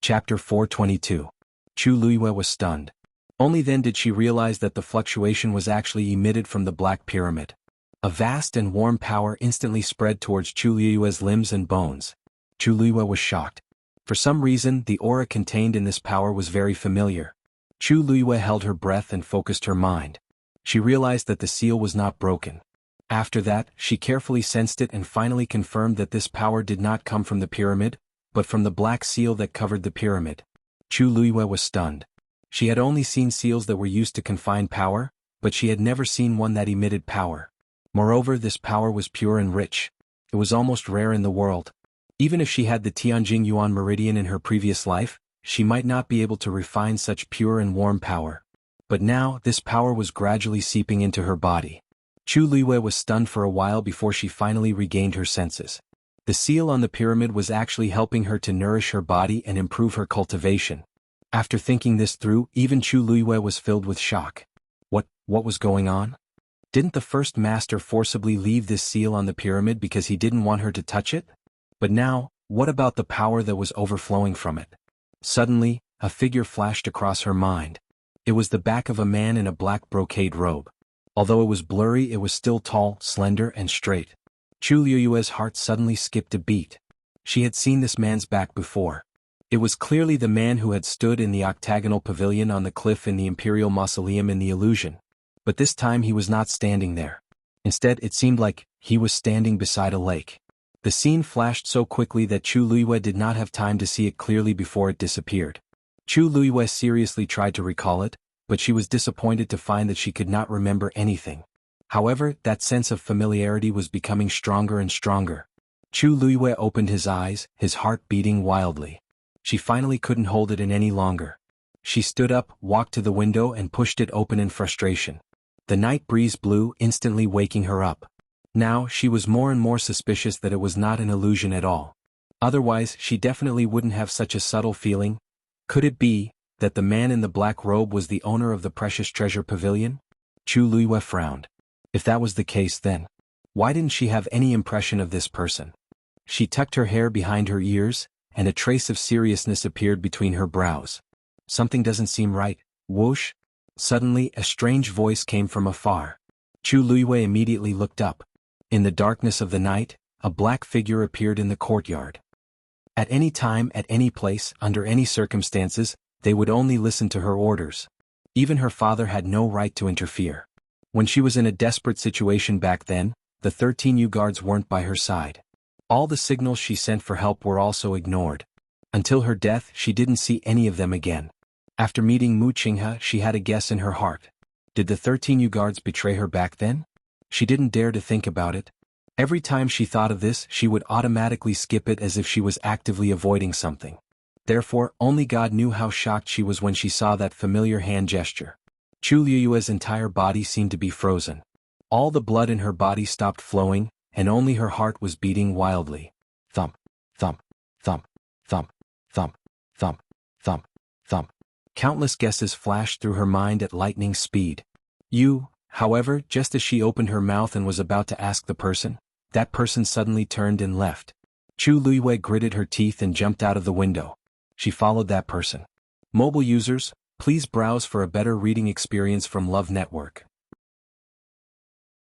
Chapter 422. Chu Luiyue was stunned. Only then did she realize that the fluctuation was actually emitted from the Black Pyramid. A vast and warm power instantly spread towards Chu Luiyue's limbs and bones. Chu Luiyue was shocked. For some reason, the aura contained in this power was very familiar. Chu Luiyue held her breath and focused her mind. She realized that the seal was not broken. After that, she carefully sensed it and finally confirmed that this power did not come from the pyramid, but from the black seal that covered the pyramid. Chu Luiyue was stunned. She had only seen seals that were used to confine power, but she had never seen one that emitted power. Moreover, this power was pure and rich. It was almost rare in the world. Even if she had the Tianjing Yuan meridian in her previous life, she might not be able to refine such pure and warm power. But now, this power was gradually seeping into her body. Chu Luiyue was stunned for a while before she finally regained her senses. The seal on the pyramid was actually helping her to nourish her body and improve her cultivation. After thinking this through, even Chu Luiyue was filled with shock. What was going on? Didn't the first master forcibly leave this seal on the pyramid because he didn't want her to touch it? But now, what about the power that was overflowing from it? Suddenly, a figure flashed across her mind. It was the back of a man in a black brocade robe. Although it was blurry, it was still tall, slender, and straight. Chu Luiyue's heart suddenly skipped a beat. She had seen this man's back before. It was clearly the man who had stood in the octagonal pavilion on the cliff in the Imperial Mausoleum in the illusion. But this time he was not standing there. Instead, it seemed like he was standing beside a lake. The scene flashed so quickly that Chu Luiyue did not have time to see it clearly before it disappeared. Chu Luiyue seriously tried to recall it, but she was disappointed to find that she could not remember anything. However, that sense of familiarity was becoming stronger and stronger. Chu Luiyue opened his eyes, his heart beating wildly. She finally couldn't hold it in any longer. She stood up, walked to the window and pushed it open in frustration. The night breeze blew, instantly waking her up. Now, she was more and more suspicious that it was not an illusion at all. Otherwise, she definitely wouldn't have such a subtle feeling. Could it be that the man in the black robe was the owner of the precious treasure pavilion? Chu Luiyue frowned. If that was the case, then why didn't she have any impression of this person? She tucked her hair behind her ears, and a trace of seriousness appeared between her brows. Something doesn't seem right. Whoosh! Suddenly, a strange voice came from afar. Chu Luiyue immediately looked up. In the darkness of the night, a black figure appeared in the courtyard. At any time, at any place, under any circumstances, they would only listen to her orders. Even her father had no right to interfere. When she was in a desperate situation back then, the 13 guards weren't by her side. All the signals she sent for help were also ignored. Until her death, she didn't see any of them again. After meeting Mu Qinghe, she had a guess in her heart. Did the 13 guards betray her back then? She didn't dare to think about it. Every time she thought of this, she would automatically skip it as if she was actively avoiding something. Therefore, only God knew how shocked she was when she saw that familiar hand gesture. Chu Luiyue's entire body seemed to be frozen. All the blood in her body stopped flowing, and only her heart was beating wildly. Thump, thump, thump, thump, thump, thump, thump, thump. Countless guesses flashed through her mind at lightning speed. However, just as she opened her mouth and was about to ask the person, that person suddenly turned and left. Chu Luiyue gritted her teeth and jumped out of the window. She followed that person. Mobile users, please browse for a better reading experience from Love Network.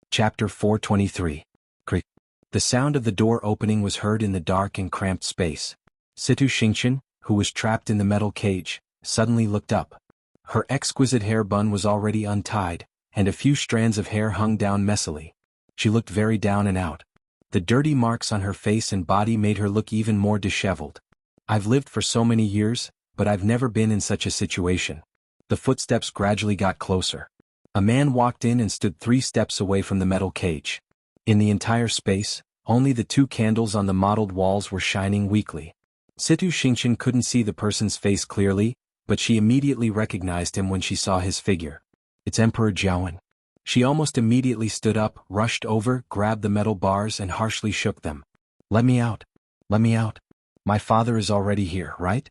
Chapter 423. Creak. The sound of the door opening was heard in the dark and cramped space. Situ Xingqian, who was trapped in the metal cage, suddenly looked up. Her exquisite hair bun was already untied, and a few strands of hair hung down messily. She looked very down and out. The dirty marks on her face and body made her look even more disheveled. I've lived for so many years, but I've never been in such a situation. The footsteps gradually got closer. A man walked in and stood 3 steps away from the metal cage. In the entire space, only the 2 candles on the mottled walls were shining weakly. Situ Xingqian couldn't see the person's face clearly, but she immediately recognized him when she saw his figure. It's Emperor Jianghu. She almost immediately stood up, rushed over, grabbed the metal bars and harshly shook them. Let me out. Let me out. My father is already here, right?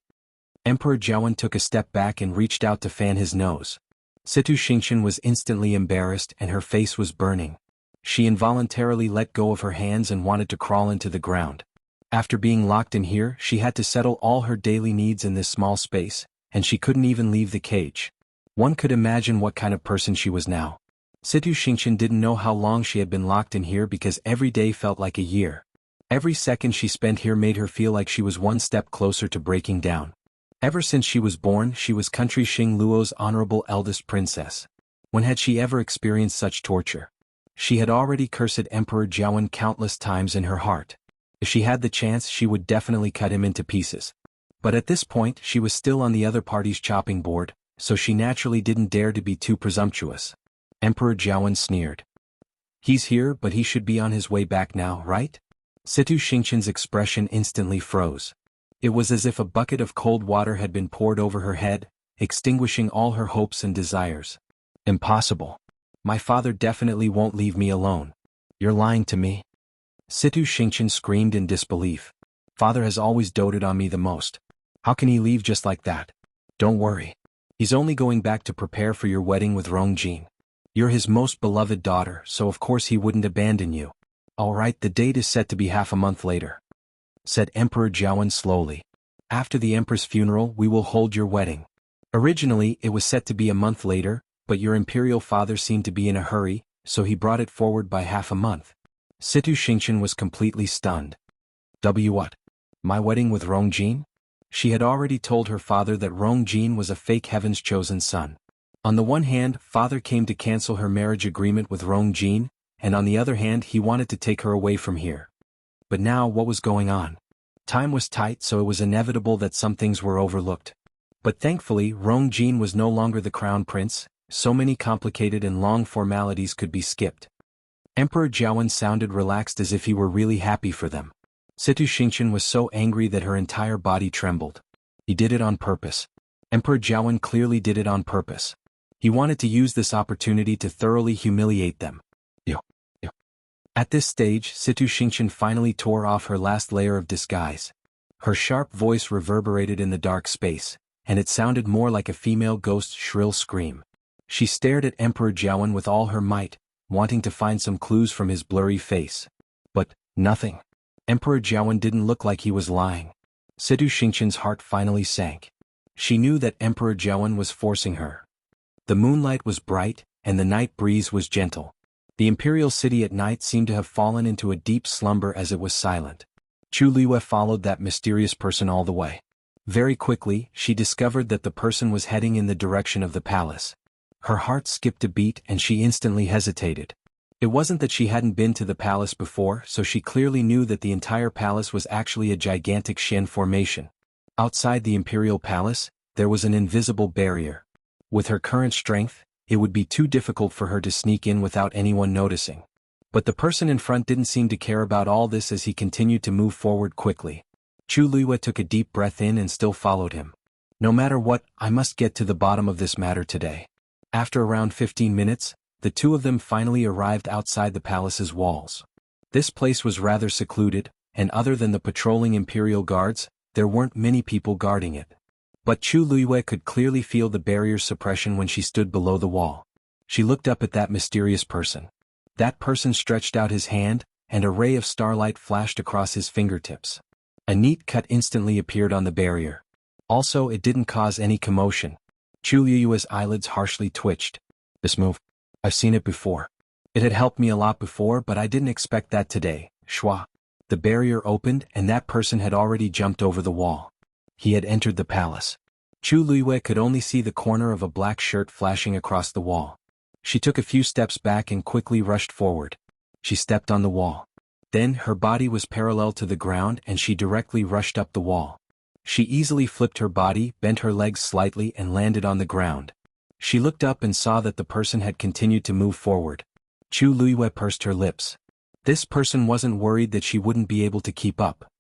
Emperor Jianghu took a step back and reached out to fan his nose. Situ Xingqian was instantly embarrassed and her face was burning. She involuntarily let go of her hands and wanted to crawl into the ground. After being locked in here, she had to settle all her daily needs in this small space, and she couldn't even leave the cage. One could imagine what kind of person she was now. Situ Xingqian didn't know how long she had been locked in here because every day felt like a year. Every second she spent here made her feel like she was one step closer to breaking down. Ever since she was born, she was country Xing Luo's honorable eldest princess. When had she ever experienced such torture? She had already cursed Emperor Jiawen countless times in her heart. If she had the chance, she would definitely cut him into pieces. But at this point, she was still on the other party's chopping board, so she naturally didn't dare to be too presumptuous. Emperor Jiawen sneered. He's here, but he should be on his way back now, right? Situ Xingqian's expression instantly froze. It was as if a bucket of cold water had been poured over her head, extinguishing all her hopes and desires. Impossible. My father definitely won't leave me alone. You're lying to me. Situ Xingqian screamed in disbelief. Father has always doted on me the most. How can he leave just like that? Don't worry. He's only going back to prepare for your wedding with Rongjin. You're his most beloved daughter, so of course he wouldn't abandon you. All right, the date is set to be half a month later, said Emperor Jiawen slowly. After the emperor's funeral, we will hold your wedding. Originally, it was set to be a month later, but your imperial father seemed to be in a hurry, so he brought it forward by half a month. Situ Xingqian was completely stunned. What? My wedding with Rongjin? She had already told her father that Rongjin was a fake heaven's chosen son. On the one hand, father came to cancel her marriage agreement with Rongjin, and on the other hand he wanted to take her away from here. But now what was going on? Time was tight, so it was inevitable that some things were overlooked. But thankfully, Rongjin was no longer the crown prince, so many complicated and long formalities could be skipped. Emperor Jiawen sounded relaxed as if he were really happy for them. Situ Xingqian was so angry that her entire body trembled. He did it on purpose. Emperor Jiawen clearly did it on purpose. He wanted to use this opportunity to thoroughly humiliate them. At this stage, Situ Xingqian finally tore off her last layer of disguise. Her sharp voice reverberated in the dark space, and it sounded more like a female ghost's shrill scream. She stared at Emperor Jiawen with all her might, wanting to find some clues from his blurry face. But nothing. Emperor Jiawen didn't look like he was lying. Situ Xingqian's heart finally sank. She knew that Emperor Jiawen was forcing her. The moonlight was bright, and the night breeze was gentle. The imperial city at night seemed to have fallen into a deep slumber as it was silent. Chu Liyue followed that mysterious person all the way. Very quickly, she discovered that the person was heading in the direction of the palace. Her heart skipped a beat and she instantly hesitated. It wasn't that she hadn't been to the palace before, so she clearly knew that the entire palace was actually a gigantic Xian formation. Outside the imperial palace, there was an invisible barrier. With her current strength, it would be too difficult for her to sneak in without anyone noticing. But the person in front didn't seem to care about all this as he continued to move forward quickly. Chu Liyue took a deep breath in and still followed him. No matter what, I must get to the bottom of this matter today. After around 15 minutes, the two of them finally arrived outside the palace's walls. This place was rather secluded, and other than the patrolling imperial guards, there weren't many people guarding it. But Chu Liyue could clearly feel the barrier's suppression when she stood below the wall. She looked up at that mysterious person. That person stretched out his hand, and a ray of starlight flashed across his fingertips. A neat cut instantly appeared on the barrier. Also, it didn't cause any commotion. Chu Liyue's eyelids harshly twitched. This move. I've seen it before. It had helped me a lot before, but I didn't expect that today. Shua. The barrier opened and that person had already jumped over the wall. He had entered the palace. Chu Liyue could only see the corner of a black shirt flashing across the wall. She took a few steps back and quickly rushed forward. She stepped on the wall. Then her body was parallel to the ground and she directly rushed up the wall. She easily flipped her body, bent her legs slightly and landed on the ground. She looked up and saw that the person had continued to move forward. Chu Liyue pursed her lips. This person wasn't worried that she wouldn't be able to keep up.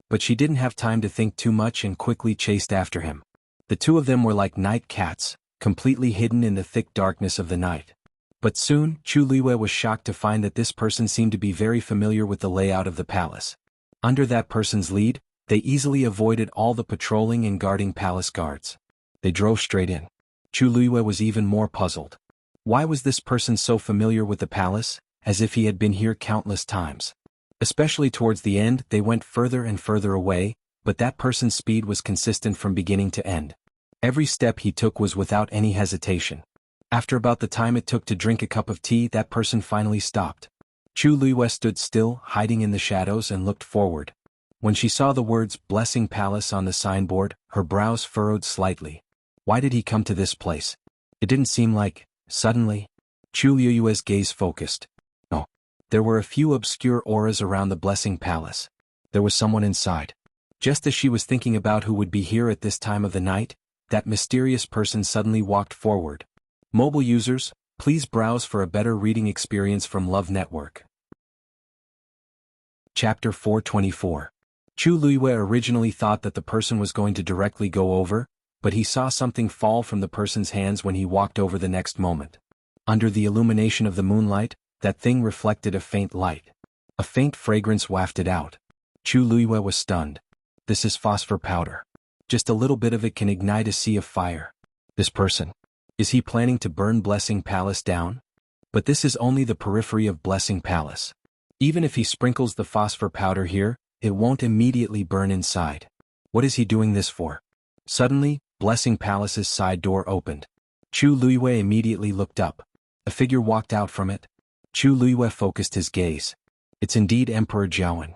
But she didn't have time to think too much and quickly chased after him. The two of them were like night cats, completely hidden in the thick darkness of the night. But soon, Chu Liyue was shocked to find that this person seemed to be very familiar with the layout of the palace. Under that person's lead, they easily avoided all the patrolling and guarding palace guards. They drove straight in. Chu Liyue was even more puzzled. Why was this person so familiar with the palace, as if he had been here countless times? Especially towards the end, they went further and further away, but that person's speed was consistent from beginning to end. Every step he took was without any hesitation. After about the time it took to drink a cup of tea, that person finally stopped. Chu Luiyue stood still, hiding in the shadows, and looked forward. When she saw the words Blessing Palace on the signboard, her brows furrowed slightly. Why did he come to this place? It didn't seem like, suddenly. Chu Luiyue's gaze focused. Oh. There were a few obscure auras around the Blessing Palace. There was someone inside. Just as she was thinking about who would be here at this time of the night, that mysterious person suddenly walked forward. Mobile users, please browse for a better reading experience from Love Network. Chapter 424. Chu Luiyue originally thought that the person was going to directly go over, but he saw something fall from the person's hands when he walked over the next moment. Under the illumination of the moonlight, that thing reflected a faint light. A faint fragrance wafted out. Chu Luiyue was stunned. This is phosphor powder. Just a little bit of it can ignite a sea of fire. This person. Is he planning to burn Blessing Palace down? But this is only the periphery of Blessing Palace. Even if he sprinkles the phosphor powder here, it won't immediately burn inside. What is he doing this for? Suddenly, Blessing Palace's side door opened. Chu Luiyue immediately looked up. A figure walked out from it. Chu Luiyue focused his gaze. It's indeed Emperor Xianhuan.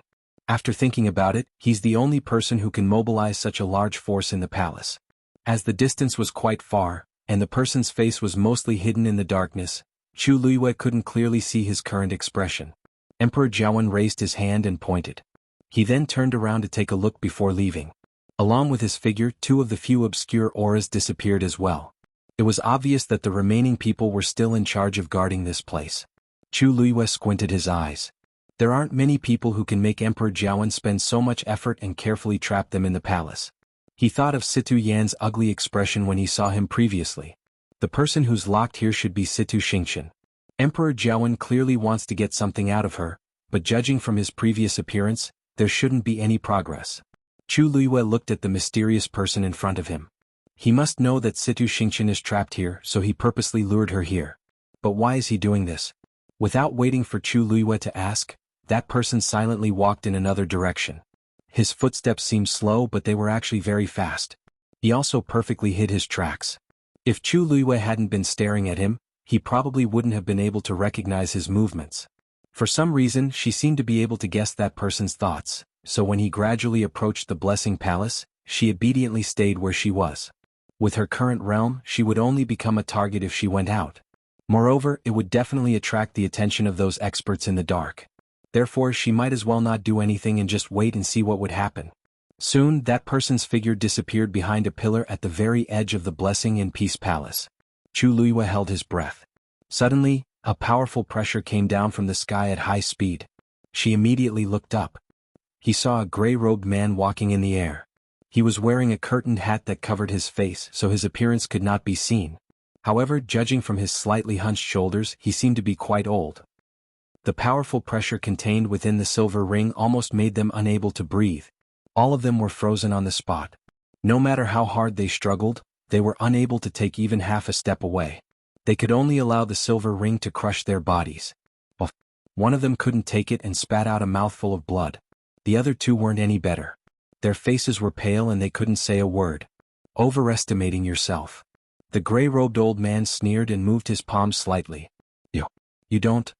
After thinking about it, he's the only person who can mobilize such a large force in the palace. As the distance was quite far, and the person's face was mostly hidden in the darkness, Chu Luiyue couldn't clearly see his current expression. Emperor Xianhuan raised his hand and pointed. He then turned around to take a look before leaving. Along with his figure, two of the few obscure auras disappeared as well. It was obvious that the remaining people were still in charge of guarding this place. Chu Luiyue squinted his eyes. There aren't many people who can make Emperor Xianhuan spend so much effort and carefully trap them in the palace. He thought of Situ Yan's ugly expression when he saw him previously. The person who's locked here should be Situ Xianxia. Emperor Xianhuan clearly wants to get something out of her, but judging from his previous appearance, there shouldn't be any progress. Chu Luiyue looked at the mysterious person in front of him. He must know that Situ Xianxia is trapped here, so he purposely lured her here. But why is he doing this? Without waiting for Chu Luiyue to ask, that person silently walked in another direction. His footsteps seemed slow, but they were actually very fast. He also perfectly hid his tracks. If Chu Luiyue hadn't been staring at him, he probably wouldn't have been able to recognize his movements. For some reason, she seemed to be able to guess that person's thoughts, so when he gradually approached the Blessing Palace, she obediently stayed where she was. With her current realm, she would only become a target if she went out. Moreover, it would definitely attract the attention of those experts in the dark. Therefore, she might as well not do anything and just wait and see what would happen. Soon, that person's figure disappeared behind a pillar at the very edge of the Blessing and Peace Palace. Chu Luiyue held his breath. Suddenly, a powerful pressure came down from the sky at high speed. She immediately looked up. He saw a gray-robed man walking in the air. He was wearing a curtained hat that covered his face, so his appearance could not be seen. However, judging from his slightly hunched shoulders, he seemed to be quite old. The powerful pressure contained within the silver ring almost made them unable to breathe. All of them were frozen on the spot. No matter how hard they struggled, they were unable to take even half a step away. They could only allow the silver ring to crush their bodies. One of them couldn't take it and spat out a mouthful of blood. The other two weren't any better. Their faces were pale and they couldn't say a word. Overestimating yourself. The gray-robed old man sneered and moved his palms slightly. You don't,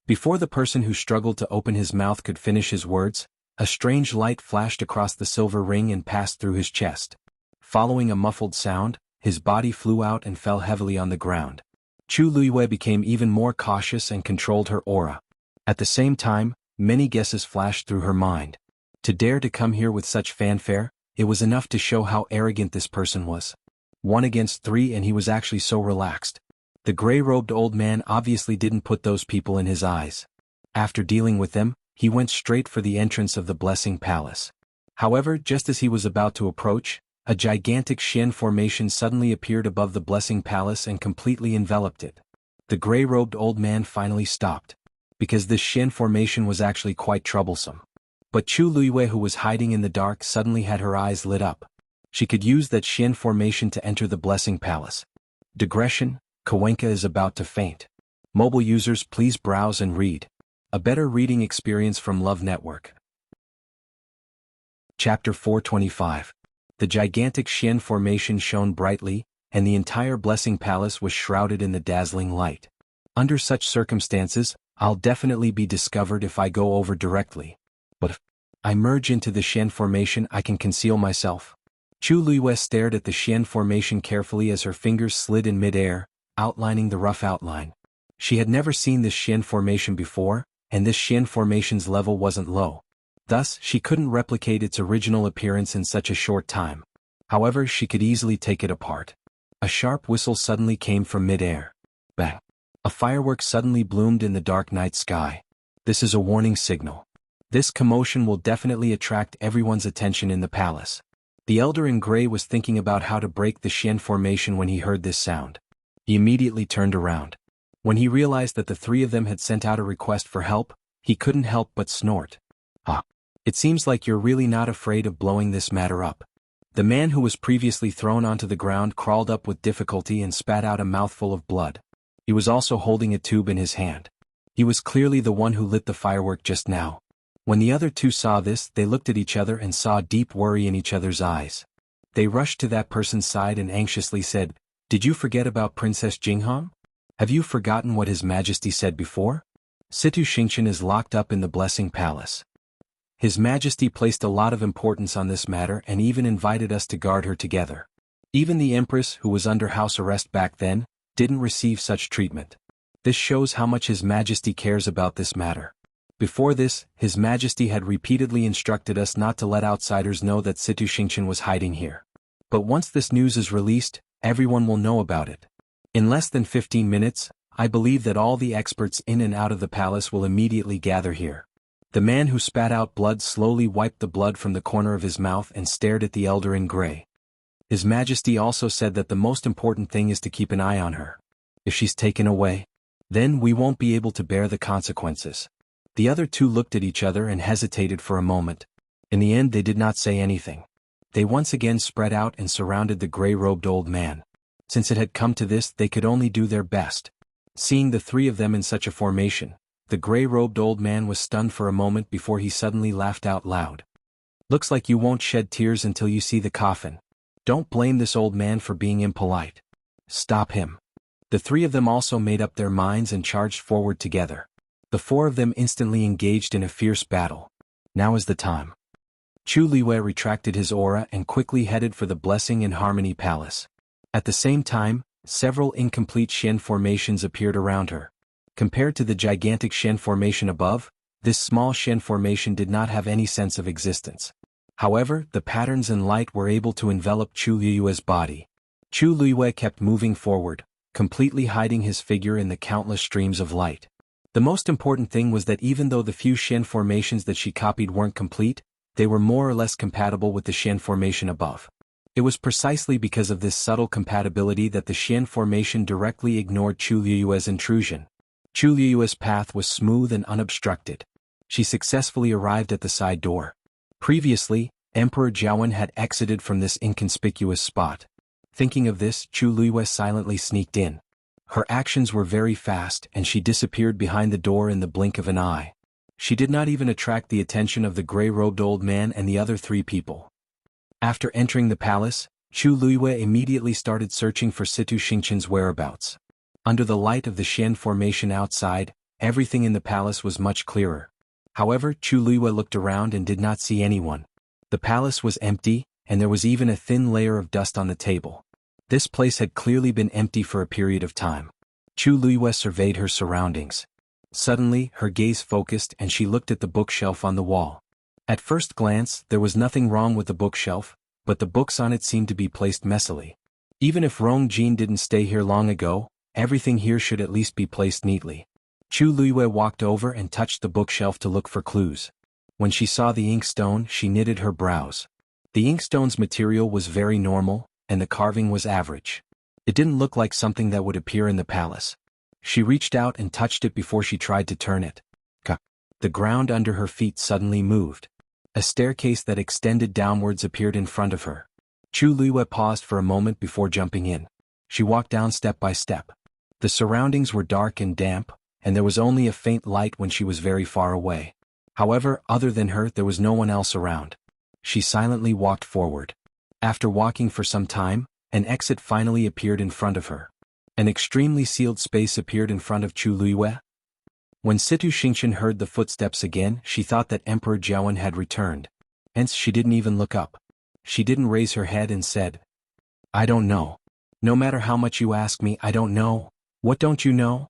Before the person who struggled to open his mouth could finish his words, a strange light flashed across the silver ring and passed through his chest. Following a muffled sound, his body flew out and fell heavily on the ground. Chu Luiyue became even more cautious and controlled her aura. At the same time, many guesses flashed through her mind. To dare to come here with such fanfare, it was enough to show how arrogant this person was. 1 against 3 and he was actually so relaxed. The gray-robed old man obviously didn't put those people in his eyes. After dealing with them, he went straight for the entrance of the Blessing Palace. However, just as he was about to approach, a gigantic Xian formation suddenly appeared above the Blessing Palace and completely enveloped it. The gray-robed old man finally stopped. Because this Xian formation was actually quite troublesome. But Chu Luiyue, who was hiding in the dark, suddenly had her eyes lit up. She could use that Xian formation to enter the Blessing Palace. Digression, Kawenka is about to faint. Mobile users, please browse and read. A better reading experience from Love Network. Chapter 425. The gigantic Xian formation shone brightly, and the entire Blessing Palace was shrouded in the dazzling light. Under such circumstances, I'll definitely be discovered if I go over directly. But if I merge into the Xian formation, I can conceal myself. Chu Luiyue stared at the Xian formation carefully as her fingers slid in mid-air, outlining the rough outline. She had never seen this Xian formation before, and this Xian formation's level wasn't low. Thus, she couldn't replicate its original appearance in such a short time. However, she could easily take it apart. A sharp whistle suddenly came from mid-air. Bang! A firework suddenly bloomed in the dark night sky. This is a warning signal. This commotion will definitely attract everyone's attention in the palace. The elder in gray was thinking about how to break the Xian formation when he heard this sound. He immediately turned around. When he realized that the three of them had sent out a request for help, he couldn't help but snort. Ah! It seems like you're really not afraid of blowing this matter up. The man who was previously thrown onto the ground crawled up with difficulty and spat out a mouthful of blood. He was also holding a tube in his hand. He was clearly the one who lit the firework just now. When the other two saw this, they looked at each other and saw deep worry in each other's eyes. They rushed to that person's side and anxiously said, "Did you forget about Princess Jinghang? Have you forgotten what His Majesty said before? Situ Xingqian is locked up in the Blessing Palace. His Majesty placed a lot of importance on this matter and even invited us to guard her together. Even the Empress, who was under house arrest back then, didn't receive such treatment. This shows how much His Majesty cares about this matter. Before this, His Majesty had repeatedly instructed us not to let outsiders know that Situ Xingqian was hiding here. But once this news is released, everyone will know about it. In less than 15 minutes, I believe that all the experts in and out of the palace will immediately gather here." The man who spat out blood slowly wiped the blood from the corner of his mouth and stared at the elder in gray. His Majesty also said that the most important thing is to keep an eye on her. If she's taken away, then we won't be able to bear the consequences. The other two looked at each other and hesitated for a moment. In the end, they did not say anything. They once again spread out and surrounded the gray-robed old man. Since it had come to this, they could only do their best. Seeing the three of them in such a formation, the gray-robed old man was stunned for a moment before he suddenly laughed out loud. "Looks like you won't shed tears until you see the coffin. Don't blame this old man for being impolite. Stop him." The three of them also made up their minds and charged forward together. The four of them instantly engaged in a fierce battle. Now is the time. Chu Luiyue retracted his aura and quickly headed for the Blessing and Harmony Palace. At the same time, several incomplete Xian formations appeared around her. Compared to the gigantic Xian formation above, this small Xian formation did not have any sense of existence. However, the patterns and light were able to envelop Chu Luiyue's body. Chu Luiyue kept moving forward, completely hiding his figure in the countless streams of light. The most important thing was that even though the few Xian formations that she copied weren't complete, they were more or less compatible with the Xian formation above. It was precisely because of this subtle compatibility that the Xian formation directly ignored Chu Luiyue's intrusion. Chu Luiyue's path was smooth and unobstructed. She successfully arrived at the side door. Previously, Emperor Jianghu had exited from this inconspicuous spot. Thinking of this, Chu Luiyue silently sneaked in. Her actions were very fast and she disappeared behind the door in the blink of an eye. She did not even attract the attention of the gray-robed old man and the other three people. After entering the palace, Chu Luiyue immediately started searching for Situ Xingqian's whereabouts. Under the light of the Xian formation outside, everything in the palace was much clearer. However, Chu Luiyue looked around and did not see anyone. The palace was empty, and there was even a thin layer of dust on the table. This place had clearly been empty for a period of time. Chu Luiyue surveyed her surroundings. Suddenly, her gaze focused and she looked at the bookshelf on the wall. At first glance, there was nothing wrong with the bookshelf, but the books on it seemed to be placed messily. Even if Rong Jin didn't stay here long ago, everything here should at least be placed neatly. Chu Luiyue walked over and touched the bookshelf to look for clues. When she saw the inkstone, she knitted her brows. The inkstone's material was very normal, and the carving was average. It didn't look like something that would appear in the palace. She reached out and touched it before she tried to turn it. The ground under her feet suddenly moved. A staircase that extended downwards appeared in front of her. Chu Luiyue paused for a moment before jumping in. She walked down step by step. The surroundings were dark and damp, and there was only a faint light when she was very far away. However, other than her, there was no one else around. She silently walked forward. After walking for some time, an exit finally appeared in front of her. An extremely sealed space appeared in front of Chu Luiyue. When Situ Xingqian heard the footsteps again, she thought that Emperor Jiawen had returned. Hence she didn't even look up. She didn't raise her head and said, "I don't know. No matter how much you ask me, I don't know. What don't you know?"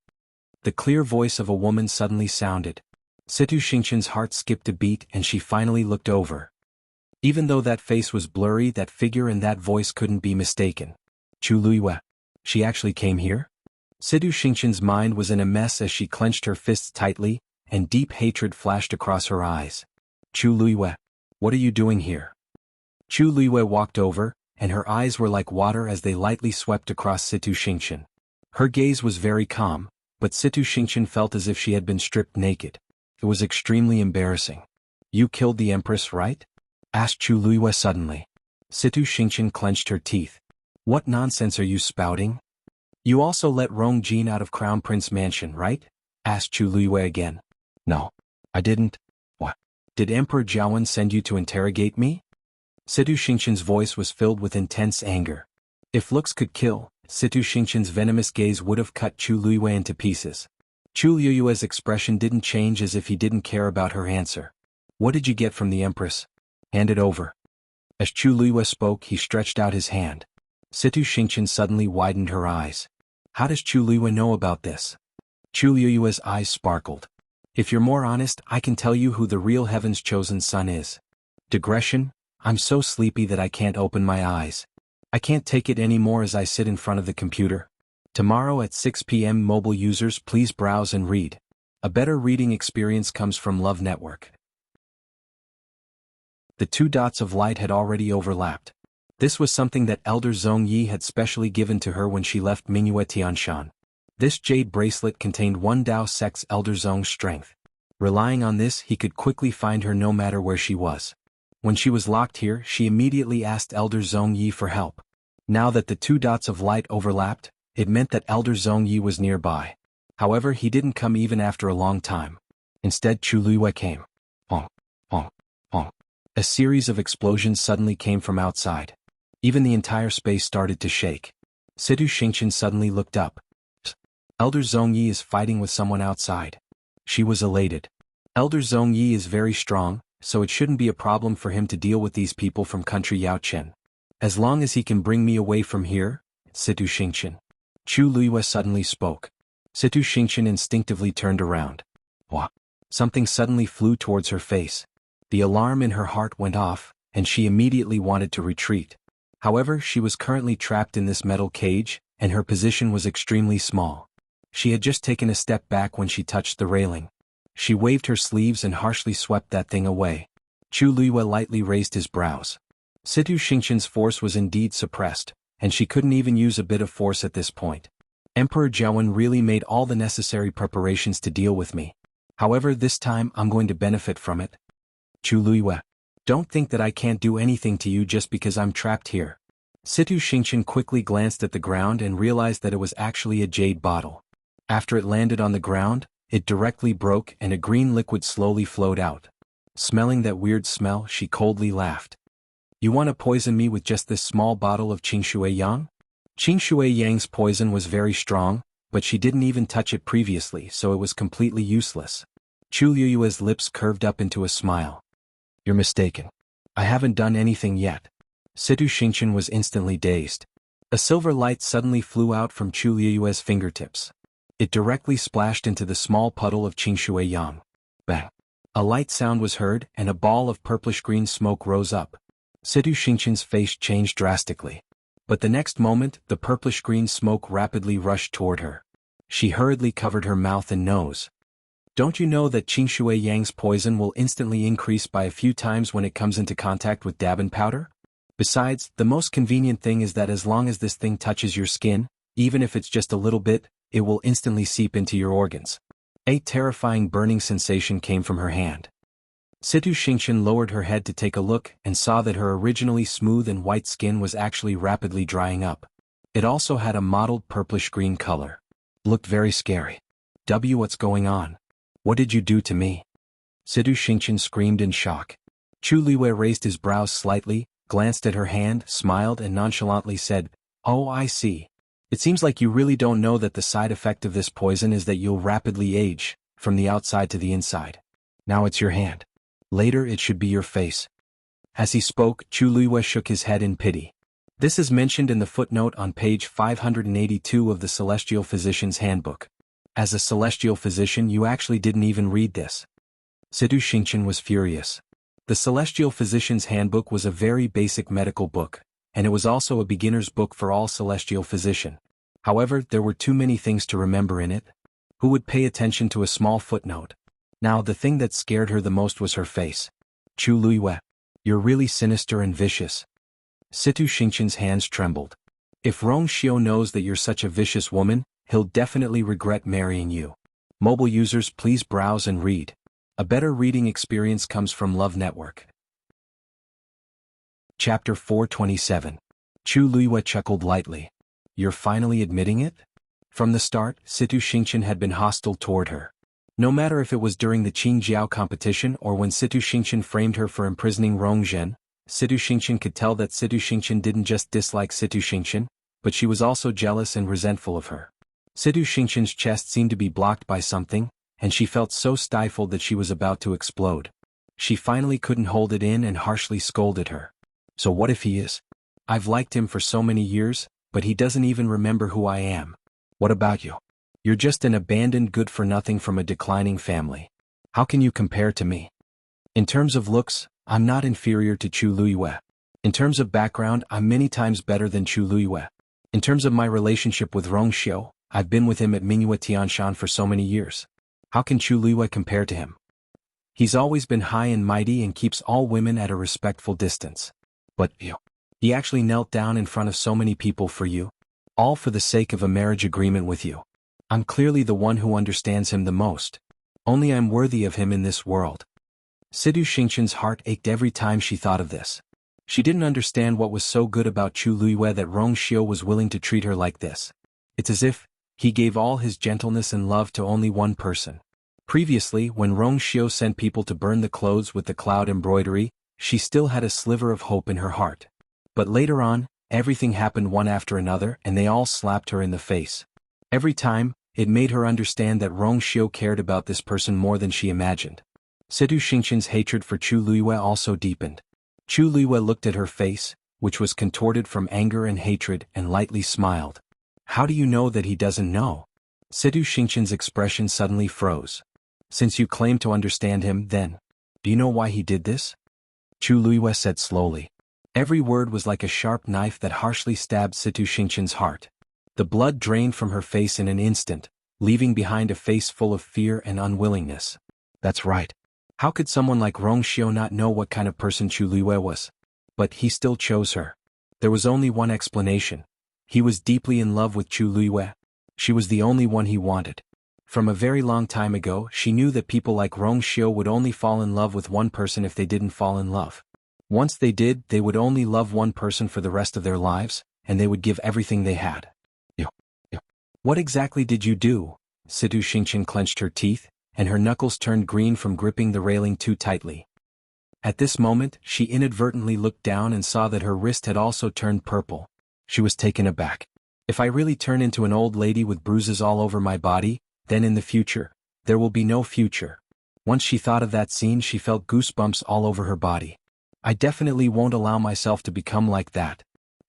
The clear voice of a woman suddenly sounded. Situ Xingqian's heart skipped a beat and she finally looked over. Even though that face was blurry, that figure and that voice couldn't be mistaken. Chu Luiyue. She actually came here? Situ Xingqian's mind was in a mess as she clenched her fists tightly, and deep hatred flashed across her eyes. Chu Luiyue, what are you doing here? Chu Luiyue walked over, and her eyes were like water as they lightly swept across Situ Xingqian. Her gaze was very calm, but Situ Xingqian felt as if she had been stripped naked. It was extremely embarrassing. You killed the Empress, right? Asked Chu Luiyue suddenly. Situ Xingqian clenched her teeth. What nonsense are you spouting? You also let Rong Jin out of Crown Prince Mansion, right? Asked Chu Luiyue again. No, I didn't. What? Did Emperor Jiawen send you to interrogate me? Situ Xingqian's voice was filled with intense anger. If looks could kill, Situ Xingqian's venomous gaze would have cut Chu Luiyue into pieces. Chu Luiyue's expression didn't change, as if he didn't care about her answer. What did you get from the Empress? Hand it over. As Chu Luiyue spoke, he stretched out his hand. Situ Xingqian suddenly widened her eyes. How does Chu Luiyue know about this? Chu Luiyue's eyes sparkled. If you're more honest, I can tell you who the real Heaven's chosen son is. Digression, I'm so sleepy that I can't open my eyes. I can't take it anymore as I sit in front of the computer. Tomorrow at 6 p.m. mobile users, please browse and read. A better reading experience comes from Love Network. The two dots of light had already overlapped. This was something that Elder Zhongyi had specially given to her when she left Mingyue Tianshan. This jade bracelet contained one Dao sect's Elder Zhong's strength. Relying on this, he could quickly find her no matter where she was. When she was locked here, she immediately asked Elder Zhongyi for help. Now that the two dots of light overlapped, it meant that Elder Zhongyi was nearby. However, he didn't come even after a long time. Instead, Chu Luiyue came. Pong, pong, pong. A series of explosions suddenly came from outside. Even the entire space started to shake. Situ Xingqian suddenly looked up. Elder Zhongyi is fighting with someone outside. She was elated. Elder Zhongyi is very strong, so it shouldn't be a problem for him to deal with these people from country Yaochen. As long as he can bring me away from here, Situ Xingqian. Chu Luiyue suddenly spoke. Situ Xingqian instinctively turned around. What? Something suddenly flew towards her face. The alarm in her heart went off, and she immediately wanted to retreat. However, she was currently trapped in this metal cage, and her position was extremely small. She had just taken a step back when she touched the railing. She waved her sleeves and harshly swept that thing away. Chu Luiyue lightly raised his brows. Situ Xingqian's force was indeed suppressed, and she couldn't even use a bit of force at this point. Emperor Jiawen really made all the necessary preparations to deal with me. However, this time I'm going to benefit from it. Chu Luiyue. Don't think that I can't do anything to you just because I'm trapped here. Situ Xingqian quickly glanced at the ground and realized that it was actually a jade bottle. After it landed on the ground, it directly broke and a green liquid slowly flowed out. Smelling that weird smell, she coldly laughed. You want to poison me with just this small bottle of Qingshui Yang? Qingshui Yang's poison was very strong, but she didn't even touch it previously, so it was completely useless. Chu Luiyue's lips curved up into a smile. You're mistaken. I haven't done anything yet. Situ Xingqian was instantly dazed. A silver light suddenly flew out from Chu Luiyue's fingertips. It directly splashed into the small puddle of Qingshui Yang. Bang! A light sound was heard, and a ball of purplish-green smoke rose up. Situ Xingqian's face changed drastically. But the next moment, the purplish-green smoke rapidly rushed toward her. She hurriedly covered her mouth and nose. Don't you know that Qingshui Yang's poison will instantly increase by a few times when it comes into contact with Dabin powder? Besides, the most convenient thing is that as long as this thing touches your skin, even if it's just a little bit, it will instantly seep into your organs. A terrifying burning sensation came from her hand. Situ Xingqian lowered her head to take a look and saw that her originally smooth and white skin was actually rapidly drying up. It also had a mottled purplish-green color. Looked very scary. What's going on? What did you do to me? Situ Xingqian screamed in shock. Chu Luiyue raised his brows slightly, glanced at her hand, smiled and nonchalantly said, "Oh, I see. It seems like you really don't know that the side effect of this poison is that you'll rapidly age, from the outside to the inside. Now it's your hand. Later it should be your face." As he spoke, Chu Luiyue shook his head in pity. This is mentioned in the footnote on page 582 of the Celestial Physician's Handbook. As a celestial physician, you actually didn't even read this. Situ Xingqian was furious. The Celestial Physician's Handbook was a very basic medical book, and it was also a beginner's book for all celestial physician. However, there were too many things to remember in it. Who would pay attention to a small footnote? Now, the thing that scared her the most was her face. Chu Luiyue, you're really sinister and vicious. Situ Xingqian's hands trembled. If Rongxiu knows that you're such a vicious woman, he'll definitely regret marrying you. Mobile users, please browse and read. A better reading experience comes from Love Network. Chapter 427. Chu Luiyue chuckled lightly. You're finally admitting it? From the start, Situ Xingqian had been hostile toward her. No matter if it was during the Qingjiao competition or when Situ Xingqian framed her for imprisoning Rongzhen, Situ Xingqian could tell that Situ Xingqian didn't just dislike Situ Xingqian, but she was also jealous and resentful of her. Situ Xingqian's chest seemed to be blocked by something, and she felt so stifled that she was about to explode. She finally couldn't hold it in and harshly scolded her. So what if he is? I've liked him for so many years, but he doesn't even remember who I am. What about you? You're just an abandoned good-for-nothing from a declining family. How can you compare to me? In terms of looks, I'm not inferior to Chu Luiyue. In terms of background, I'm many times better than Chu Luiyue. In terms of my relationship with Rongxiu, I've been with him at Mingyue Tianshan for so many years. How can Chu Luiyue compare to him? He's always been high and mighty and keeps all women at a respectful distance. But he actually knelt down in front of so many people for you, all for the sake of a marriage agreement with you. I'm clearly the one who understands him the most. Only I'm worthy of him in this world. Situ Xingqian's heart ached every time she thought of this. She didn't understand what was so good about Chu Luiyue that Rongxiu was willing to treat her like this. It's as if he gave all his gentleness and love to only one person. Previously, when Rongxiu sent people to burn the clothes with the cloud embroidery, she still had a sliver of hope in her heart. But later on, everything happened one after another and they all slapped her in the face. Every time, it made her understand that Rongxiu cared about this person more than she imagined. Situ Xingqian's hatred for Chu Luiyue also deepened. Chu Luiyue looked at her face, which was contorted from anger and hatred, and lightly smiled. How do you know that he doesn't know? Situ Xingqian's expression suddenly froze. Since you claim to understand him, then, do you know why he did this? Chu Luiyue said slowly. Every word was like a sharp knife that harshly stabbed Situ Xingqian's heart. The blood drained from her face in an instant, leaving behind a face full of fear and unwillingness. That's right. How could someone like Rongxiu not know what kind of person Chu Luiyue was? But he still chose her. There was only one explanation. He was deeply in love with Chu Luiyue. She was the only one he wanted. From a very long time ago, she knew that people like Rongxiu would only fall in love with one person if they didn't fall in love. Once they did, they would only love one person for the rest of their lives, and they would give everything they had. What exactly did you do? Situ Xingqian clenched her teeth, and her knuckles turned green from gripping the railing too tightly. At this moment, she inadvertently looked down and saw that her wrist had also turned purple. She was taken aback. If I really turn into an old lady with bruises all over my body, then in the future, there will be no future. Once she thought of that scene, she felt goosebumps all over her body. I definitely won't allow myself to become like that.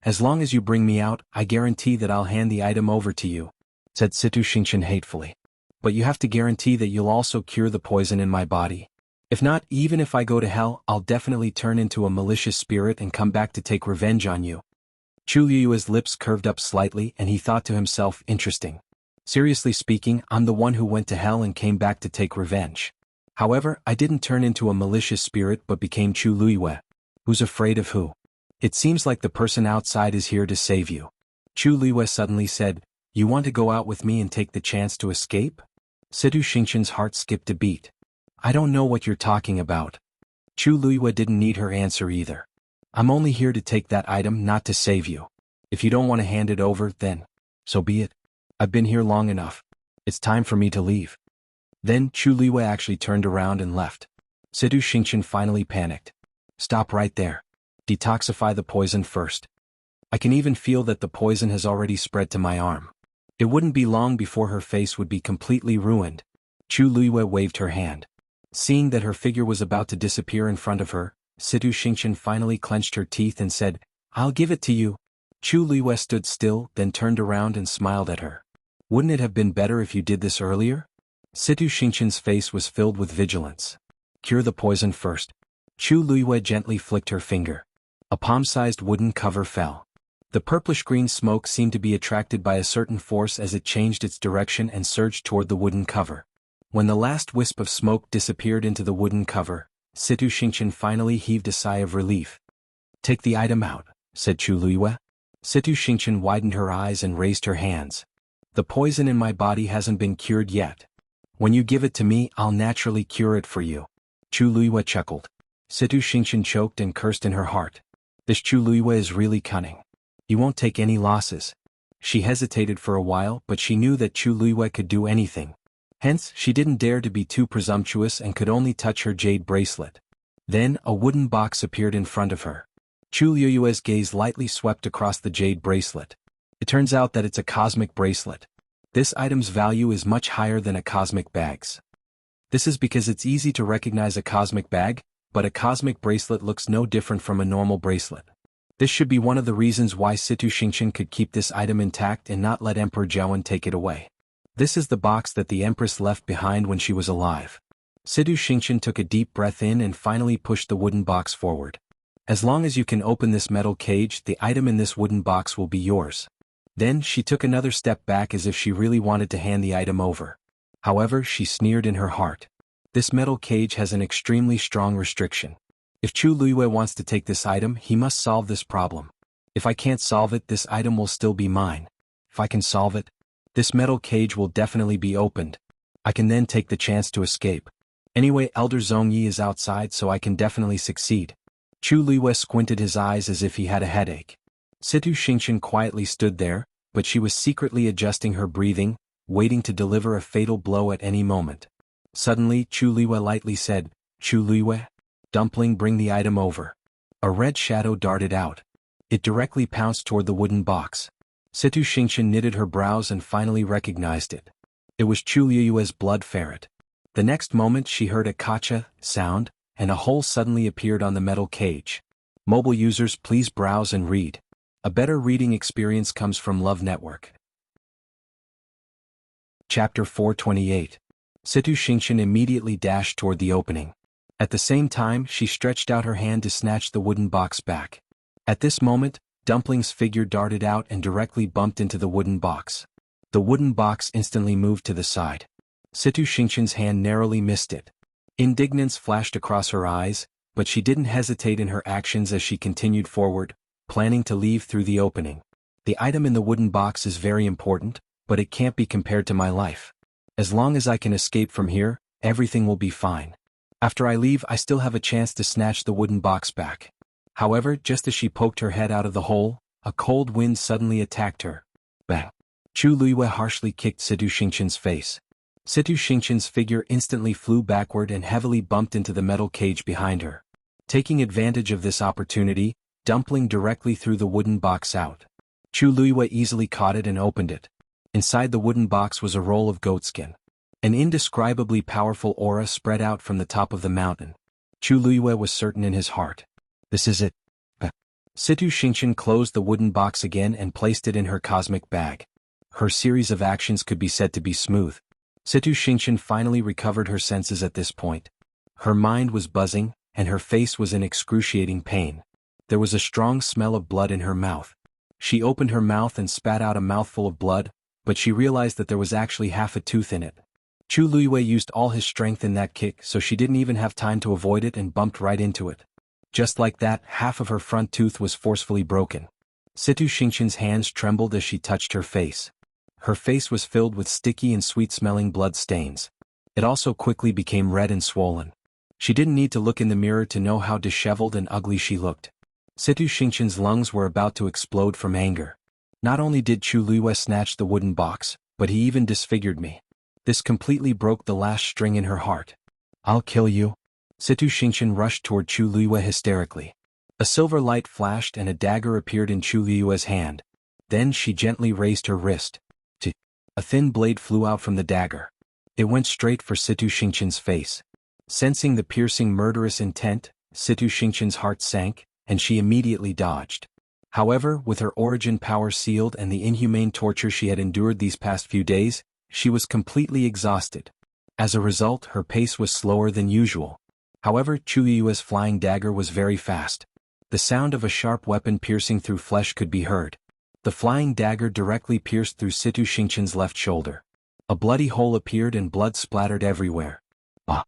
As long as you bring me out, I guarantee that I'll hand the item over to you, said Situ Xingqian hatefully. But you have to guarantee that you'll also cure the poison in my body. If not, even if I go to hell, I'll definitely turn into a malicious spirit and come back to take revenge on you. Chu Luiyue's lips curved up slightly and he thought to himself, interesting. Seriously speaking, I'm the one who went to hell and came back to take revenge. However, I didn't turn into a malicious spirit but became Chu Luiyue. Who's afraid of who? It seems like the person outside is here to save you. Chu Luiyue suddenly said, you want to go out with me and take the chance to escape? Situ Xingqian's heart skipped a beat. I don't know what you're talking about. Chu Luiyue didn't need her answer either. I'm only here to take that item, not to save you. If you don't want to hand it over, then, so be it. I've been here long enough. It's time for me to leave. Then Chu Liwei actually turned around and left. Situ Xingqian finally panicked. Stop right there. Detoxify the poison first. I can even feel that the poison has already spread to my arm. It wouldn't be long before her face would be completely ruined. Chu Liwei waved her hand. Seeing that her figure was about to disappear in front of her, Situ Xingqian finally clenched her teeth and said, I'll give it to you. Chu Liwei stood still, then turned around and smiled at her. Wouldn't it have been better if you did this earlier? Situ Xingqian's face was filled with vigilance. Cure the poison first. Chu Liwei gently flicked her finger. A palm-sized wooden cover fell. The purplish-green smoke seemed to be attracted by a certain force as it changed its direction and surged toward the wooden cover. When the last wisp of smoke disappeared into the wooden cover, Situ Xingqian finally heaved a sigh of relief. Take the item out, said Chu Liwei. Situ Xingqian widened her eyes and raised her hands. The poison in my body hasn't been cured yet. When you give it to me, I'll naturally cure it for you. Chu Liwei chuckled. Situ Xingqian choked and cursed in her heart. This Chu Liwei is really cunning. He won't take any losses. She hesitated for a while, but she knew that Chu Liwei could do anything. Hence, she didn't dare to be too presumptuous and could only touch her jade bracelet. Then, a wooden box appeared in front of her. Chu Liui's gaze lightly swept across the jade bracelet. It turns out that it's a cosmic bracelet. This item's value is much higher than a cosmic bag's. This is because it's easy to recognize a cosmic bag, but a cosmic bracelet looks no different from a normal bracelet. This should be one of the reasons why Situ Xingqian could keep this item intact and not let Emperor Jianghu take it away. This is the box that the Empress left behind when she was alive. Situ Xingqian took a deep breath in and finally pushed the wooden box forward. As long as you can open this metal cage, the item in this wooden box will be yours. Then she took another step back as if she really wanted to hand the item over. However, she sneered in her heart. This metal cage has an extremely strong restriction. If Chu Liwei wants to take this item, he must solve this problem. If I can't solve it, this item will still be mine. If I can solve it, this metal cage will definitely be opened. I can then take the chance to escape. Anyway, Elder Zhongyi is outside, so I can definitely succeed. Chu Liwei squinted his eyes as if he had a headache. Situ Xingqian quietly stood there, but she was secretly adjusting her breathing, waiting to deliver a fatal blow at any moment. Suddenly, Chu Liwei lightly said, Chu Liwei? Dumpling, bring the item over. A red shadow darted out. It directly pounced toward the wooden box. Situ Xingqian knitted her brows and finally recognized it. It was Chu Liui's blood ferret. The next moment she heard a kacha sound, and a hole suddenly appeared on the metal cage. Mobile users, please browse and read. A better reading experience comes from Love Network. Chapter 428. Situ Xingqian immediately dashed toward the opening. At the same time, she stretched out her hand to snatch the wooden box back. At this moment, Dumpling's figure darted out and directly bumped into the wooden box. The wooden box instantly moved to the side. Situ Xingqian's hand narrowly missed it. Indignance flashed across her eyes, but she didn't hesitate in her actions as she continued forward, planning to leave through the opening. The item in the wooden box is very important, but it can't be compared to my life. As long as I can escape from here, everything will be fine. After I leave, I still have a chance to snatch the wooden box back. However, just as she poked her head out of the hole, a cold wind suddenly attacked her. Bang! Chu Liwei harshly kicked Situ Xingqian's face. Situ Xingqian's figure instantly flew backward and heavily bumped into the metal cage behind her. Taking advantage of this opportunity, Dumpling directly threw the wooden box out. Chu Liwei easily caught it and opened it. Inside the wooden box was a roll of goatskin. An indescribably powerful aura spread out from the top of the mountain. Chu Liwei was certain in his heart. This is it. Situ Xingqian closed the wooden box again and placed it in her cosmic bag. Her series of actions could be said to be smooth. Situ Xingqian finally recovered her senses at this point. Her mind was buzzing, and her face was in excruciating pain. There was a strong smell of blood in her mouth. She opened her mouth and spat out a mouthful of blood, but she realized that there was actually half a tooth in it. Chu Liwei used all his strength in that kick, so she didn't even have time to avoid it and bumped right into it. Just like that, half of her front tooth was forcefully broken. Situ Xingqian's hands trembled as she touched her face. Her face was filled with sticky and sweet-smelling blood stains. It also quickly became red and swollen. She didn't need to look in the mirror to know how disheveled and ugly she looked. Situ Xingqian's lungs were about to explode from anger. Not only did Chu Liwei snatch the wooden box, but he even disfigured me. This completely broke the last string in her heart. "I'll kill you." Situ Xingqian rushed toward Chu Liyue hysterically. A silver light flashed and a dagger appeared in Chu Liyue's hand. Then she gently raised her wrist. A thin blade flew out from the dagger. It went straight for Situ Xingqian's face. Sensing the piercing murderous intent, Situ Xingqian's heart sank, and she immediately dodged. However, with her origin power sealed and the inhumane torture she had endured these past few days, she was completely exhausted. As a result, her pace was slower than usual. However, Chu Liyue's flying dagger was very fast. The sound of a sharp weapon piercing through flesh could be heard. The flying dagger directly pierced through Situ Xingqian's left shoulder. A bloody hole appeared and blood splattered everywhere. "Ah!"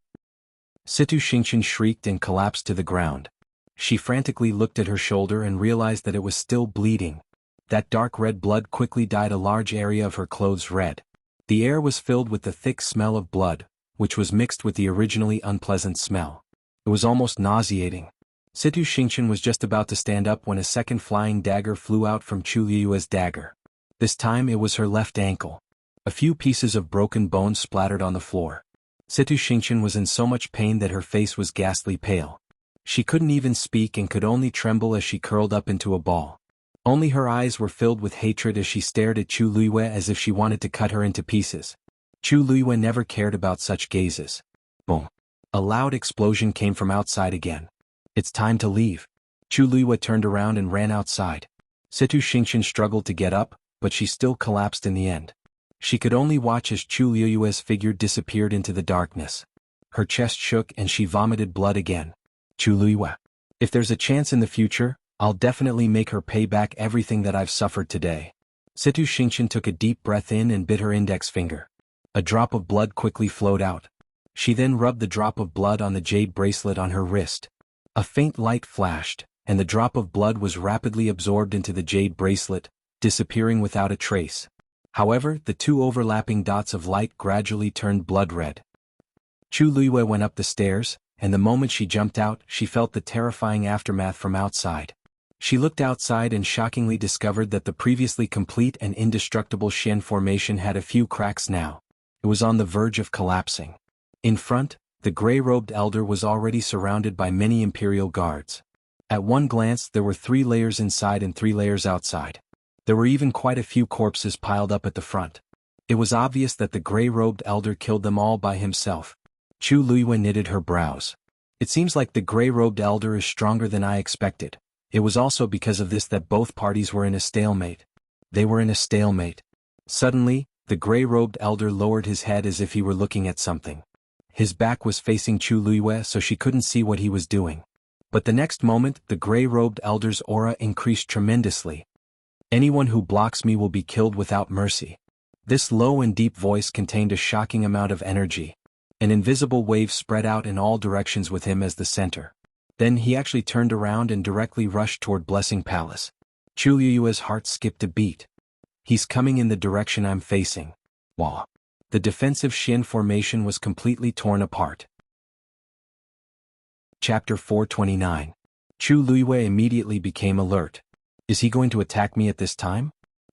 Situ Xingqian shrieked and collapsed to the ground. She frantically looked at her shoulder and realized that it was still bleeding. That dark red blood quickly dyed a large area of her clothes red. The air was filled with the thick smell of blood, which was mixed with the originally unpleasant smell. It was almost nauseating. Situ Xingqian was just about to stand up when a second flying dagger flew out from Chu Liyue's dagger. This time it was her left ankle. A few pieces of broken bone splattered on the floor. Situ Xingqian was in so much pain that her face was ghastly pale. She couldn't even speak and could only tremble as she curled up into a ball. Only her eyes were filled with hatred as she stared at Chu Liyue as if she wanted to cut her into pieces. Chu Liyue never cared about such gazes. Boom! A loud explosion came from outside again. "It's time to leave." Chu Liyue turned around and ran outside. Situ Xingqian struggled to get up, but she still collapsed in the end. She could only watch as Chu Liyue's figure disappeared into the darkness. Her chest shook and she vomited blood again. "Chu Liyue, if there's a chance in the future, I'll definitely make her pay back everything that I've suffered today." Situ Xingqian took a deep breath in and bit her index finger. A drop of blood quickly flowed out. She then rubbed the drop of blood on the jade bracelet on her wrist. A faint light flashed, and the drop of blood was rapidly absorbed into the jade bracelet, disappearing without a trace. However, the two overlapping dots of light gradually turned blood red. Chu Liyue went up the stairs, and the moment she jumped out, she felt the terrifying aftermath from outside. She looked outside and shockingly discovered that the previously complete and indestructible Xian formation had a few cracks now. It was on the verge of collapsing. In front, the gray-robed elder was already surrounded by many imperial guards. At one glance there were 3 layers inside and 3 layers outside. There were even quite a few corpses piled up at the front. It was obvious that the gray-robed elder killed them all by himself. Chu Liyue knitted her brows. "It seems like the gray-robed elder is stronger than I expected." It was also because of this that both parties were in a stalemate. They were in a stalemate. Suddenly, the gray-robed elder lowered his head as if he were looking at something. His back was facing Chu Liyue, so she couldn't see what he was doing. But the next moment, the gray-robed elder's aura increased tremendously. "Anyone who blocks me will be killed without mercy." This low and deep voice contained a shocking amount of energy. An invisible wave spread out in all directions with him as the center. Then he actually turned around and directly rushed toward Blessing Palace. Chu Liyue's heart skipped a beat. "He's coming in the direction I'm facing." Wah! The defensive Xian formation was completely torn apart. Chapter 429. Chu Liyue immediately became alert. Is he going to attack me at this time?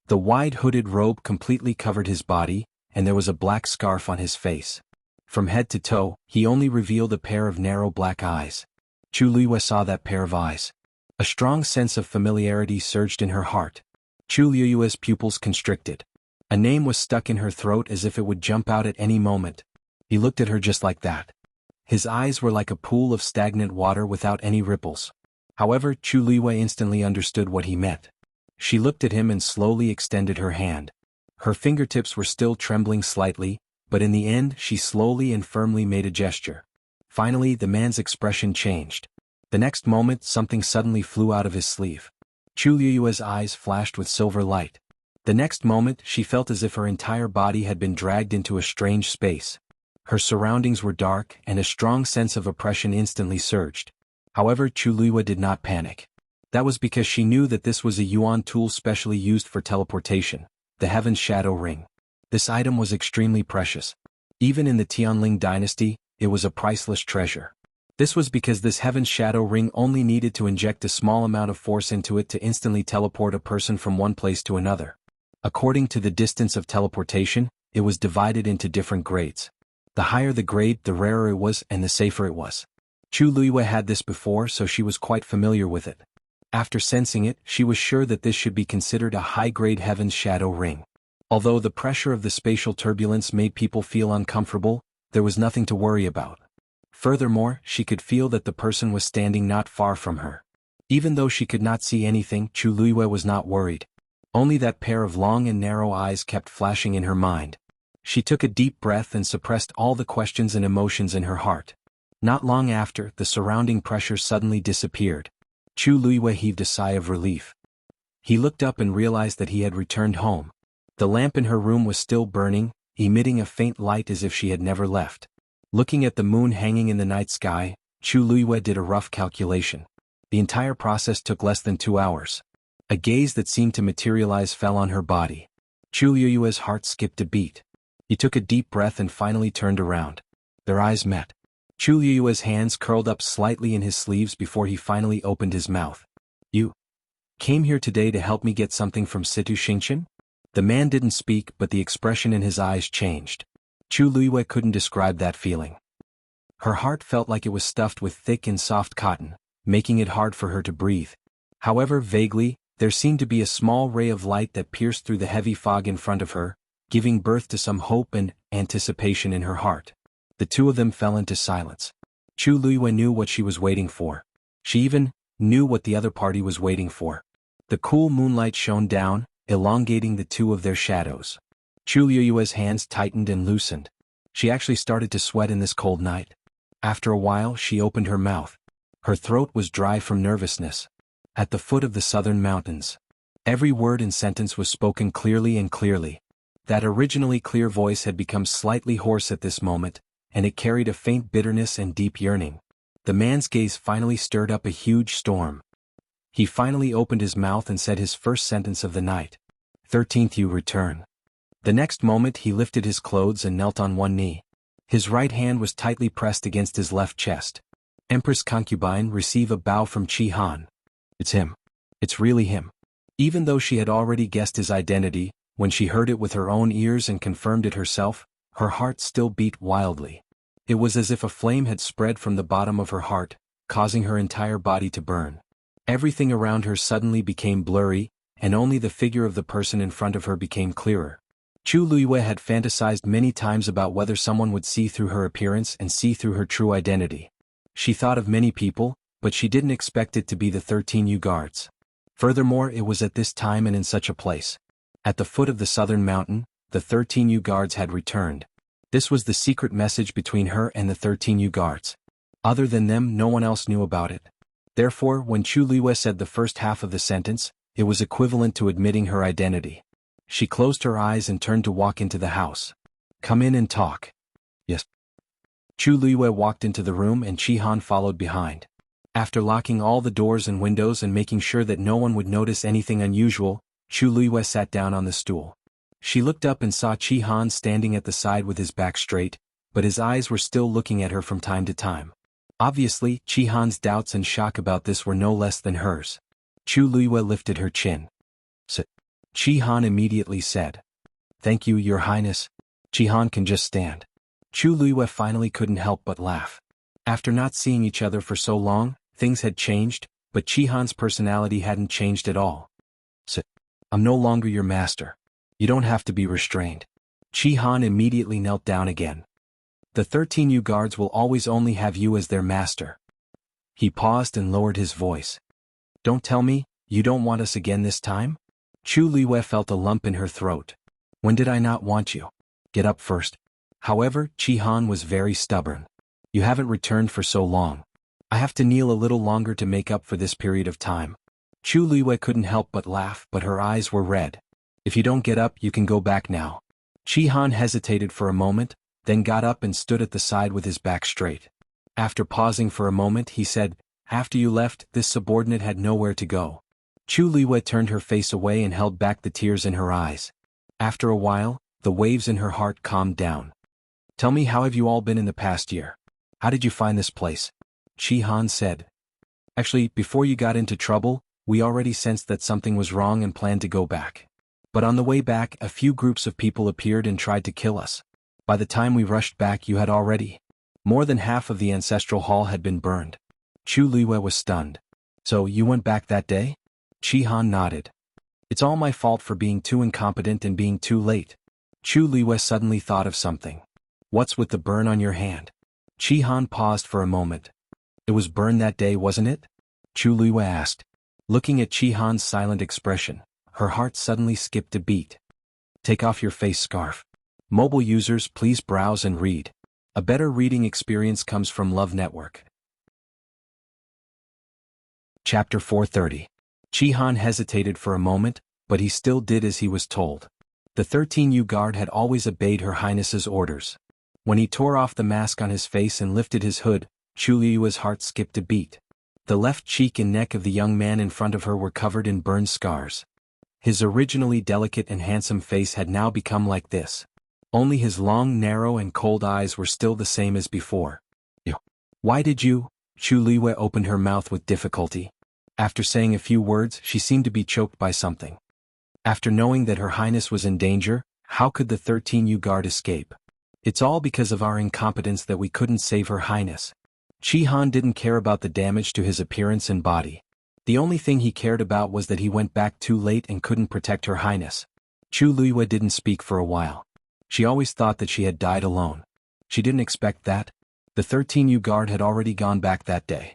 The wide hooded robe completely covered his body, and there was a black scarf on his face. From head to toe, he only revealed a pair of narrow black eyes. Chu Liyue saw that pair of eyes. A strong sense of familiarity surged in her heart. Chu Liyue's pupils constricted. A name was stuck in her throat as if it would jump out at any moment. He looked at her just like that. His eyes were like a pool of stagnant water without any ripples. However, Chu Liyue instantly understood what he meant. She looked at him and slowly extended her hand. Her fingertips were still trembling slightly, but in the end she slowly and firmly made a gesture. Finally, the man's expression changed. The next moment, something suddenly flew out of his sleeve. Chu Liyue's eyes flashed with silver light. The next moment, she felt as if her entire body had been dragged into a strange space. Her surroundings were dark, and a strong sense of oppression instantly surged. However, Chu Liyue did not panic. That was because she knew that this was a yuan tool specially used for teleportation, the Heaven's Shadow Ring. This item was extremely precious. Even in the Tianling dynasty, it was a priceless treasure. This was because this Heaven's Shadow Ring only needed to inject a small amount of force into it to instantly teleport a person from one place to another. According to the distance of teleportation, it was divided into different grades. The higher the grade, the rarer it was and the safer it was. Chu Luiyue had this before, so she was quite familiar with it. After sensing it, she was sure that this should be considered a high-grade Heaven's Shadow ring. Although the pressure of the spatial turbulence made people feel uncomfortable, there was nothing to worry about. Furthermore, she could feel that the person was standing not far from her. Even though she could not see anything, Chu Luiyue was not worried. Only that pair of long and narrow eyes kept flashing in her mind. She took a deep breath and suppressed all the questions and emotions in her heart. Not long after, the surrounding pressure suddenly disappeared. Chu Luiyue heaved a sigh of relief. He looked up and realized that he had returned home. The lamp in her room was still burning, emitting a faint light as if she had never left. Looking at the moon hanging in the night sky, Chu Luiyue did a rough calculation. The entire process took less than 2 hours. A gaze that seemed to materialize fell on her body. Chu Luiyue's heart skipped a beat. He took a deep breath and finally turned around. Their eyes met. Chu Luiyue's hands curled up slightly in his sleeves before he finally opened his mouth. "You came here today to help me get something from Situ Xingqian?" The man didn't speak, but the expression in his eyes changed. Chu Luiyue couldn't describe that feeling. Her heart felt like it was stuffed with thick and soft cotton, making it hard for her to breathe. However, vaguely, there seemed to be a small ray of light that pierced through the heavy fog in front of her, giving birth to some hope and anticipation in her heart. The two of them fell into silence. Chu Luiyue knew what she was waiting for. She even knew what the other party was waiting for. The cool moonlight shone down, elongating the two of their shadows. Chu Luiyue's hands tightened and loosened. She actually started to sweat in this cold night. After a while, she opened her mouth. Her throat was dry from nervousness. At the foot of the southern mountains. Every word and sentence was spoken clearly and clearly. That originally clear voice had become slightly hoarse at this moment, and it carried a faint bitterness and deep yearning. The man's gaze finally stirred up a huge storm. He finally opened his mouth and said his first sentence of the night. 13th you return. The next moment he lifted his clothes and knelt on one knee. His right hand was tightly pressed against his left chest. Empress concubine, receive a bow from Qi Han. It's him. It's really him. Even though she had already guessed his identity, when she heard it with her own ears and confirmed it herself, her heart still beat wildly. It was as if a flame had spread from the bottom of her heart, causing her entire body to burn. Everything around her suddenly became blurry, and only the figure of the person in front of her became clearer. Chu Luiyue had fantasized many times about whether someone would see through her appearance and see through her true identity. She thought of many people, but she didn't expect it to be the 13 Yu guards. Furthermore, it was at this time and in such a place. At the foot of the southern mountain, the 13 Yu guards had returned. This was the secret message between her and the 13 Yu guards. Other than them, no one else knew about it. Therefore, when Chu Luiyue said the first half of the sentence, it was equivalent to admitting her identity. She closed her eyes and turned to walk into the house. Come in and talk. Yes. Chu Luiyue walked into the room and Qi Han followed behind. After locking all the doors and windows and making sure that no one would notice anything unusual, Chu Luiyue sat down on the stool. She looked up and saw Qi Han standing at the side with his back straight, but his eyes were still looking at her from time to time. Obviously, Qi Han's doubts and shock about this were no less than hers. Chu Luiyue lifted her chin. Qi Han immediately said. Thank you, Your Highness. Qi Han can just stand. Chu Luiyue finally couldn't help but laugh. After not seeing each other for so long, things had changed, but Qi Han's personality hadn't changed at all. I'm no longer your master. You don't have to be restrained. Qi Han immediately knelt down again. The 13 Yu guards will always only have you as their master. He paused and lowered his voice. Don't tell me, you don't want us again this time? Chu Luiyue felt a lump in her throat. When did I not want you? Get up first. However, Qi Han was very stubborn. You haven't returned for so long. I have to kneel a little longer to make up for this period of time. Chu Luiyue couldn't help but laugh, but her eyes were red. If you don't get up, you can go back now. Qi Han hesitated for a moment, then got up and stood at the side with his back straight. After pausing for a moment, he said, After you left, this subordinate had nowhere to go. Chu Luiyue turned her face away and held back the tears in her eyes. After a while, the waves in her heart calmed down. Tell me, how have you all been in the past year? How did you find this place? Qi Han said. Actually, before you got into trouble, we already sensed that something was wrong and planned to go back. But on the way back, a few groups of people appeared and tried to kill us. By the time we rushed back, you had already. More than half of the ancestral hall had been burned. Chu Luiyue was stunned. So, you went back that day? Xianxia nodded. It's all my fault for being too incompetent and being too late. Chu Luiyue suddenly thought of something. What's with the burn on your hand? Xianxia paused for a moment. It was burned that day, wasn't it? Chu Luiyue asked. Looking at Xianxia's silent expression, her heart suddenly skipped a beat. Take off your face scarf. Mobile users, please browse and read. A better reading experience comes from Love Network. Chapter 430. Xianxia hesitated for a moment, but he still did as he was told. The 13U guard had always obeyed Her Highness's orders. When he tore off the mask on his face and lifted his hood, Chu Luiyue's heart skipped a beat. The left cheek and neck of the young man in front of her were covered in burned scars. His originally delicate and handsome face had now become like this. Only his long, narrow and cold eyes were still the same as before. Why did you? Chu Luiyue opened her mouth with difficulty. After saying a few words, she seemed to be choked by something. After knowing that Her Highness was in danger, how could the 13U guard escape? It's all because of our incompetence that we couldn't save Her Highness. Xianxia didn't care about the damage to his appearance and body. The only thing he cared about was that he went back too late and couldn't protect Her Highness. Chu Luiyue didn't speak for a while. She always thought that she had died alone. She didn't expect that. The 13U guard had already gone back that day.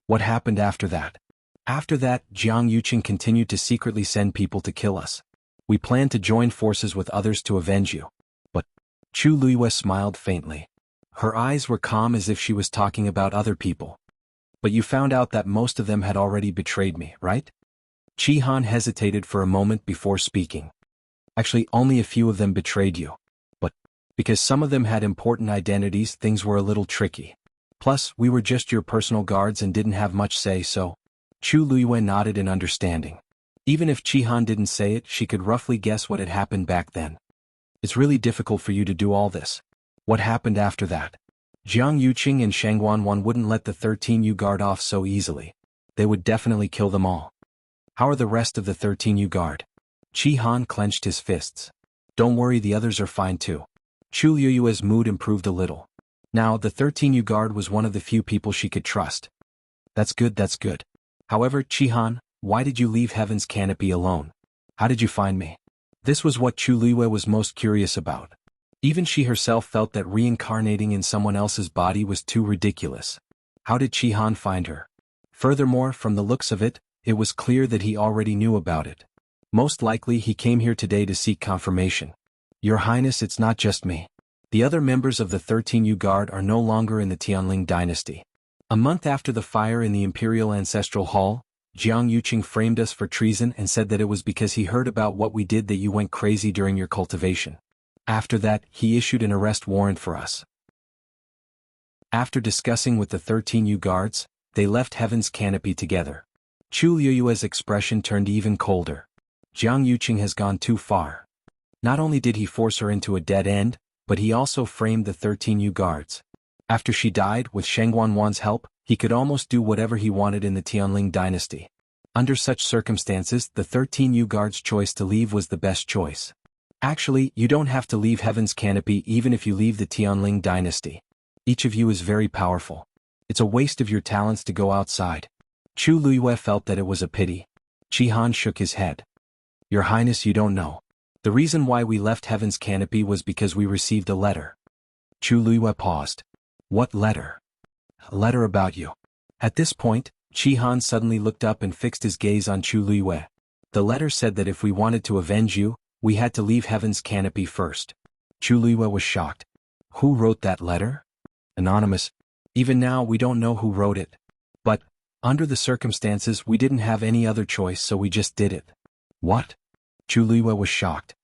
What happened after that? After that, Jiang Yuqing continued to secretly send people to kill us. We planned to join forces with others to avenge you. But Chu Luiyue smiled faintly. Her eyes were calm as if she was talking about other people. But you found out that most of them had already betrayed me, right? Xianxia hesitated for a moment before speaking. Actually, only a few of them betrayed you. But because some of them had important identities, things were a little tricky. Plus, we were just your personal guards and didn't have much say, so. Chu Luiyue nodded in understanding. Even if Xianxia didn't say it, she could roughly guess what had happened back then. It's really difficult for you to do all this. What happened after that? Jiang Yuqing and xuanhuan wouldn't let the 13U guard off so easily. They would definitely kill them all. How are the rest of the 13U guard? Xianxia clenched his fists. Don't worry, the others are fine too. Chu Luiyue's mood improved a little. Now, the 13U guard was one of the few people she could trust. That's good, that's good. However, Xianxia, why did you leave Heaven's Canopy alone? How did you find me? This was what Chu Luiyue was most curious about. Even she herself felt that reincarnating in someone else's body was too ridiculous. How did Xianxia find her? Furthermore, from the looks of it, it was clear that he already knew about it. Most likely he came here today to seek confirmation. Your Highness, it's not just me. The other members of the 13U Guard are no longer in the Tianling dynasty. A month after the fire in the Imperial Ancestral Hall, Jiang Yuqing framed us for treason and said that it was because he heard about what we did that you went crazy during your cultivation. After that, he issued an arrest warrant for us. After discussing with the 13U guards, they left Heaven's Canopy together. Chu Luiyue's expression turned even colder. Jiang Yuqing has gone too far. Not only did he force her into a dead end, but he also framed the 13U guards. After she died, with xuanhuan's help, he could almost do whatever he wanted in the Tianling dynasty. Under such circumstances, the 13U guards' choice to leave was the best choice. Actually, you don't have to leave Heaven's Canopy even if you leave the Tianling dynasty. Each of you is very powerful. It's a waste of your talents to go outside. Chu Luiyue felt that it was a pity. Xianxia shook his head. Your Highness, you don't know. The reason why we left Heaven's Canopy was because we received a letter. Chu Luiyue paused. What letter? A letter about you. At this point, Xianxia suddenly looked up and fixed his gaze on Chu Luiyue. The letter said that if we wanted to avenge you, we had to leave Heaven's Canopy first. Chu Luiyue was shocked. Who wrote that letter? Anonymous. Even now we don't know who wrote it. But, under the circumstances, we didn't have any other choice, so we just did it. What? Chu Luiyue was shocked.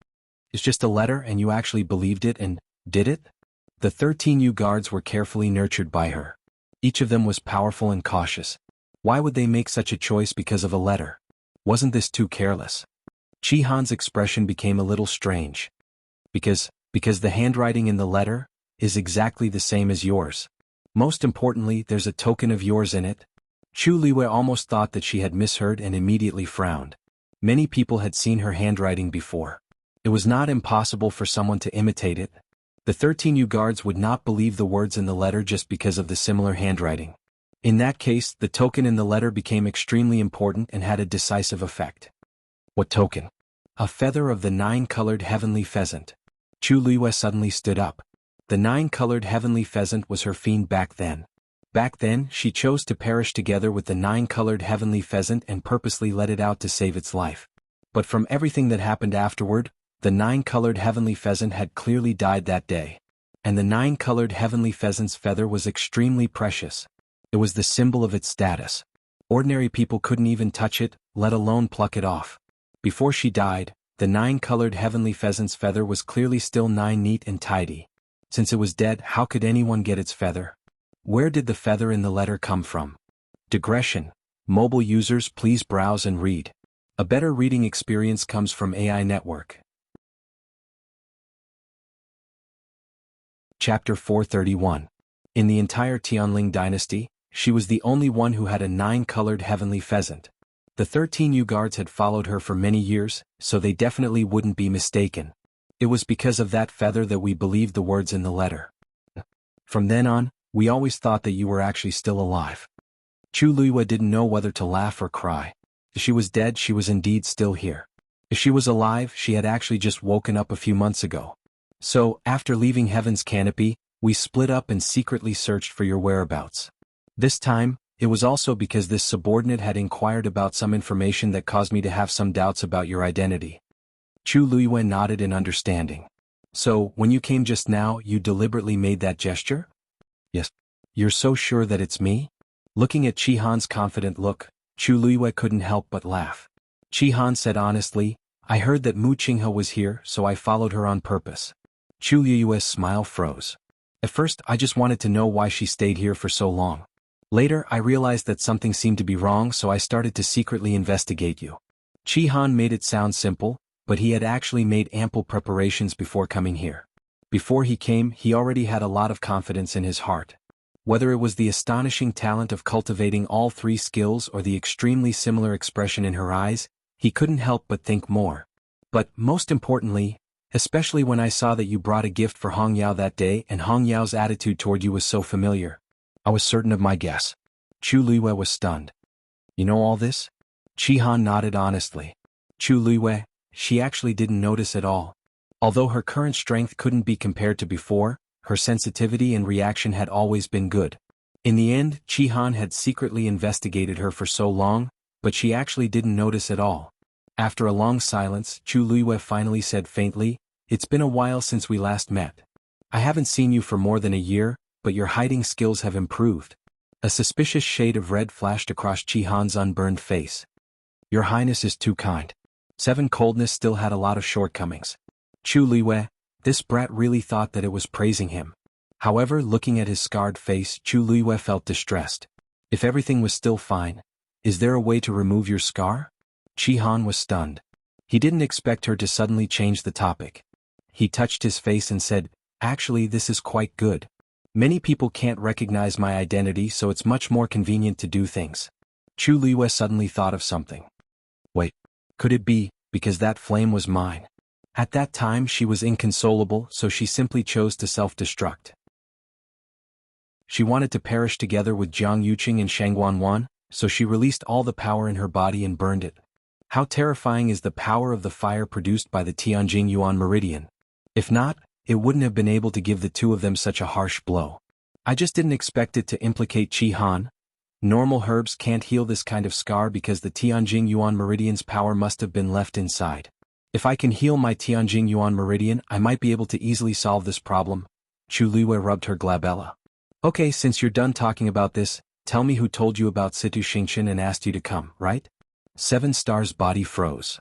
It's just a letter and you actually believed it and did it? The 13U guards were carefully nurtured by her. Each of them was powerful and cautious. Why would they make such a choice because of a letter? Wasn't this too careless? Xianxia's expression became a little strange. Because the handwriting in the letter is exactly the same as yours. Most importantly, there's a token of yours in it. Chu Luiyue almost thought that she had misheard and immediately frowned. Many people had seen her handwriting before. It was not impossible for someone to imitate it. The 13 guards would not believe the words in the letter just because of the similar handwriting. In that case, the token in the letter became extremely important and had a decisive effect. What token? A feather of the 9-colored heavenly pheasant. Chu Luiyue suddenly stood up. The 9-colored heavenly pheasant was her fiend back then. Back then, she chose to perish together with the 9-colored heavenly pheasant and purposely let it out to save its life. But from everything that happened afterward, the 9-colored heavenly pheasant had clearly died that day. And the 9-colored heavenly pheasant's feather was extremely precious. It was the symbol of its status. Ordinary people couldn't even touch it, let alone pluck it off. Before she died, the 9-colored heavenly pheasant's feather was clearly still 9 neat and tidy. Since it was dead, how could anyone get its feather? Where did the feather in the letter come from? Digression. Mobile users, please browse and read. A better reading experience comes from AI Network. Chapter 431. In the entire Tianling dynasty, she was the only one who had a 9-colored heavenly pheasant. The 13 guards had followed her for many years, so they definitely wouldn't be mistaken. It was because of that feather that we believed the words in the letter. From then on, we always thought that you were actually still alive. Chu Luiyue didn't know whether to laugh or cry. If she was dead, she was indeed still here. If she was alive, she had actually just woken up a few months ago. So, after leaving Heaven's Canopy, we split up and secretly searched for your whereabouts. This time, it was also because this subordinate had inquired about some information that caused me to have some doubts about your identity. Chu Luiyue nodded in understanding. So, when you came just now, you deliberately made that gesture? Yes. You're so sure that it's me? Looking at Qihan's confident look, Chu Luiyue couldn't help but laugh. Qihan said honestly, I heard that Mu Qinghe was here, so I followed her on purpose. Chu Luiyue's smile froze. At first, I just wanted to know why she stayed here for so long. Later, I realized that something seemed to be wrong, so I started to secretly investigate you. Qihan made it sound simple, but he had actually made ample preparations before coming here. Before he came, he already had a lot of confidence in his heart. Whether it was the astonishing talent of cultivating all 3 skills or the extremely similar expression in her eyes, he couldn't help but think more. But, most importantly, especially when I saw that you brought a gift for Hong Yao that day and Hong Yao's attitude toward you was so familiar. I was certain of my guess. Chu Luiyue was stunned. You know all this? Qihan nodded honestly. Chu Luiyue, she actually didn't notice at all. Although her current strength couldn't be compared to before, her sensitivity and reaction had always been good. In the end, Qihan had secretly investigated her for so long, but she actually didn't notice at all. After a long silence, Chu Luiyue finally said faintly, It's been a while since we last met. I haven't seen you for more than a year, but your hiding skills have improved. A suspicious shade of red flashed across Qihan's unburned face. Your Highness is too kind. 7 Coldness still had a lot of shortcomings. Chu Luiyue, this brat really thought that it was praising him. However, looking at his scarred face, Chu Luiyue felt distressed. If everything was still fine, is there a way to remove your scar? Qihan was stunned. He didn't expect her to suddenly change the topic. He touched his face and said, Actually, this is quite good. Many people can't recognize my identity, so it's much more convenient to do things. Chu Luiyue suddenly thought of something. Wait, could it be, because that flame was mine? At that time she was inconsolable, so she simply chose to self-destruct. She wanted to perish together with Jiang Yuqing and xuanhuan, so she released all the power in her body and burned it. How terrifying is the power of the fire produced by the Tianjing Yuan meridian? If not, it wouldn't have been able to give the 2 of them such a harsh blow. I just didn't expect it to implicate Qihan. Normal herbs can't heal this kind of scar because the Tianjing Yuan meridian's power must have been left inside. If I can heal my Tianjing Yuan meridian, I might be able to easily solve this problem. Chu Luiyue rubbed her glabella. Okay, since you're done talking about this, tell me who told you about Situ Xingqian and asked you to come, right? 7 Stars' body froze.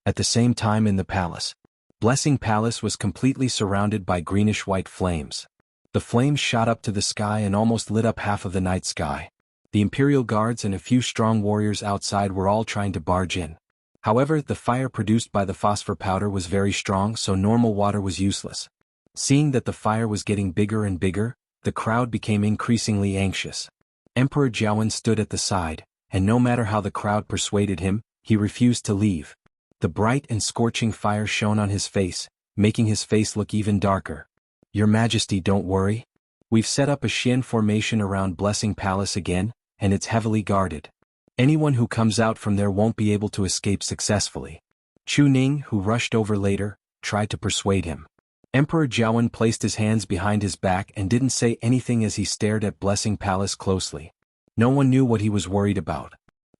At the same time in the palace. Blessing Palace was completely surrounded by greenish-white flames. The flames shot up to the sky and almost lit up half of the night sky. The Imperial Guards and a few strong warriors outside were all trying to barge in. However, the fire produced by the phosphor powder was very strong, so normal water was useless. Seeing that the fire was getting bigger and bigger, the crowd became increasingly anxious. Emperor Jiawen stood at the side, and no matter how the crowd persuaded him, He refused to leave. The bright and scorching fire shone on his face, making his face look even darker. Your Majesty, don't worry. We've set up a Xian formation around Blessing Palace again, and it's heavily guarded. Anyone who comes out from there won't be able to escape successfully. Chu Ning, who rushed over later, tried to persuade him. Emperor Jiawen placed his hands behind his back and didn't say anything as he stared at Blessing Palace closely. No one knew what he was worried about.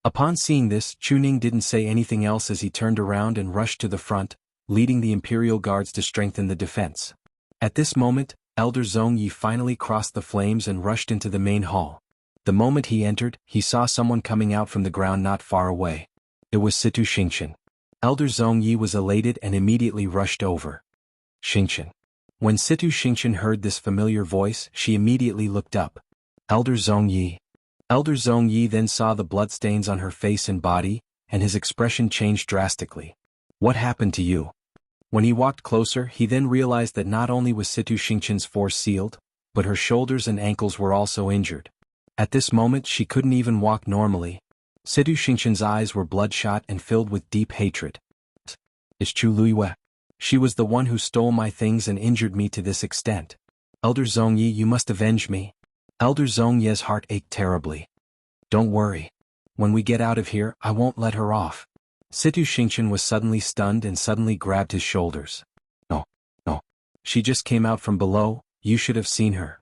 Upon seeing this, Chu Ning didn't say anything else as he turned around and rushed to the front, leading the Imperial Guards to strengthen the defense. At this moment, Elder Zhongyi finally crossed the flames and rushed into the main hall. The moment he entered, he saw someone coming out from the ground not far away. It was Situ Xingqian. Elder Zhongyi was elated and immediately rushed over. Xingqian. When Situ Xingqian heard this familiar voice, she immediately looked up. Elder Zhongyi. Elder Zhongyi then saw the bloodstains on her face and body, and his expression changed drastically. What happened to you? When he walked closer, he then realized that not only was Situ Xingqian's force sealed, but her shoulders and ankles were also injured. At this moment she couldn't even walk normally. Situ Xingqian's eyes were bloodshot and filled with deep hatred. It's Chu Luiyue. She was the one who stole my things and injured me to this extent. Elder Zhongyi, you must avenge me. Elder Zhongyi's heart ached terribly. Don't worry. When we get out of here, I won't let her off. Situ Xingqian was suddenly stunned and suddenly grabbed his shoulders. No. She just came out from below, you should have seen her.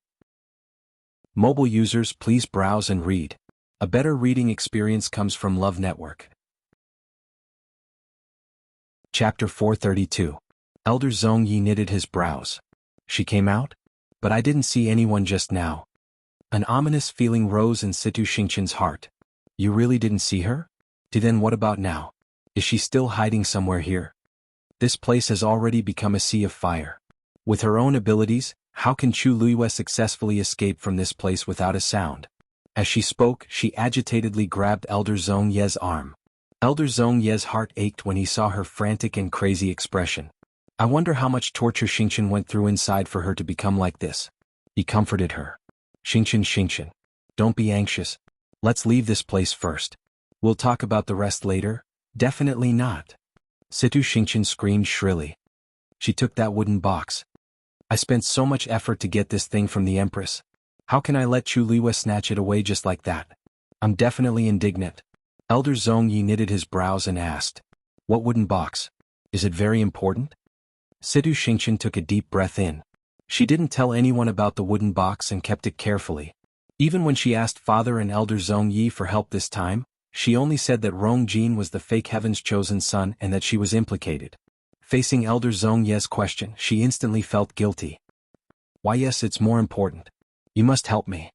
Mobile users, please browse and read. A better reading experience comes from Love Network. Chapter 432. Elder Zhongyi knitted his brows. She came out? But I didn't see anyone just now. An ominous feeling rose in Situ Xingqian's heart. You really didn't see her? Then what about now? Is she still hiding somewhere here? This place has already become a sea of fire. With her own abilities, how can Chu Luiyue successfully escape from this place without a sound? As she spoke, she agitatedly grabbed Elder Zhongyi's arm. Elder Zhongyi's heart ached when he saw her frantic and crazy expression. I wonder how much torture Xingqian went through inside for her to become like this. He comforted her. Xingqian, don't be anxious. Let's leave this place first. We'll talk about the rest later. Definitely not. Situ Xingqian screamed shrilly. She took that wooden box. I spent so much effort to get this thing from the Empress. How can I let Chu Luiyue snatch it away just like that? I'm definitely indignant. Elder Zhongyi knitted his brows and asked. What wooden box? Is it very important? Situ Xingqian took a deep breath in. She didn't tell anyone about the wooden box and kept it carefully. Even when she asked Father and Elder Zhongyi for help this time, she only said that Rong Jin was the fake Heaven's chosen son and that she was implicated. Facing Elder Zhongyi's question, she instantly felt guilty. Why yes, it's more important. You must help me.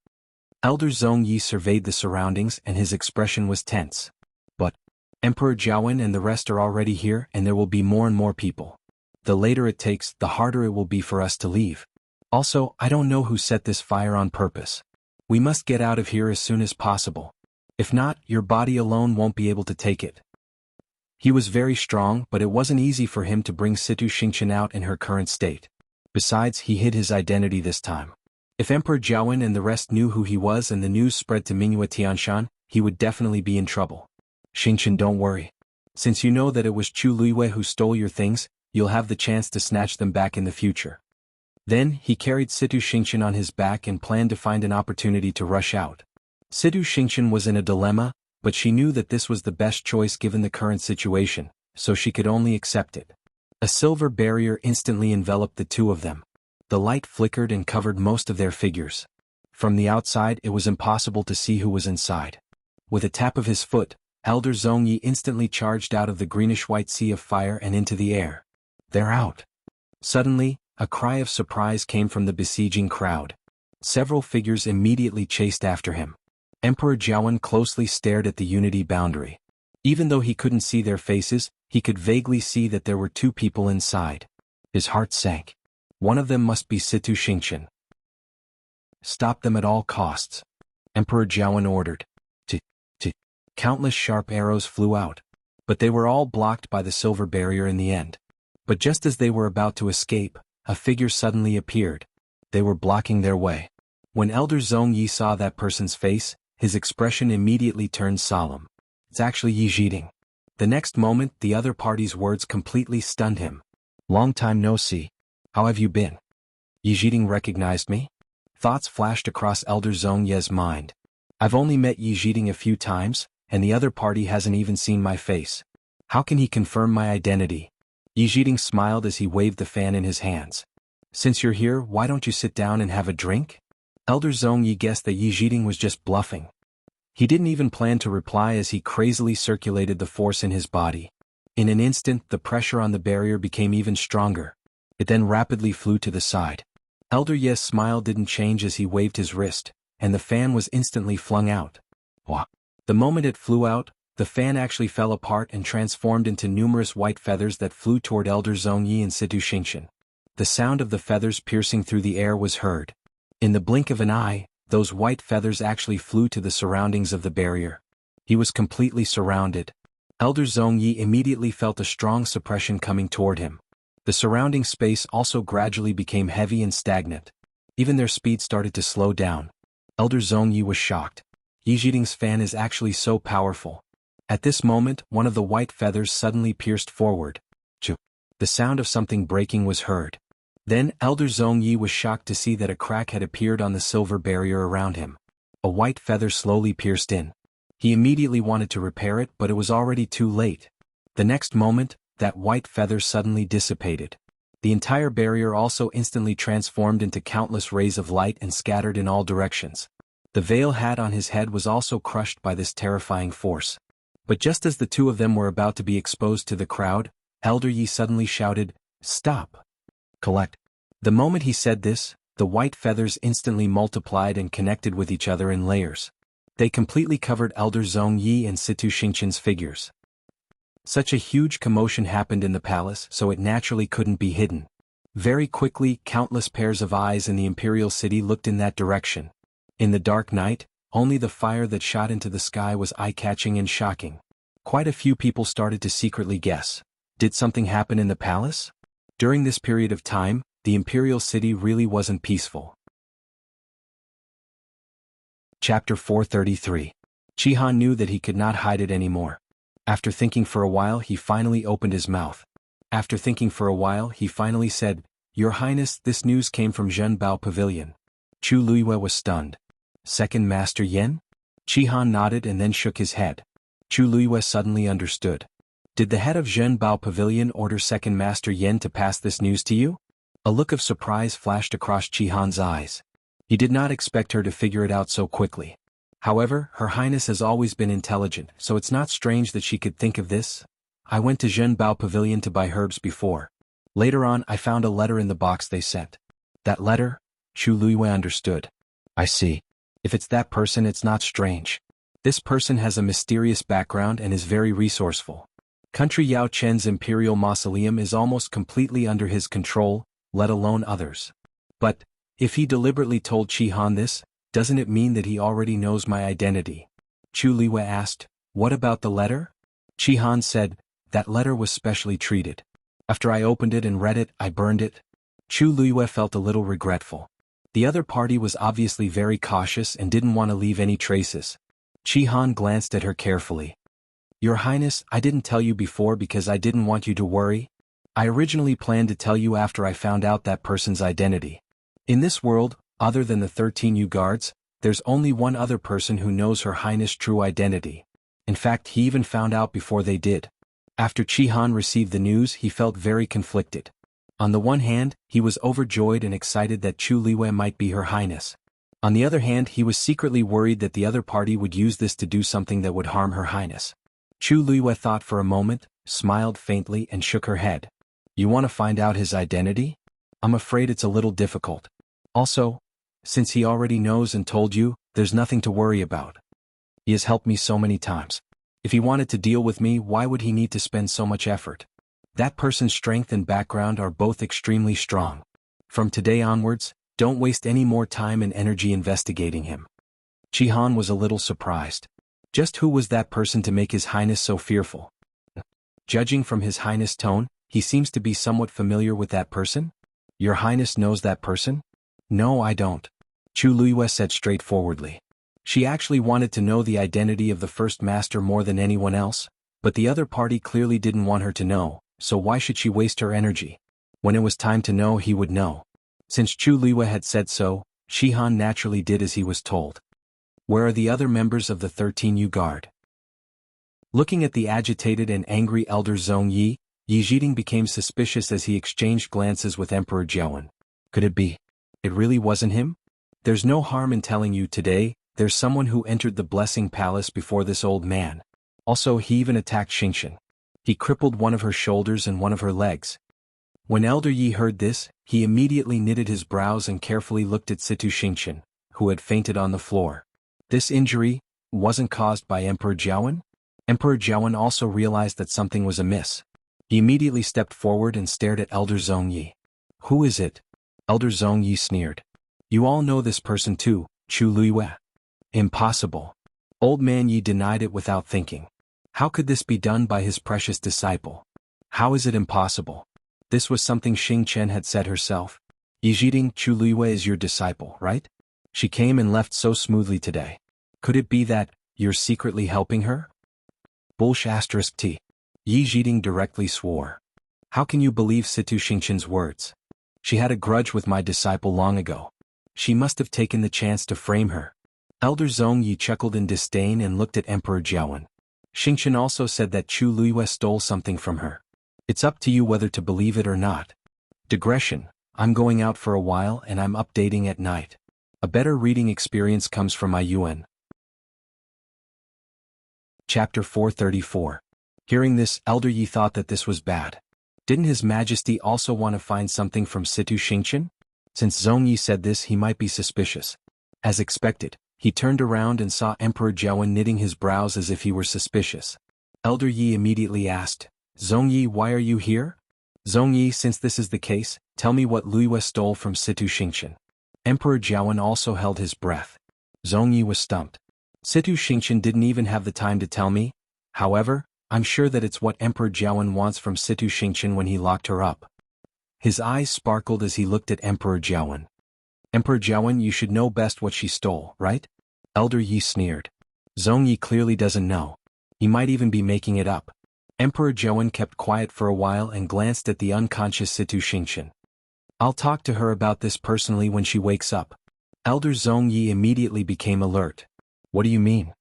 Elder Zhongyi surveyed the surroundings and his expression was tense. But Emperor Jiawen and the rest are already here and there will be more and more people. The later it takes, the harder it will be for us to leave. Also, I don't know who set this fire on purpose. We must get out of here as soon as possible. If not, your body alone won't be able to take it. He was very strong, but it wasn't easy for him to bring Situ Xingqian out in her current state. Besides, he hid his identity this time. If Emperor Jiawen and the rest knew who he was and the news spread to Mingyue Tianshan, he would definitely be in trouble. Xingqian, don't worry. Since you know that it was Chu Luiyue who stole your things, you'll have the chance to snatch them back in the future. Then, he carried Situ Xingqian on his back and planned to find an opportunity to rush out. Situ Xingqian was in a dilemma, but she knew that this was the best choice given the current situation, so she could only accept it. A silver barrier instantly enveloped the two of them. The light flickered and covered most of their figures. From the outside it was impossible to see who was inside. With a tap of his foot, Elder Zhongyi instantly charged out of the greenish-white sea of fire and into the air. They're out. Suddenly, a cry of surprise came from the besieging crowd. Several figures immediately chased after him. Emperor Jiawen closely stared at the unity boundary. Even though he couldn't see their faces, he could vaguely see that there were two people inside. His heart sank. One of them must be Situ Xingqian. Stop them at all costs. Emperor Jiawen ordered. Countless sharp arrows flew out. But they were all blocked by the silver barrier in the end. But just as they were about to escape, a figure suddenly appeared. They were blocking their way. When Elder Zhongyi saw that person's face, his expression immediately turned solemn. It's actually Yi Zhiding. The next moment, the other party's words completely stunned him. Long time no see. How have you been? Yi Zhiding recognized me? Thoughts flashed across Elder Zhong Ye's mind. I've only met Yi Zhiding a few times, and the other party hasn't even seen my face. How can he confirm my identity? Yi Zhiding smiled as he waved the fan in his hands. Since you're here, why don't you sit down and have a drink? Elder Zhong Yi guessed that Yi Zhiding was just bluffing. He didn't even plan to reply as he crazily circulated the force in his body. In an instant, the pressure on the barrier became even stronger. It then rapidly flew to the side. Elder Ye's smile didn't change as he waved his wrist, and the fan was instantly flung out. Wah! The moment it flew out, the fan actually fell apart and transformed into numerous white feathers that flew toward Elder Zhong Yi and Situ Xianxia. The sound of the feathers piercing through the air was heard. In the blink of an eye, those white feathers actually flew to the surroundings of the barrier. He was completely surrounded. Elder Zhong Yi immediately felt a strong suppression coming toward him. The surrounding space also gradually became heavy and stagnant. Even their speed started to slow down. Elder Zhong Yi was shocked. Yi Zhiding's fan is actually so powerful. At this moment, one of the white feathers suddenly pierced forward. Choo! The sound of something breaking was heard. Then, Elder Zhong Yi was shocked to see that a crack had appeared on the silver barrier around him. A white feather slowly pierced in. He immediately wanted to repair it, but it was already too late. The next moment, that white feather suddenly dissipated. The entire barrier also instantly transformed into countless rays of light and scattered in all directions. The veil hat on his head was also crushed by this terrifying force. But just as the two of them were about to be exposed to the crowd, Elder Yi suddenly shouted, "Stop! Collect." The moment he said this, the white feathers instantly multiplied and connected with each other in layers. They completely covered Elder Zhong Yi and Situ Xianxia's figures. Such a huge commotion happened in the palace, so it naturally couldn't be hidden. Very quickly, countless pairs of eyes in the imperial city looked in that direction. In the dark night, only the fire that shot into the sky was eye-catching and shocking. Quite a few people started to secretly guess. Did something happen in the palace? During this period of time, the imperial city really wasn't peaceful. Chapter 433. Xianhuan knew that he could not hide it anymore. After thinking for a while, he finally opened his mouth. After thinking for a while, he finally said, "Your Highness, this news came from Zhenbao Pavilion." Chu Luiyue was stunned. "Second Master Yen?" Xianhuan nodded and then shook his head. Chu Luiyue suddenly understood. "Did the head of Zhenbao Pavilion order Second Master Yen to pass this news to you?" A look of surprise flashed across Xianhuan's eyes. He did not expect her to figure it out so quickly. However, Her Highness has always been intelligent, so it's not strange that she could think of this. I went to Zhenbao Pavilion to buy herbs before. Later on, I found a letter in the box they sent. That letter? Chu Luiyue understood. I see. If it's that person, it's not strange. This person has a mysterious background and is very resourceful. Country Yao Chen's imperial mausoleum is almost completely under his control, let alone others. But, if he deliberately told Xianhuan this, doesn't it mean that he already knows my identity? Chu Luiyue asked, "What about the letter?" Xianhuan said, "That letter was specially treated. After I opened it and read it, I burned it." Chu Luiyue felt a little regretful. The other party was obviously very cautious and didn't want to leave any traces. Xianhuan glanced at her carefully. "Your Highness, I didn't tell you before because I didn't want you to worry. I originally planned to tell you after I found out that person's identity. In this world, other than the 13 you guards, there's only one other person who knows Her Highness' true identity. In fact, he even found out before they did." After Xianhuan received the news, he felt very conflicted. On the one hand, he was overjoyed and excited that Chu Luiyue might be Her Highness. On the other hand, he was secretly worried that the other party would use this to do something that would harm Her Highness. Chu Luiyue thought for a moment, smiled faintly and shook her head. "You want to find out his identity? I'm afraid it's a little difficult. Also, since he already knows and told you, there's nothing to worry about. He has helped me so many times. If he wanted to deal with me, why would he need to spend so much effort? That person's strength and background are both extremely strong. From today onwards, don't waste any more time and energy investigating him." Xianhuan was a little surprised. Just who was that person to make His Highness so fearful? Judging from His Highness' tone, he seems to be somewhat familiar with that person? Your Highness knows that person? No, I don't. Chu Luiyue said straightforwardly. She actually wanted to know the identity of the First Master more than anyone else. But the other party clearly didn't want her to know, so why should she waste her energy? When it was time to know, he would know. Since Chu Liwei had said so, Shihan naturally did as he was told. Where are the other members of the 13U Guard? Looking at the agitated and angry elder Zhong Yi, Yi Zhiding became suspicious as he exchanged glances with Emperor Jiawen. Could it be? It really wasn't him? There's no harm in telling you today, there's someone who entered the Blessing Palace before this old man. Also, he even attacked Xianxia. He crippled one of her shoulders and one of her legs. When Elder Yi heard this, he immediately knitted his brows and carefully looked at Situ Xianxia, who had fainted on the floor. This injury wasn't caused by Emperor Jiawen? Emperor Jiawen also realized that something was amiss. He immediately stepped forward and stared at Elder Zhong Yi. Who is it? Elder Zhong Yi sneered. You all know this person too, Chu Liwei. Impossible. Old man Yi denied it without thinking. How could this be done by his precious disciple? How is it impossible? This was something Xing Chen had said herself. Yi Zhiding, Chu Liwei is your disciple, right? She came and left so smoothly today. Could it be that you're secretly helping her? T. Yi Zhiding directly swore. How can you believe Situ Xingqian's words? She had a grudge with my disciple long ago. She must have taken the chance to frame her. Elder Zhong Yi chuckled in disdain and looked at Emperor Jiawen. Xingqian also said that Chu Liwei stole something from her. It's up to you whether to believe it or not. Digression. I'm going out for a while and I'm updating at night. A better reading experience comes from my Yuan. Chapter 434. Hearing this, Elder Yi thought that this was bad. Didn't His Majesty also want to find something from Situ Xingqian? Since Zhong Yi said this, he might be suspicious. As expected, he turned around and saw Emperor Jiawen knitting his brows as if he were suspicious. Elder Yi immediately asked, Zhong Yi, why are you here? Zhong Yi, since this is the case, tell me what Liwei stole from Situ Xingqian. Emperor Jiawen also held his breath. Zhong Yi was stumped. Situ Xingqian didn't even have the time to tell me. However, I'm sure that it's what Emperor Jiawen wants from Situ Xingqian when he locked her up. His eyes sparkled as he looked at Emperor Jiawen. Emperor Jiawen, you should know best what she stole, right? Elder Yi sneered. Zhong Yi clearly doesn't know. He might even be making it up. Emperor Jiawen kept quiet for a while and glanced at the unconscious Situ Xingqian. I'll talk to her about this personally when she wakes up. Elder Zhong Yi immediately became alert. What do you mean?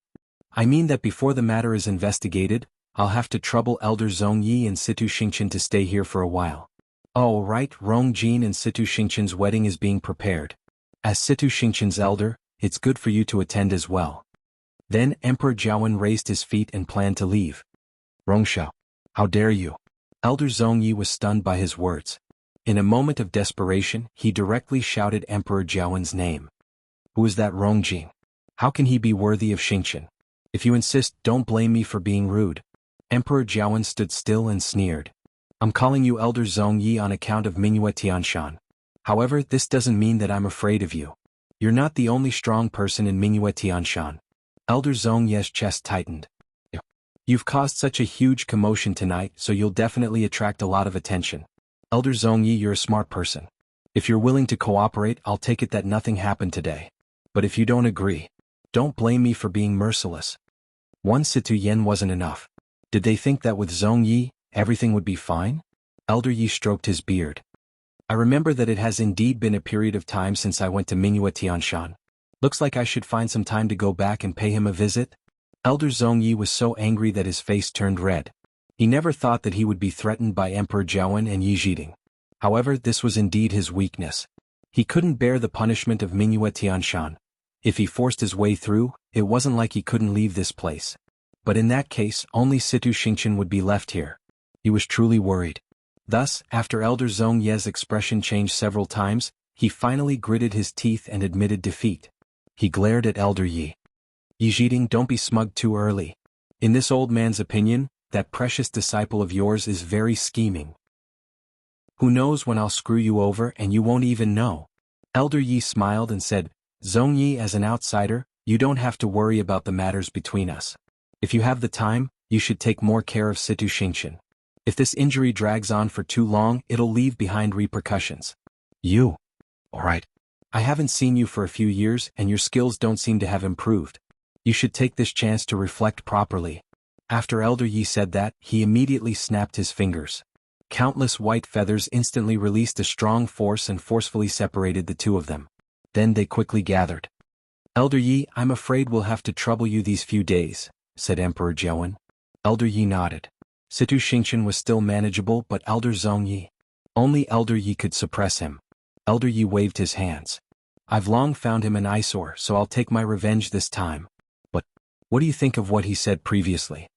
I mean that before the matter is investigated, I'll have to trouble Elder Zhong Yi and Situ Xingqian to stay here for a while. Oh right, Rong Jin and Situ Xingqian's wedding is being prepared. As Situ Xingqian's elder, it's good for you to attend as well. Then Emperor Jiawen raised his feet and planned to leave. Rongshao, how dare you? Elder Zhong Yi was stunned by his words. In a moment of desperation, he directly shouted Emperor Jiawen's name. Who is that Rong Jin? How can he be worthy of Xingqian? If you insist, don't blame me for being rude. Emperor Jiawen stood still and sneered. I'm calling you Elder Zhong Yi on account of Mingyue Tianshan. However, this doesn't mean that I'm afraid of you. You're not the only strong person in Mingyue Tianshan. Elder Zhong Yi's chest tightened. You've caused such a huge commotion tonight, so you'll definitely attract a lot of attention. Elder Zhong Yi, you're a smart person. If you're willing to cooperate, I'll take it that nothing happened today. But if you don't agree, don't blame me for being merciless. One Situ Yen wasn't enough. Did they think that with Zhong Yi, everything would be fine? Elder Yi stroked his beard. I remember that it has indeed been a period of time since I went to Mingyue Tianshan. Looks like I should find some time to go back and pay him a visit. Elder Zhong Yi was so angry that his face turned red. He never thought that he would be threatened by Emperor Jiawen and Yi Zhiding. However, this was indeed his weakness. He couldn't bear the punishment of Mingyue Tianshan. If he forced his way through, it wasn't like he couldn't leave this place. But in that case, only Situ Xingqian would be left here. He was truly worried. Thus, after Elder Zhong Yi's expression changed several times, he finally gritted his teeth and admitted defeat. He glared at Elder Yi. Yi Zhiding, don't be smug too early. In this old man's opinion, that precious disciple of yours is very scheming. Who knows when I'll screw you over and you won't even know. Elder Yi smiled and said, Zhong Yi, as an outsider, you don't have to worry about the matters between us. If you have the time, you should take more care of Situ Xingqian. If this injury drags on for too long, it'll leave behind repercussions. You? Alright. I haven't seen you for a few years and your skills don't seem to have improved. You should take this chance to reflect properly. After Elder Yi said that, he immediately snapped his fingers. Countless white feathers instantly released a strong force and forcefully separated the two of them. Then they quickly gathered. Elder Yi, I'm afraid we'll have to trouble you these few days, said Emperor Jianghu. Elder Yi nodded. Situ Xingqian was still manageable, but Elder Zhongyi. Only Elder Yi could suppress him. Elder Yi waved his hands. I've long found him an eyesore, so I'll take my revenge this time. But what do you think of what he said previously?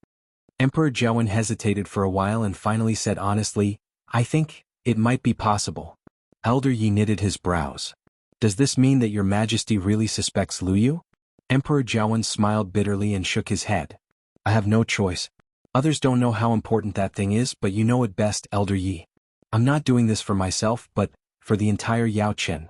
Emperor Jianghu hesitated for a while and finally said honestly, I think it might be possible. Elder Yi knitted his brows. Does this mean that your majesty really suspects Lu Yu? Emperor Jianghu smiled bitterly and shook his head. I have no choice. Others don't know how important that thing is, but you know it best, Elder Yi. I'm not doing this for myself, but for the entire Yaochen.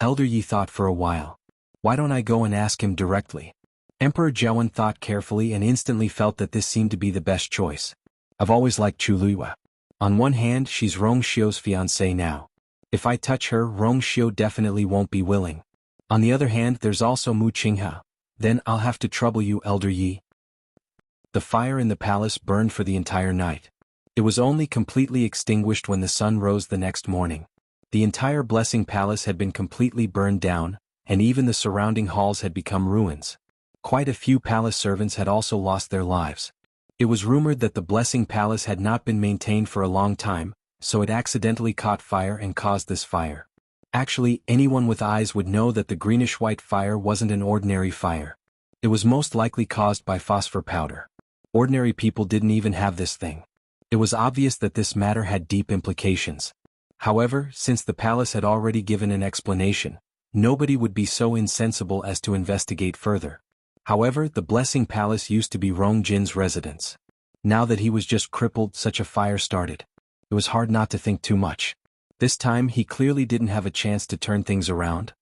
Elder Yi thought for a while. Why don't I go and ask him directly? Emperor Jianghu thought carefully and instantly felt that this seemed to be the best choice. I've always liked Chu Luiyue. On one hand, she's Rong Xiu's fiancée now. If I touch her, Rong Xiu definitely won't be willing. On the other hand, there's also Mu Qinghe. Then I'll have to trouble you, Elder Yi. The fire in the palace burned for the entire night. It was only completely extinguished when the sun rose the next morning. The entire Blessing Palace had been completely burned down, and even the surrounding halls had become ruins. Quite a few palace servants had also lost their lives. It was rumored that the Blessing Palace had not been maintained for a long time, so it accidentally caught fire and caused this fire. Actually, anyone with eyes would know that the greenish-white fire wasn't an ordinary fire. It was most likely caused by phosphor powder. Ordinary people didn't even have this thing. It was obvious that this matter had deep implications. However, since the palace had already given an explanation, nobody would be so insensible as to investigate further. However, the Blessing Palace used to be Rong Jin's residence. Now that he was just crippled, such a fire started. It was hard not to think too much. This time he clearly didn't have a chance to turn things around.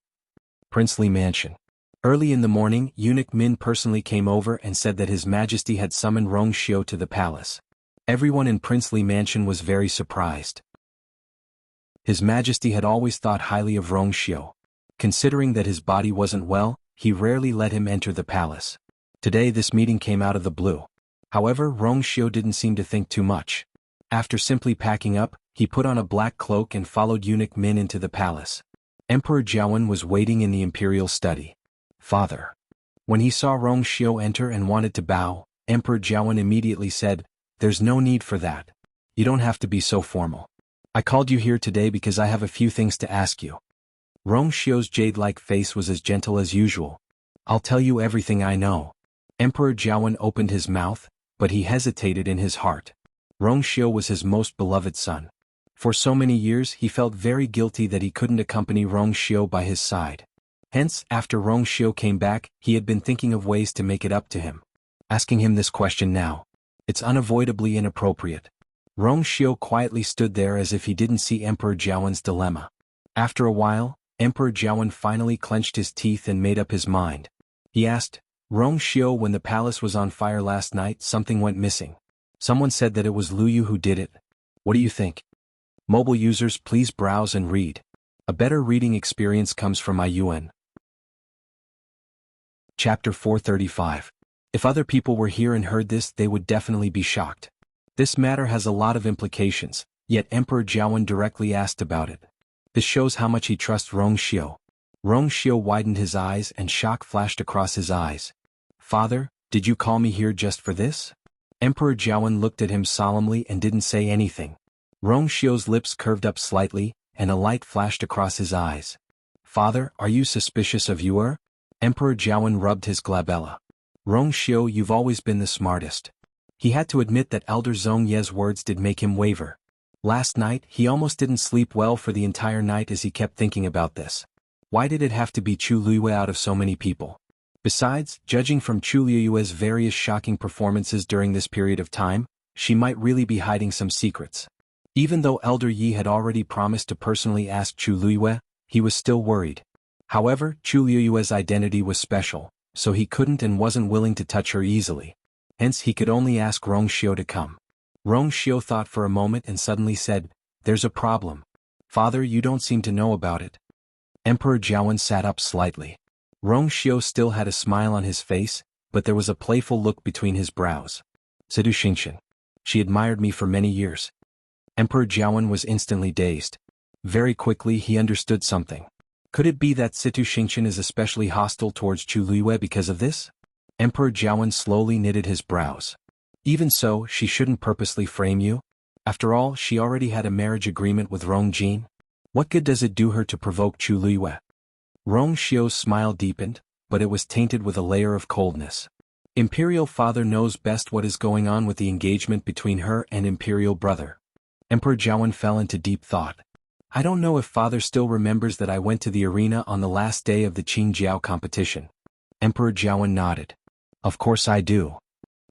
Princely Mansion. Early in the morning, Eunuch Min personally came over and said that His Majesty had summoned Rong Xiu to the palace. Everyone in Princely Mansion was very surprised. His Majesty had always thought highly of Rong Xiu. Considering that his body wasn't well, he rarely let him enter the palace. Today this meeting came out of the blue. However, Rong Xiu didn't seem to think too much. After simply packing up, he put on a black cloak and followed Eunuch Min into the palace. Emperor Jianghu was waiting in the imperial study. Father. When he saw Rong Xiu enter and wanted to bow, Emperor Jianghu immediately said, There's no need for that. You don't have to be so formal. I called you here today because I have a few things to ask you. Rong Xiu's jade-like face was as gentle as usual. I'll tell you everything I know. Emperor Jianghu opened his mouth, but he hesitated in his heart. Rong Xiu was his most beloved son. For so many years he felt very guilty that he couldn't accompany Rong Xiu by his side. Hence, after Rong Xiu came back, he had been thinking of ways to make it up to him. Asking him this question now. It's unavoidably inappropriate. Rong Xiu quietly stood there as if he didn't see Emperor Jianghu's dilemma. After a while, Emperor Jianghu finally clenched his teeth and made up his mind. He asked, Rong Xiu, when the palace was on fire last night, something went missing. Someone said that it was Lu Yu who did it. What do you think? Mobile users, please browse and read. A better reading experience comes from iYuan. Chapter 435. If other people were here and heard this, they would definitely be shocked. This matter has a lot of implications, yet Emperor Jianghu directly asked about it. This shows how much he trusts Rong Xiu. Rong Xiu widened his eyes and shock flashed across his eyes. Father, did you call me here just for this? Emperor Jianghu looked at him solemnly and didn't say anything. Rong Xiu's lips curved up slightly, and a light flashed across his eyes. Father, are you suspicious of Yuer? Emperor Jianghu rubbed his glabella. Rong Xiu, you've always been the smartest. He had to admit that Elder Zhongye's words did make him waver. Last night, he almost didn't sleep well for the entire night as he kept thinking about this. Why did it have to be Chu Luiyue out of so many people? Besides, judging from Chu Luiyue's various shocking performances during this period of time, she might really be hiding some secrets. Even though Elder Yi had already promised to personally ask Chu Luiyue, he was still worried. However, Chu Luiyue's identity was special, so he couldn't and wasn't willing to touch her easily. Hence he could only ask Rong Xiu to come. Rong Xiu thought for a moment and suddenly said, There's a problem. Father, you don't seem to know about it. Emperor Jianghu sat up slightly. Rong Xiu still had a smile on his face, but there was a playful look between his brows. Situ Xianxia. She admired me for many years. Emperor Jianghu was instantly dazed. Very quickly he understood something. Could it be that Situ Xianxia is especially hostile towards Chu Luiyue because of this? Emperor Jianghu slowly knitted his brows. Even so, she shouldn't purposely frame you. After all, she already had a marriage agreement with Rong Jin. What good does it do her to provoke Chu Luiyue? Rong Xiu's smile deepened, but it was tainted with a layer of coldness. Imperial father knows best what is going on with the engagement between her and Imperial brother. Emperor Jianghu fell into deep thought. I don't know if father still remembers that I went to the arena on the last day of the Qingjiao competition. Emperor Jianghu nodded. Of course I do.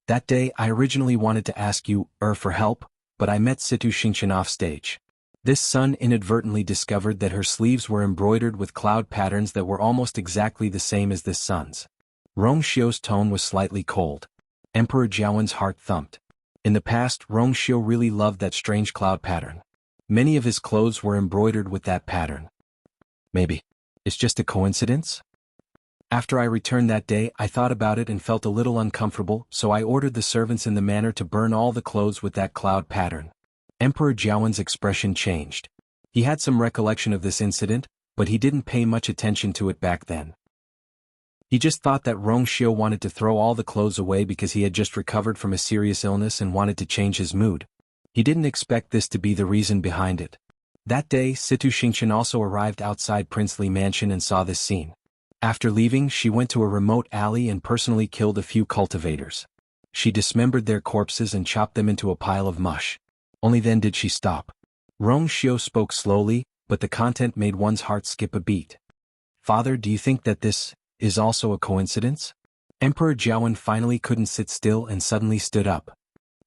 That day I originally wanted to ask you, for help, but I met Situ Xianxia off stage. This son inadvertently discovered that her sleeves were embroidered with cloud patterns that were almost exactly the same as this son's. Rong Xiu's tone was slightly cold. Emperor Jianghu's heart thumped. In the past, Rong Xiu really loved that strange cloud pattern. Many of his clothes were embroidered with that pattern. Maybe it's just a coincidence? After I returned that day, I thought about it and felt a little uncomfortable, so I ordered the servants in the manor to burn all the clothes with that cloud pattern. Emperor Jianghu's expression changed. He had some recollection of this incident, but he didn't pay much attention to it back then. He just thought that Rong Xiu wanted to throw all the clothes away because he had just recovered from a serious illness and wanted to change his mood. He didn't expect this to be the reason behind it. That day, Situ Xianxia also arrived outside Princely Mansion and saw this scene. After leaving, she went to a remote alley and personally killed a few cultivators. She dismembered their corpses and chopped them into a pile of mush. Only then did she stop. Rong Xiu spoke slowly, but the content made one's heart skip a beat. Father, do you think that this is also a coincidence? Emperor Jianghu finally couldn't sit still and suddenly stood up.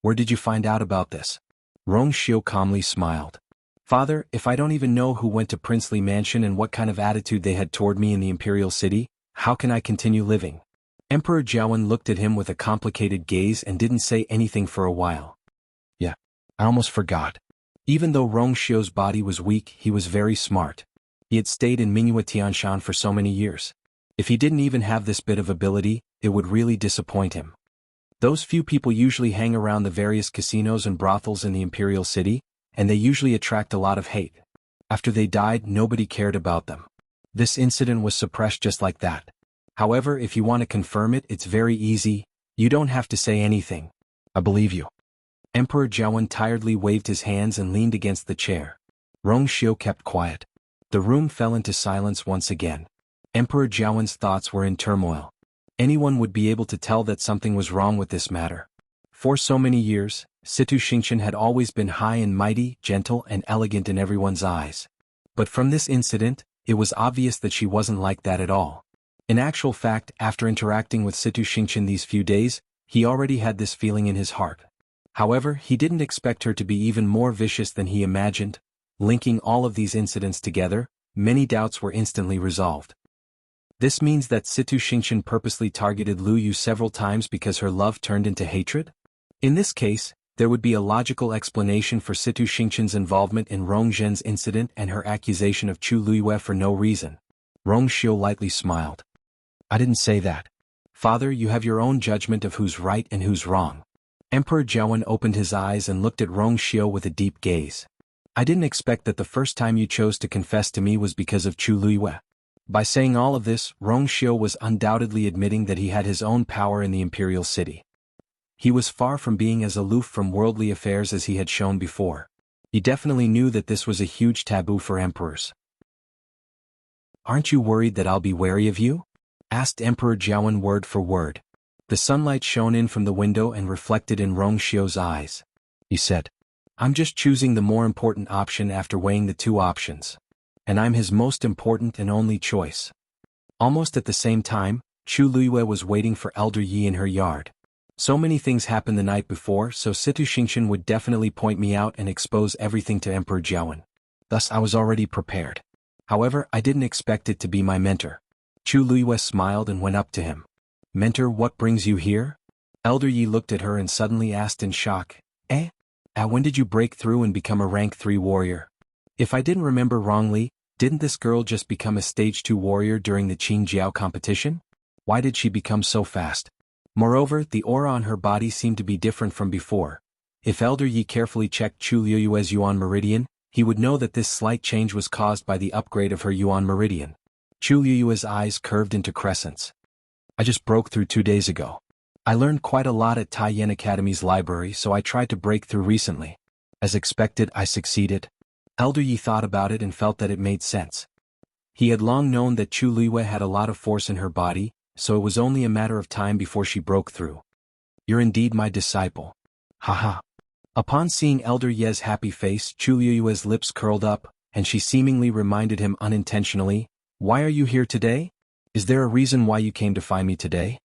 Where did you find out about this? Rong Xiu calmly smiled. Father, if I don't even know who went to Princely Mansion and what kind of attitude they had toward me in the Imperial City, how can I continue living? Emperor Jianghu looked at him with a complicated gaze and didn't say anything for a while. Yeah, I almost forgot. Even though Rong Xiu's body was weak, he was very smart. He had stayed in Mingyue Tianshan for so many years. If he didn't even have this bit of ability, it would really disappoint him. Those few people usually hang around the various casinos and brothels in the Imperial City, and they usually attract a lot of hate. After they died, nobody cared about them. This incident was suppressed just like that. However, if you want to confirm it, it's very easy. You don't have to say anything. I believe you. Emperor Jianghu tiredly waved his hands and leaned against the chair. Rong Xiu kept quiet. The room fell into silence once again. Emperor Jianghu's thoughts were in turmoil. Anyone would be able to tell that something was wrong with this matter. For so many years, Situ Xianxia had always been high and mighty, gentle and elegant in everyone's eyes. But from this incident, it was obvious that she wasn't like that at all. In actual fact, after interacting with Situ Xianxia these few days, he already had this feeling in his heart. However, he didn't expect her to be even more vicious than he imagined. Linking all of these incidents together, many doubts were instantly resolved. This means that Situ Xianxia purposely targeted Lu Yu several times because her love turned into hatred? In this case, there would be a logical explanation for Situ Xianxia's involvement in Rong Zhen's incident and her accusation of Chu Luiyue for no reason. Rong Xiu lightly smiled. I didn't say that. Father, you have your own judgment of who's right and who's wrong. Emperor Jianghu opened his eyes and looked at Rong Xiu with a deep gaze. I didn't expect that the first time you chose to confess to me was because of Chu Luiyue. By saying all of this, Rong Xiu was undoubtedly admitting that he had his own power in the Imperial City. He was far from being as aloof from worldly affairs as he had shown before. He definitely knew that this was a huge taboo for emperors. Aren't you worried that I'll be wary of you? Asked Emperor Jianghu word for word. The sunlight shone in from the window and reflected in Rong Xiu's eyes. He said, I'm just choosing the more important option after weighing the two options. And I'm his most important and only choice. Almost at the same time, Chu Luiyue was waiting for Elder Yi in her yard. So many things happened the night before, so Situ Xianxia would definitely point me out and expose everything to Emperor Jianghu. Thus I was already prepared. However, I didn't expect it to be my mentor. Chu Luiyue smiled and went up to him. Mentor, what brings you here? Elder Yi looked at her and suddenly asked in shock, when did you break through and become a rank 3 warrior? If I didn't remember wrongly, didn't this girl just become a stage 2 warrior during the Qingjiao competition? Why did she become so fast? Moreover, the aura on her body seemed to be different from before. If Elder Yi carefully checked Chu Liyue's Yuan meridian, he would know that this slight change was caused by the upgrade of her Yuan meridian. Chu Liyue's eyes curved into crescents. I just broke through 2 days ago. I learned quite a lot at Tai Yen Academy's library, so I tried to break through recently. As expected, I succeeded. Elder Yi thought about it and felt that it made sense. He had long known that Chu Liyue had a lot of force in her body, so it was only a matter of time before she broke through. You're indeed my disciple. Haha. Upon seeing Elder Ye's happy face, Chu Liyue's lips curled up, and she seemingly reminded him unintentionally, "Why are you here today? Is there a reason why you came to find me today?"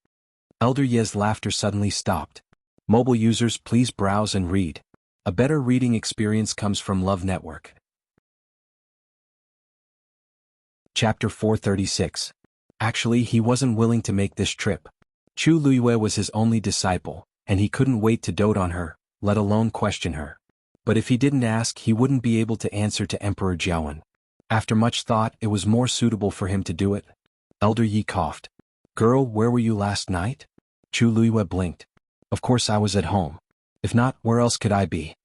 Elder Ye's laughter suddenly stopped. Mobile users, please browse and read. A better reading experience comes from Love Network. Chapter 436. Actually, he wasn't willing to make this trip. Chu Liyue was his only disciple, and he couldn't wait to dote on her, let alone question her. But if he didn't ask, he wouldn't be able to answer to Emperor Jianghu. After much thought, it was more suitable for him to do it. Elder Yi coughed. Girl, where were you last night? Chu Liyue blinked. Of course I was at home. If not, where else could I be?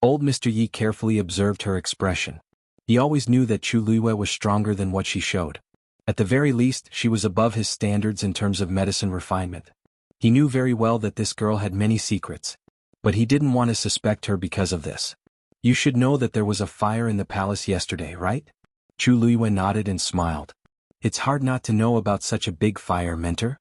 Old Mr. Yi carefully observed her expression. He always knew that Chu Liyue was stronger than what she showed. At the very least, she was above his standards in terms of medicine refinement. He knew very well that this girl had many secrets. But he didn't want to suspect her because of this. You should know that there was a fire in the palace yesterday, right? Chu Liyue nodded and smiled. It's hard not to know about such a big fire, mentor.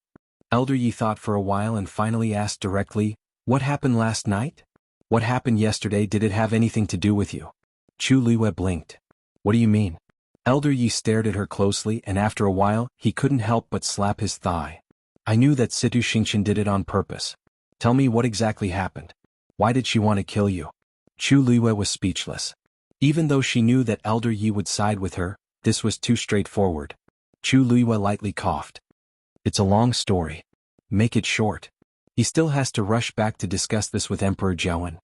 Elder Yi thought for a while and finally asked directly, what happened last night? What happened yesterday? Did it have anything to do with you? Chu Liyue blinked. What do you mean? Elder Yi stared at her closely, and after a while, he couldn't help but slap his thigh. I knew that Situ Xianxia did it on purpose. Tell me what exactly happened. Why did she want to kill you? Chu Liyue was speechless. Even though she knew that Elder Yi would side with her, this was too straightforward. Chu Liyue lightly coughed. It's a long story. Make it short. He still has to rush back to discuss this with Emperor Jianghu.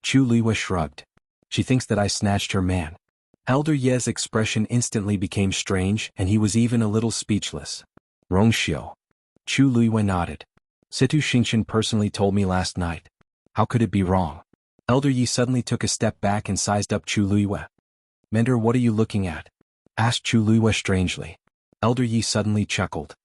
Chu Liyue shrugged. She thinks that I snatched her man. Elder Ye's expression instantly became strange, and he was even a little speechless. Rongxiu. Chu Liyue nodded. Situ Xianxia personally told me last night. How could it be wrong? Elder Yi suddenly took a step back and sized up Chu Liyue. Mentor, what are you looking at? Asked Chu Liyue strangely. Elder Yi suddenly chuckled.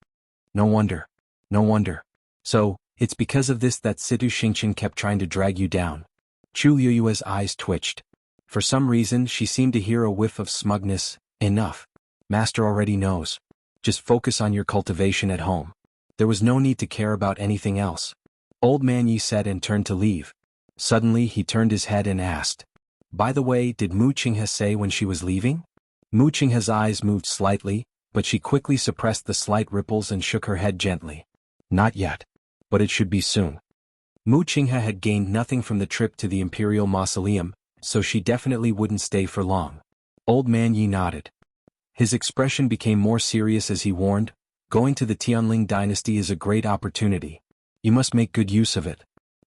No wonder. No wonder. So, it's because of this that Situ Xianxia kept trying to drag you down. Chu Liyue's eyes twitched. For some reason, she seemed to hear a whiff of smugness. Enough. Master already knows. Just focus on your cultivation at home. There was no need to care about anything else. Old Man Yi said and turned to leave. Suddenly, he turned his head and asked. By the way, did Mu Qinghe say when she was leaving? Mu Qinghe's eyes moved slightly, but she quickly suppressed the slight ripples and shook her head gently. Not yet. But it should be soon. Mu Qinghe had gained nothing from the trip to the Imperial Mausoleum, so she definitely wouldn't stay for long. Old Man Yi nodded. His expression became more serious as he warned, going to the Tianling dynasty is a great opportunity. You must make good use of it.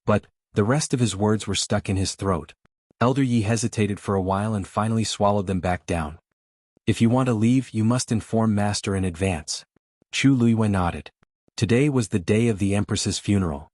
But, the rest of his words were stuck in his throat. Elder Yi hesitated for a while and finally swallowed them back down. If you want to leave, you must inform Master in advance. Chu Liyue nodded. Today was the day of the Empress's funeral.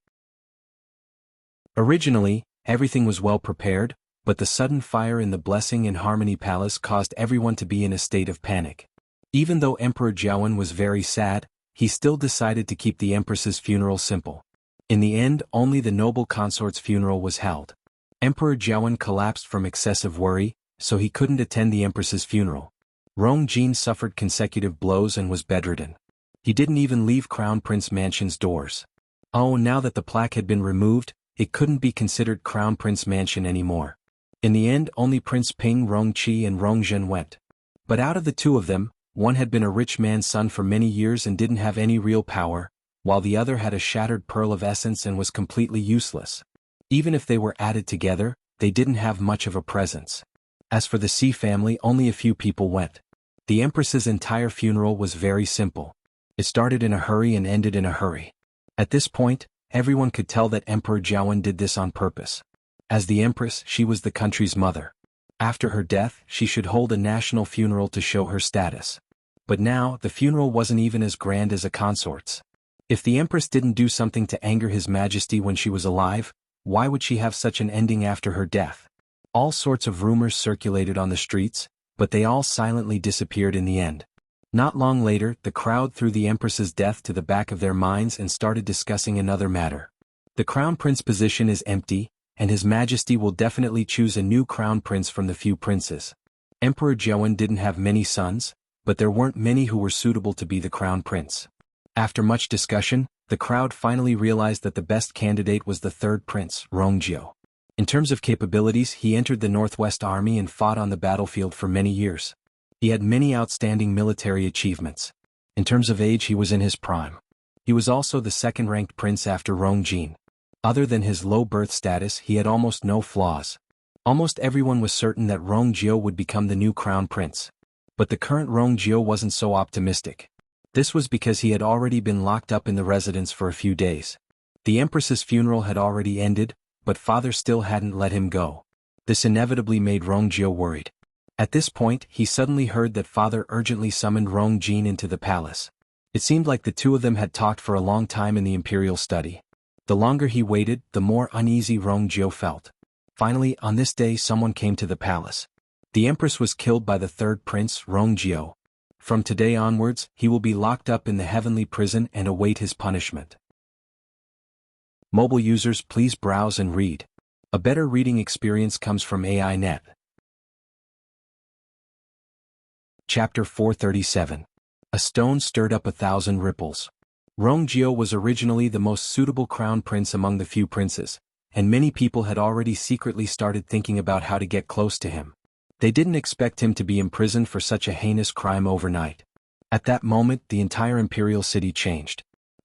Originally, everything was well prepared, but the sudden fire in the Blessing and Harmony Palace caused everyone to be in a state of panic. Even though Emperor Jianghu was very sad, he still decided to keep the Empress's funeral simple. In the end, only the noble consort's funeral was held. Emperor Jianghu collapsed from excessive worry, so he couldn't attend the Empress's funeral. Rong Jin suffered consecutive blows and was bedridden. He didn't even leave Crown Prince Mansion's doors. Oh, now that the plaque had been removed, it couldn't be considered Crown Prince Mansion anymore. In the end, only Prince Ping Rongqi and Rongzhen went. But out of the two of them, one had been a rich man's son for many years and didn't have any real power, while the other had a shattered pearl of essence and was completely useless. Even if they were added together, they didn't have much of a presence. As for the Xi family, only a few people went. The Empress's entire funeral was very simple. It started in a hurry and ended in a hurry. At this point, everyone could tell that Emperor Jianghu did this on purpose. As the Empress, she was the country's mother. After her death, she should hold a national funeral to show her status. But now, the funeral wasn't even as grand as a consort's. If the Empress didn't do something to anger His Majesty when she was alive, why would she have such an ending after her death? All sorts of rumors circulated on the streets, but they all silently disappeared in the end. Not long later, the crowd threw the Empress's death to the back of their minds and started discussing another matter. The Crown Prince position is empty, and His Majesty will definitely choose a new Crown Prince from the few princes. Emperor Xuanhuan didn't have many sons, but there weren't many who were suitable to be the Crown Prince. After much discussion, the crowd finally realized that the best candidate was the third prince, Rongjiu. In terms of capabilities, he entered the Northwest Army and fought on the battlefield for many years. He had many outstanding military achievements. In terms of age, he was in his prime. He was also the second-ranked prince after Rongjin. Other than his low birth status, he had almost no flaws. Almost everyone was certain that Rongjiu would become the new crown prince. But the current Rongjiu wasn't so optimistic. This was because he had already been locked up in the residence for a few days. The Empress's funeral had already ended, but father still hadn't let him go. This inevitably made Rongjiu worried. At this point, he suddenly heard that father urgently summoned Rongjin into the palace. It seemed like the two of them had talked for a long time in the imperial study. The longer he waited, the more uneasy Rongjiu felt. Finally, on this day, someone came to the palace. The Empress was killed by the third prince, Rongjiu. From today onwards, he will be locked up in the heavenly prison and await his punishment. Mobile users, please browse and read. A better reading experience comes from AI.net. Chapter 437. A stone stirred up 1,000 ripples. Rongjiu was originally the most suitable crown prince among the few princes, and many people had already secretly started thinking about how to get close to him. They didn't expect him to be imprisoned for such a heinous crime overnight. At that moment, the entire imperial city changed.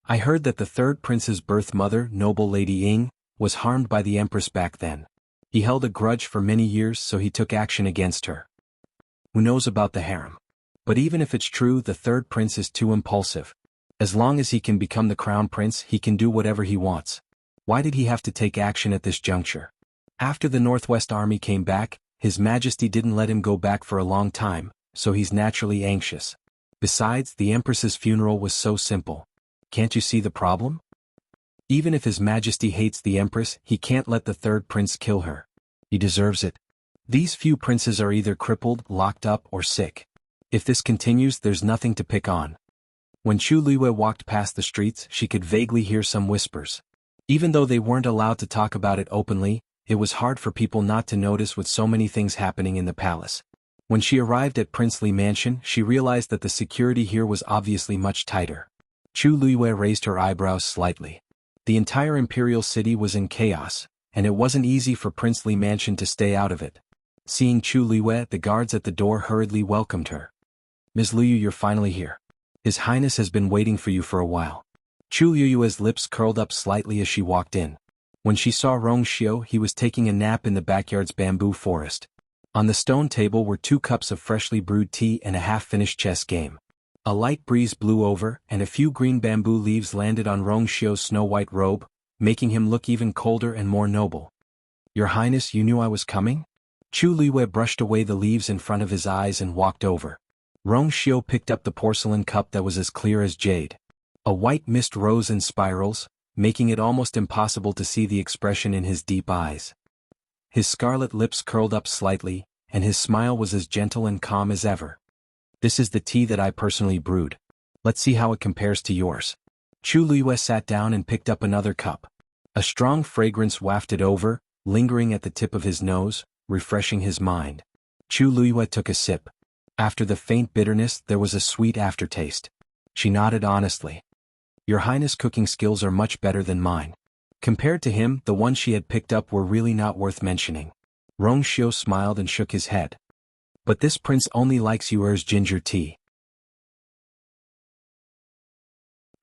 I heard that the third prince's birth mother, noble Lady Ying, was harmed by the Empress back then. He held a grudge for many years, so he took action against her. Who knows about the harem? But even if it's true, the third prince is too impulsive. As long as he can become the crown prince, he can do whatever he wants. Why did he have to take action at this juncture? After the Northwest Army came back, His Majesty didn't let him go back for a long time, so he's naturally anxious. Besides, the Empress's funeral was so simple. Can't you see the problem? Even if His Majesty hates the Empress, he can't let the third prince kill her. He deserves it. These few princes are either crippled, locked up, or sick. If this continues, there's nothing to pick on. When Chu Liwei walked past the streets, she could vaguely hear some whispers. Even though they weren't allowed to talk about it openly, it was hard for people not to notice with so many things happening in the palace. When she arrived at Princely Mansion, she realized that the security here was obviously much tighter. Chu Liwei raised her eyebrows slightly. The entire imperial city was in chaos, and it wasn't easy for Princely Mansion to stay out of it. Seeing Chu Liwei, the guards at the door hurriedly welcomed her. Ms. Liu, you're finally here. His Highness has been waiting for you for a while. Chu Liu's lips curled up slightly as she walked in. When she saw Rongjiu, he was taking a nap in the backyard's bamboo forest. On the stone table were 2 cups of freshly brewed tea and a half-finished chess game. A light breeze blew over, and a few green bamboo leaves landed on Rongjiu's snow-white robe, making him look even colder and more noble. Your Highness, you knew I was coming? Chu Liwei brushed away the leaves in front of his eyes and walked over. Rongjiu picked up the porcelain cup that was as clear as jade. A white mist rose in spirals, making it almost impossible to see the expression in his deep eyes. His scarlet lips curled up slightly, and his smile was as gentle and calm as ever. This is the tea that I personally brewed. Let's see how it compares to yours. Chu Liwei sat down and picked up another cup. A strong fragrance wafted over, lingering at the tip of his nose, refreshing his mind. Chu Liwei took a sip. After the faint bitterness, there was a sweet aftertaste. She nodded honestly. Your Highness' cooking skills are much better than mine. Compared to him, the ones she had picked up were really not worth mentioning. Rongjiu smiled and shook his head. But this prince only likes Yuer's ginger tea.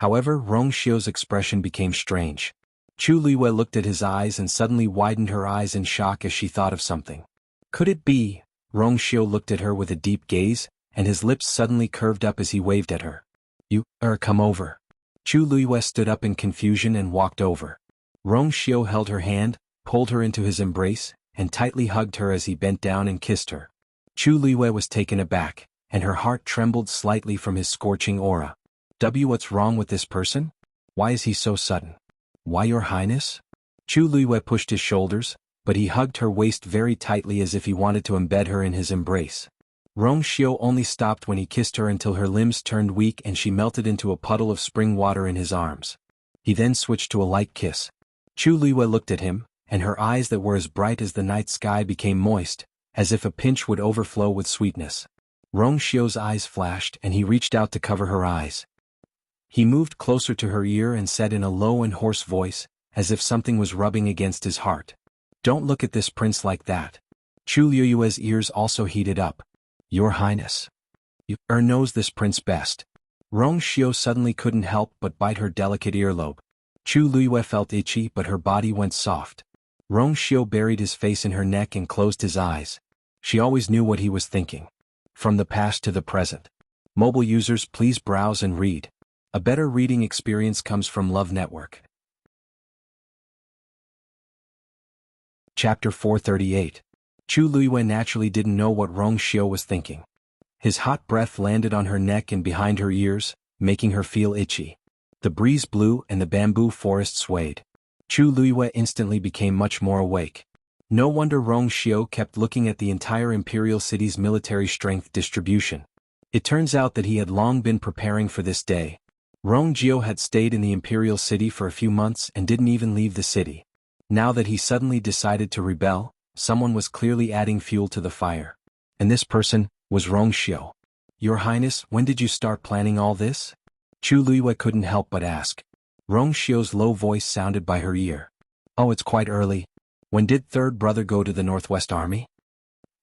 However, Rongjiu's expression became strange. Chu Liwei looked at his eyes and suddenly widened her eyes in shock as she thought of something. Could it be? Rongjiu looked at her with a deep gaze, and his lips suddenly curved up as he waved at her. Come over. Chu Liwei stood up in confusion and walked over. Rongjiu held her hand, pulled her into his embrace, and tightly hugged her as he bent down and kissed her. Chu Liwei was taken aback, and her heart trembled slightly from his scorching aura. What's wrong with this person? Why is he so sudden? Why, Your Highness? Chu Luiyue pushed his shoulders, but he hugged her waist very tightly as if he wanted to embed her in his embrace. Rong Xiao only stopped when he kissed her until her limbs turned weak and she melted into a puddle of spring water in his arms. He then switched to a light kiss. Chu Luiyue looked at him, and her eyes that were as bright as the night sky became moist, as if a pinch would overflow with sweetness. Rong Xiao's eyes flashed and he reached out to cover her eyes. He moved closer to her ear and said in a low and hoarse voice, as if something was rubbing against his heart. Don't look at this prince like that. Chu Luiyue's ears also heated up. Your Highness. You knows this prince best. Rong Xiao suddenly couldn't help but bite her delicate earlobe. Chu Luiyue felt itchy but her body went soft. Rong Xiao buried his face in her neck and closed his eyes. She always knew what he was thinking. From the past to the present. Mobile users, please browse and read. A better reading experience comes from Love Network. Chapter 438. Chu Luiyue naturally didn't know what Rong Xiao was thinking. His hot breath landed on her neck and behind her ears, making her feel itchy. The breeze blew and the bamboo forest swayed. Chu Luiyue instantly became much more awake. No wonder Rong Xiao kept looking at the entire imperial city's military strength distribution. It turns out that he had long been preparing for this day. Rong Xiao had stayed in the imperial city for a few months and didn't even leave the city. Now that he suddenly decided to rebel, someone was clearly adding fuel to the fire. And this person was Rong Xiao. Your Highness, when did you start planning all this? Chu Luiyue couldn't help but ask. Rong Xiao's low voice sounded by her ear. Oh, it's quite early. When did third brother go to the Northwest Army?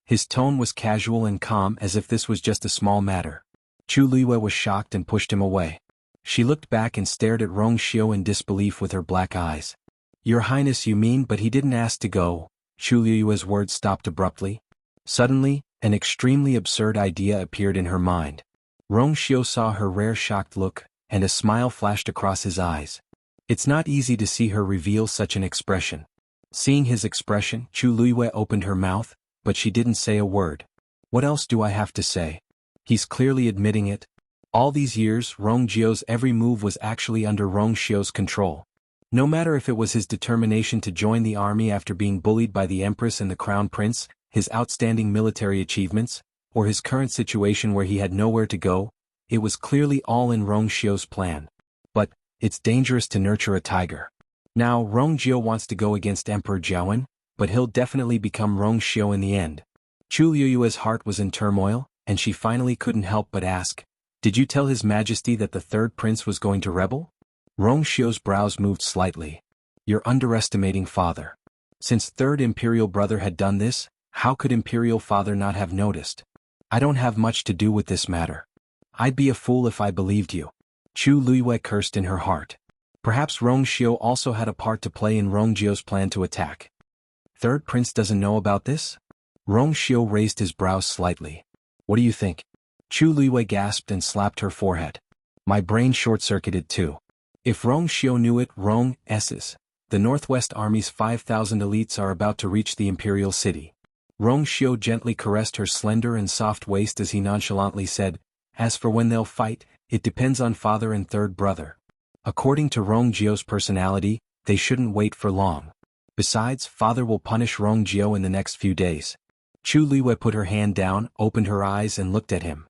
His tone was casual and calm as if this was just a small matter. Chu Luiyue was shocked and pushed him away. She looked back and stared at Rong Xiao in disbelief with her black eyes. Your Highness, you mean, but he didn't ask to go. Chu Luiyue's words stopped abruptly. Suddenly, an extremely absurd idea appeared in her mind. Rong Xiao saw her rare shocked look, and a smile flashed across his eyes. It's not easy to see her reveal such an expression. Seeing his expression, Chu Luiyue opened her mouth, but she didn't say a word. What else do I have to say? He's clearly admitting it. All these years, Rong Xiao's every move was actually under Rong Xiao's control. No matter if it was his determination to join the army after being bullied by the Empress and the Crown Prince, his outstanding military achievements, or his current situation where he had nowhere to go, it was clearly all in Rong Xiao's plan. But, it's dangerous to nurture a tiger. Now Rong Xiao wants to go against Emperor Jianghu, but he'll definitely become Rong Xiao in the end. Chu Luiyue's heart was in turmoil, and she finally couldn't help but ask, did you tell His Majesty that the third prince was going to rebel? Rong Xiao's brows moved slightly. You're underestimating father. Since third imperial brother had done this, how could imperial father not have noticed? I don't have much to do with this matter. I'd be a fool if I believed you. Chu Luiyue cursed in her heart. Perhaps Rong Xiao also had a part to play in Rong Xiao's plan to attack. Third prince doesn't know about this? Rong Xiao raised his brows slightly. What do you think? Chu Luiyue gasped and slapped her forehead. My brain short-circuited too. If Rong Xiao knew it, Rong S's. The Northwest Army's 5,000 elites are about to reach the imperial city. Rong Xiao gently caressed her slender and soft waist as he nonchalantly said, as for when they'll fight, it depends on father and third brother. According to Rong Xiao's personality, they shouldn't wait for long. Besides, father will punish Rong Xiao in the next few days. Chu Luiyue put her hand down, opened her eyes and looked at him.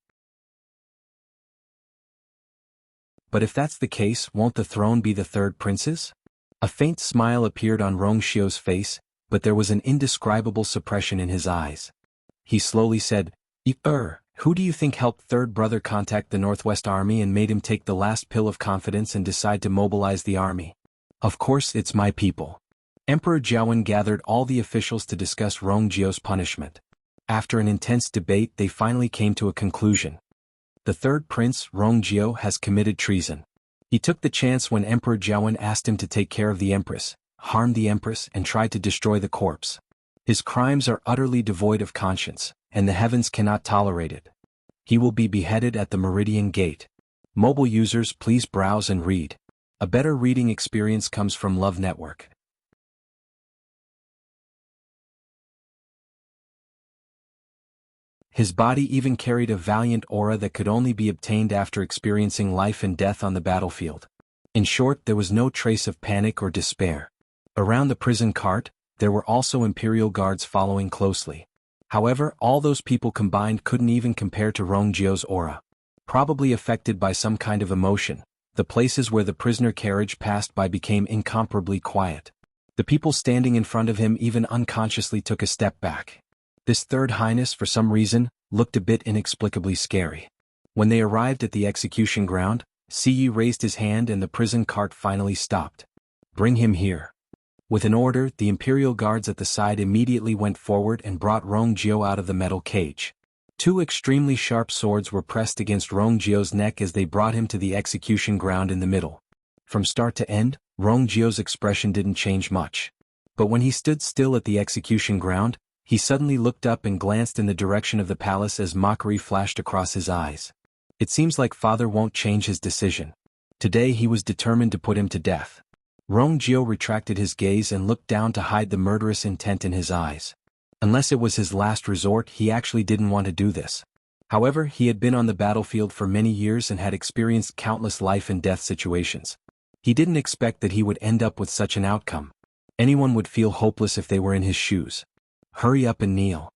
But if that's the case, won't the throne be the third prince's? A faint smile appeared on Rong Xiao's face, but there was an indescribable suppression in his eyes. He slowly said, who do you think helped third brother contact the Northwest Army and made him take the last pill of confidence and decide to mobilize the army? Of course it's my people. Emperor Jianghu gathered all the officials to discuss Rong Xiao's punishment. After an intense debate they finally came to a conclusion. The third prince, Rong Xiao, has committed treason. He took the chance when Emperor Jianghu asked him to take care of the Empress, harmed the Empress and tried to destroy the corpse. His crimes are utterly devoid of conscience, and the heavens cannot tolerate it. He will be beheaded at the Meridian Gate. Mobile users, please browse and read. A better reading experience comes from Love Network. His body even carried a valiant aura that could only be obtained after experiencing life and death on the battlefield. In short, there was no trace of panic or despair. Around the prison cart, there were also Imperial guards following closely. However, all those people combined couldn't even compare to Rongjio's aura. Probably affected by some kind of emotion, the places where the prisoner carriage passed by became incomparably quiet. The people standing in front of him even unconsciously took a step back. This Third Highness, for some reason, looked a bit inexplicably scary. When they arrived at the execution ground, Siyi raised his hand and the prison cart finally stopped. "Bring him here." With an order, the Imperial guards at the side immediately went forward and brought Rongjio out of the metal cage. Two extremely sharp swords were pressed against Rongjio's neck as they brought him to the execution ground in the middle. From start to end, Rongjio's expression didn't change much. But when he stood still at the execution ground, he suddenly looked up and glanced in the direction of the palace as mockery flashed across his eyes. It seems like father won't change his decision. Today he was determined to put him to death. Rongjio retracted his gaze and looked down to hide the murderous intent in his eyes. Unless it was his last resort, he actually didn't want to do this. However, he had been on the battlefield for many years and had experienced countless life and death situations. He didn't expect that he would end up with such an outcome. Anyone would feel hopeless if they were in his shoes. "Hurry up and kneel,"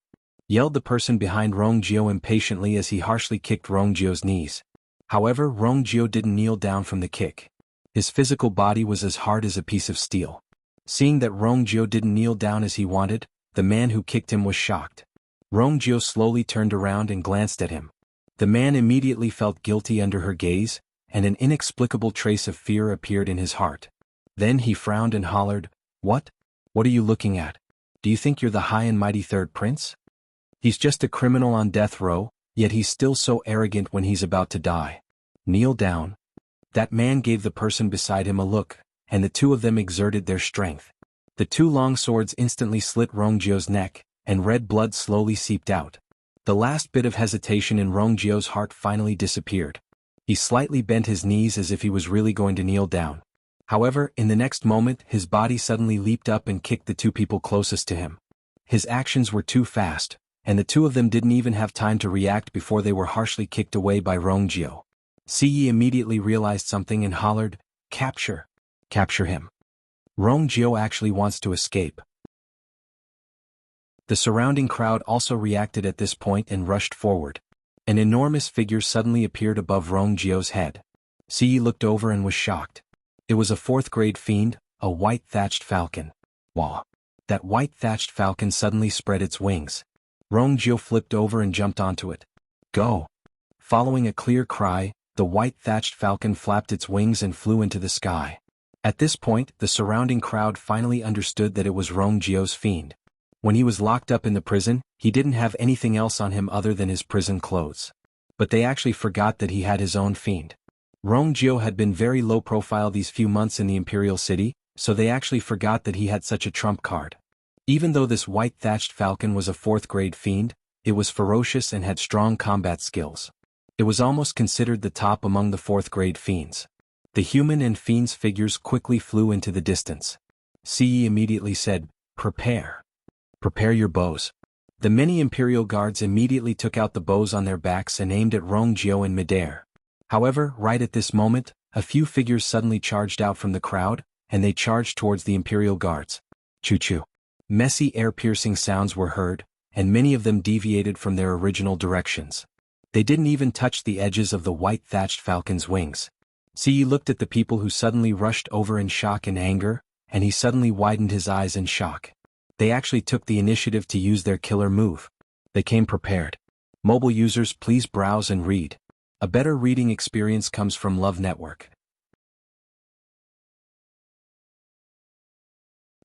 yelled the person behind Rongjio impatiently as he harshly kicked Rongjio's knees. However, Rongjio didn't kneel down from the kick. His physical body was as hard as a piece of steel. Seeing that Rongjio didn't kneel down as he wanted, the man who kicked him was shocked. Rongjio slowly turned around and glanced at him. The man immediately felt guilty under her gaze, and an inexplicable trace of fear appeared in his heart. Then he frowned and hollered, "What? What are you looking at? Do you think you're the high and mighty third prince? He's just a criminal on death row, yet he's still so arrogant when he's about to die. Kneel down." That man gave the person beside him a look, and the two of them exerted their strength. The two long swords instantly slit Rongjio's neck, and red blood slowly seeped out. The last bit of hesitation in Rongjio's heart finally disappeared. He slightly bent his knees as if he was really going to kneel down. However, in the next moment, his body suddenly leaped up and kicked the two people closest to him. His actions were too fast, and the two of them didn't even have time to react before they were harshly kicked away by Rongjio. Siyi immediately realized something and hollered, "Capture! Capture him! Rongjio actually wants to escape." The surrounding crowd also reacted at this point and rushed forward. An enormous figure suddenly appeared above Rongjio's head. Siyi looked over and was shocked. It was a fourth-grade fiend, a white-thatched falcon. Wah! That white-thatched falcon suddenly spread its wings. Rongjio flipped over and jumped onto it. "Go!" Following a clear cry, the white-thatched falcon flapped its wings and flew into the sky. At this point, the surrounding crowd finally understood that it was Rongjio's fiend. When he was locked up in the prison, he didn't have anything else on him other than his prison clothes. But they actually forgot that he had his own fiend. Rongjio had been very low profile these few months in the Imperial City, so they actually forgot that he had such a trump card. Even though this white-thatched falcon was a fourth-grade fiend, it was ferocious and had strong combat skills. It was almost considered the top among the fourth-grade fiends. The human and fiends figures quickly flew into the distance. Siyi immediately said, "Prepare. Prepare your bows." The many Imperial guards immediately took out the bows on their backs and aimed at Rongjio in midair. However, right at this moment, a few figures suddenly charged out from the crowd, and they charged towards the Imperial guards. Choo-choo. Messy air-piercing sounds were heard, and many of them deviated from their original directions. They didn't even touch the edges of the white-thatched falcon's wings. Siyi looked at the people who suddenly rushed over in shock and anger, and he suddenly widened his eyes in shock. They actually took the initiative to use their killer move. They came prepared. Mobile users, please browse and read. A better reading experience comes from Love Network.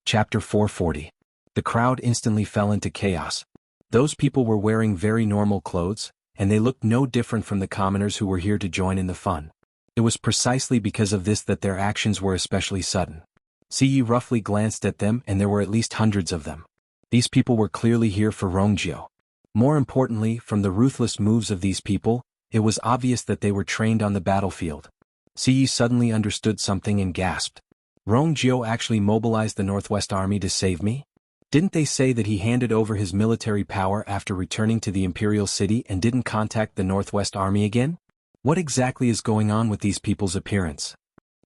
Chapter 440. The crowd instantly fell into chaos. Those people were wearing very normal clothes, and they looked no different from the commoners who were here to join in the fun. It was precisely because of this that their actions were especially sudden. Siyi roughly glanced at them, and there were at least hundreds of them. These people were clearly here for Rongjio. More importantly, from the ruthless moves of these people, it was obvious that they were trained on the battlefield. Siyi suddenly understood something and gasped. "Rongjio actually mobilized the Northwest Army to save me? Didn't they say that he handed over his military power after returning to the Imperial City and didn't contact the Northwest Army again? What exactly is going on with these people's appearance?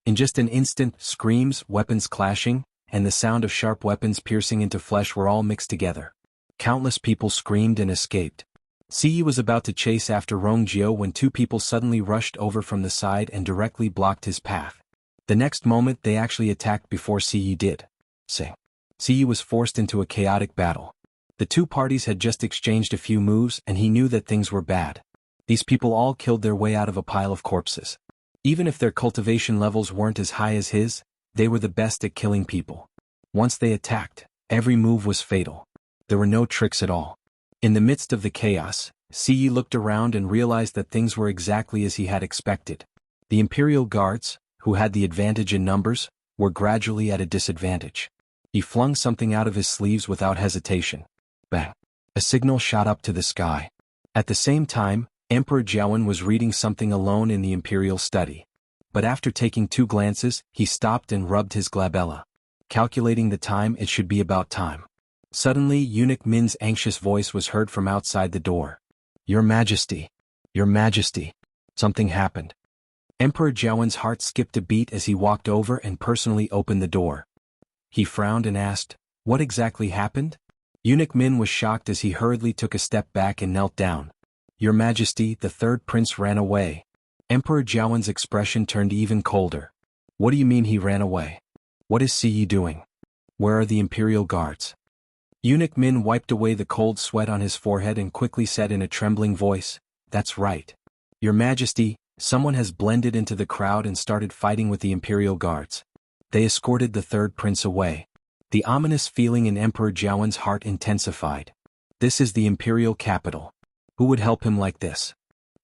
In just an instant, screams, weapons clashing, and the sound of sharp weapons piercing into flesh were all mixed together. Countless people screamed and escaped. Siyi was about to chase after Rongjio when two people suddenly rushed over from the side and directly blocked his path. The next moment they actually attacked before Siyi did. Siyi was forced into a chaotic battle. The two parties had just exchanged a few moves and he knew that things were bad. These people all killed their way out of a pile of corpses. Even if their cultivation levels weren't as high as his, they were the best at killing people. Once they attacked, every move was fatal. There were no tricks at all. In the midst of the chaos, Siyi looked around and realized that things were exactly as he had expected. The Imperial Guards, who had the advantage in numbers, were gradually at a disadvantage. He flung something out of his sleeves without hesitation. Bang! A signal shot up to the sky. At the same time, Emperor Jiawen was reading something alone in the Imperial study. But after taking 2 glances, he stopped and rubbed his glabella. Calculating the time, it should be about time. Suddenly, Eunuch Min's anxious voice was heard from outside the door. Your Majesty! Your Majesty! Something happened. Emperor Jiawen's heart skipped a beat as he walked over and personally opened the door. He frowned and asked, what exactly happened? Eunuch Min was shocked as he hurriedly took a step back and knelt down. Your Majesty, the third prince ran away. Emperor Jiawen's expression turned even colder. What do you mean he ran away? What is Siyi doing? Where are the Imperial Guards? Eunuch Min wiped away the cold sweat on his forehead and quickly said in a trembling voice, that's right. Your Majesty, someone has blended into the crowd and started fighting with the Imperial Guards. They escorted the third prince away. The ominous feeling in Emperor Jiawen's heart intensified. This is the Imperial capital. Who would help him like this?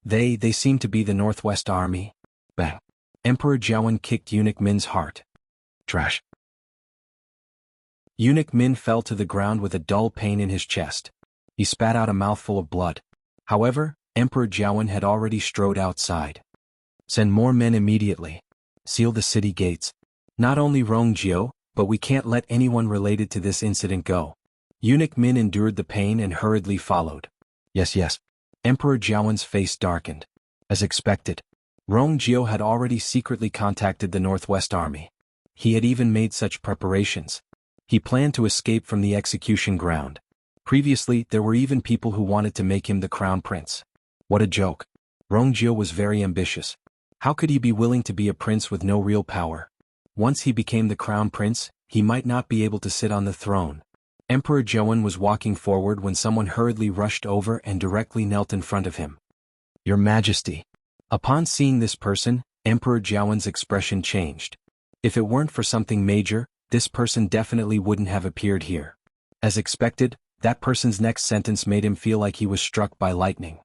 They seem to be the Northwest Army. Bang! Emperor Jiawen kicked Eunuch Min's heart. Trash! Eunuch Min fell to the ground with a dull pain in his chest. He spat out a mouthful of blood. However, Emperor Jiawen had already strode outside. Send more men immediately. Seal the city gates. Not only Rongjio, but we can't let anyone related to this incident go. Eunuch Min endured the pain and hurriedly followed. Yes. Emperor Jiawen's face darkened. As expected, Rongjio had already secretly contacted the Northwest Army. He had even made such preparations. He planned to escape from the execution ground. Previously, there were even people who wanted to make him the crown prince. What a joke. Rongjio was very ambitious. How could he be willing to be a prince with no real power? Once he became the crown prince, he might not be able to sit on the throne. Emperor Jiawen was walking forward when someone hurriedly rushed over and directly knelt in front of him. Your Majesty. Upon seeing this person, Emperor Jiawen's expression changed. If it weren't for something major, this person definitely wouldn't have appeared here. As expected, that person's next sentence made him feel like he was struck by lightning.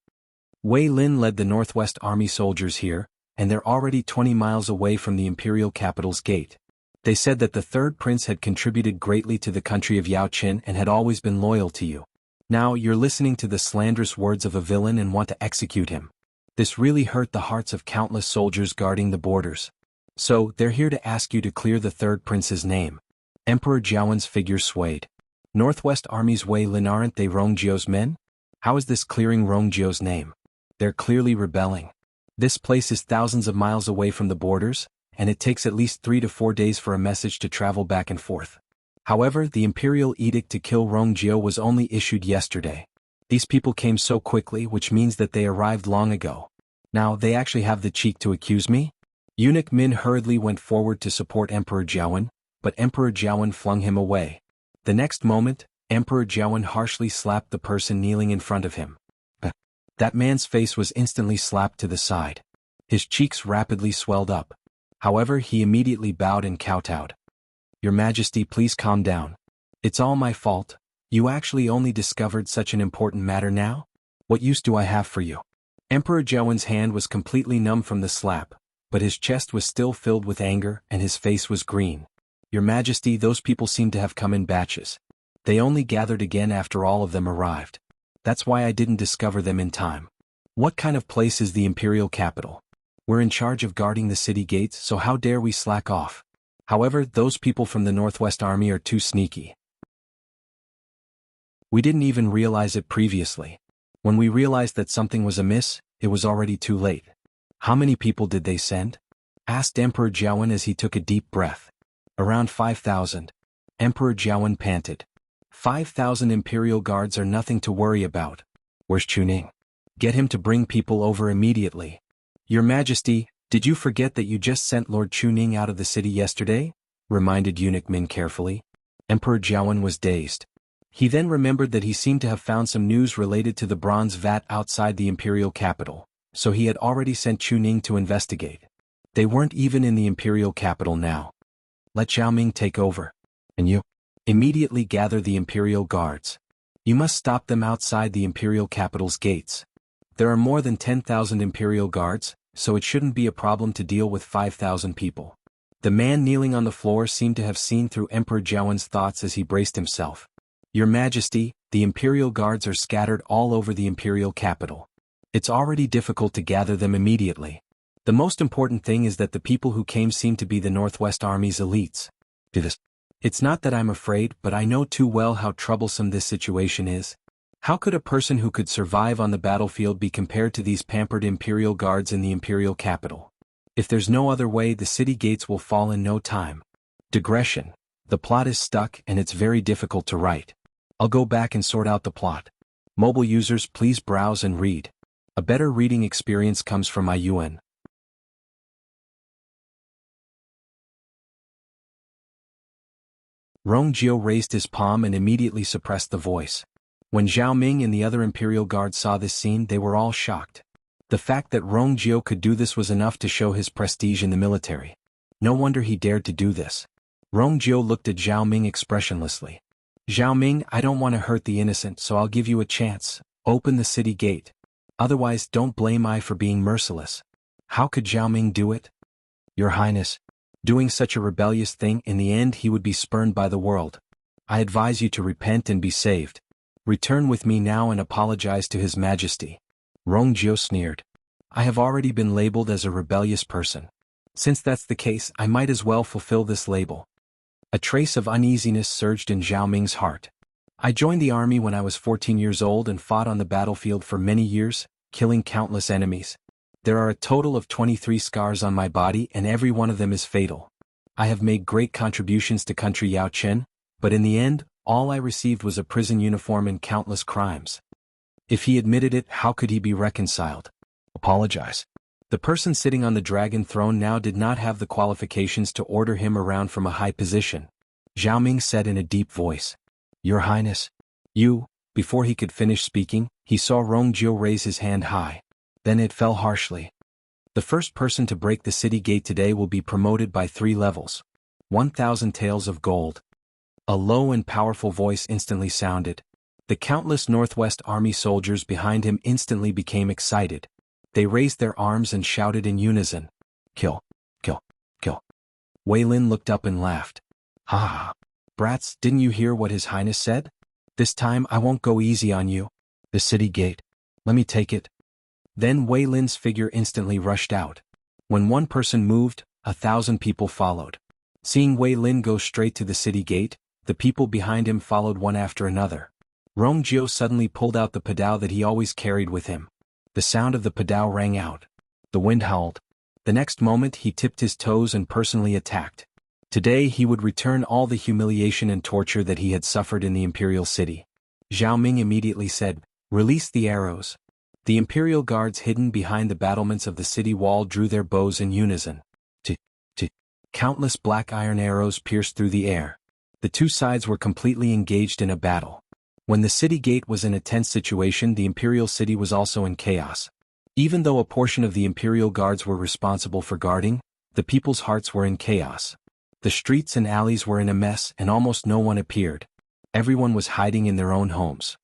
Wei Lin led the Northwest Army soldiers here, and they're already 20 miles away from the Imperial capital's gate. They said that the third prince had contributed greatly to the country of Yao Qin and had always been loyal to you. Now you're listening to the slanderous words of a villain and want to execute him. This really hurt the hearts of countless soldiers guarding the borders. So, they're here to ask you to clear the third prince's name. Emperor Jiawen's figure swayed. Northwest Army's Wei Lin, aren't they Rongjio's men? How is this clearing Rongjio's name? They're clearly rebelling. This place is thousands of miles away from the borders, and it takes at least 3 to 4 days for a message to travel back and forth. However, the imperial edict to kill Rongjio was only issued yesterday. These people came so quickly, which means that they arrived long ago. Now, they actually have the cheek to accuse me? Eunuch Min hurriedly went forward to support Emperor Jiawen, but Emperor Jiawen flung him away. The next moment, Emperor Jiawen harshly slapped the person kneeling in front of him. That man's face was instantly slapped to the side. His cheeks rapidly swelled up. However, he immediately bowed and kowtowed. Your Majesty, please calm down. It's all my fault. You actually only discovered such an important matter now? What use do I have for you? Emperor Jiawen's hand was completely numb from the slap, but his chest was still filled with anger and his face was green. Your Majesty, those people seem to have come in batches. They only gathered again after all of them arrived. That's why I didn't discover them in time. What kind of place is the imperial capital? We're in charge of guarding the city gates, so how dare we slack off? However, those people from the Northwest Army are too sneaky. We didn't even realize it previously. When we realized that something was amiss, it was already too late. How many people did they send? asked Emperor Jianghu as he took a deep breath. Around 5,000. Emperor Jianghu panted. 5,000 imperial guards are nothing to worry about. Where's Chuning? Get him to bring people over immediately. Your Majesty, did you forget that you just sent Lord Chuning out of the city yesterday? Reminded Eunuch Min carefully. Emperor Jianghu was dazed. He then remembered that he seemed to have found some news related to the bronze vat outside the imperial capital, so he had already sent Chuning to investigate. They weren't even in the imperial capital now. Let Xiaoming take over. And you? Immediately gather the imperial guards. You must stop them outside the imperial capital's gates. There are more than 10,000 imperial guards, so it shouldn't be a problem to deal with 5,000 people. The man kneeling on the floor seemed to have seen through Emperor Jianghu's thoughts as he braced himself. Your Majesty, the imperial guards are scattered all over the imperial capital. It's already difficult to gather them immediately. The most important thing is that the people who came seem to be the Northwest Army's elites. It's not that I'm afraid, but I know too well how troublesome this situation is. How could a person who could survive on the battlefield be compared to these pampered imperial guards in the imperial capital? If there's no other way, the city gates will fall in no time. Digression. The plot is stuck and it's very difficult to write. I'll go back and sort out the plot. Mobile users, please browse and read. A better reading experience comes from iYuan. Rongjio raised his palm and immediately suppressed the voice. When Zhao Ming and the other imperial guards saw this scene, they were all shocked. The fact that Rongjio could do this was enough to show his prestige in the military. No wonder he dared to do this. Rongjio looked at Zhao Ming expressionlessly. Zhao Ming, I don't want to hurt the innocent, so I'll give you a chance. Open the city gate. Otherwise, don't blame I for being merciless. How could Zhao Ming do it? Your Highness. Doing such a rebellious thing, in the end he would be spurned by the world. I advise you to repent and be saved. Return with me now and apologize to His Majesty. Rongjio sneered. I have already been labeled as a rebellious person. Since that's the case, I might as well fulfill this label. A trace of uneasiness surged in Zhao Ming's heart. I joined the army when I was 14 years old and fought on the battlefield for many years, killing countless enemies. There are a total of 23 scars on my body and every one of them is fatal. I have made great contributions to country Yao Chen, but in the end, all I received was a prison uniform and countless crimes. If he admitted it, how could he be reconciled? Apologize. The person sitting on the dragon throne now did not have the qualifications to order him around from a high position. Zhao Ming said in a deep voice. Your Highness. You. Before he could finish speaking, he saw Rongjio raise his hand high. Then it fell harshly. The first person to break the city gate today will be promoted by 3 levels. 1,000 taels of gold. A low and powerful voice instantly sounded. The countless Northwest Army soldiers behind him instantly became excited. They raised their arms and shouted in unison. Kill. Kill. Kill. Wei Lin looked up and laughed. Ha ha. Brats, didn't you hear what His Highness said? This time I won't go easy on you. The city gate. Let me take it. Then Wei Lin's figure instantly rushed out. When one person moved, 1,000 people followed. Seeing Wei Lin go straight to the city gate, the people behind him followed one after another. Rongjio suddenly pulled out the padao that he always carried with him. The sound of the padao rang out. The wind howled. The next moment he tipped his toes and personally attacked. Today he would return all the humiliation and torture that he had suffered in the imperial city. Zhao Ming immediately said, Release the arrows. The imperial guards hidden behind the battlements of the city wall drew their bows in unison. Countless black iron arrows pierced through the air. The two sides were completely engaged in a battle. When the city gate was in a tense situation, the imperial city was also in chaos. Even though a portion of the imperial guards were responsible for guarding, the people's hearts were in chaos. The streets and alleys were in a mess and almost no one appeared. Everyone was hiding in their own homes.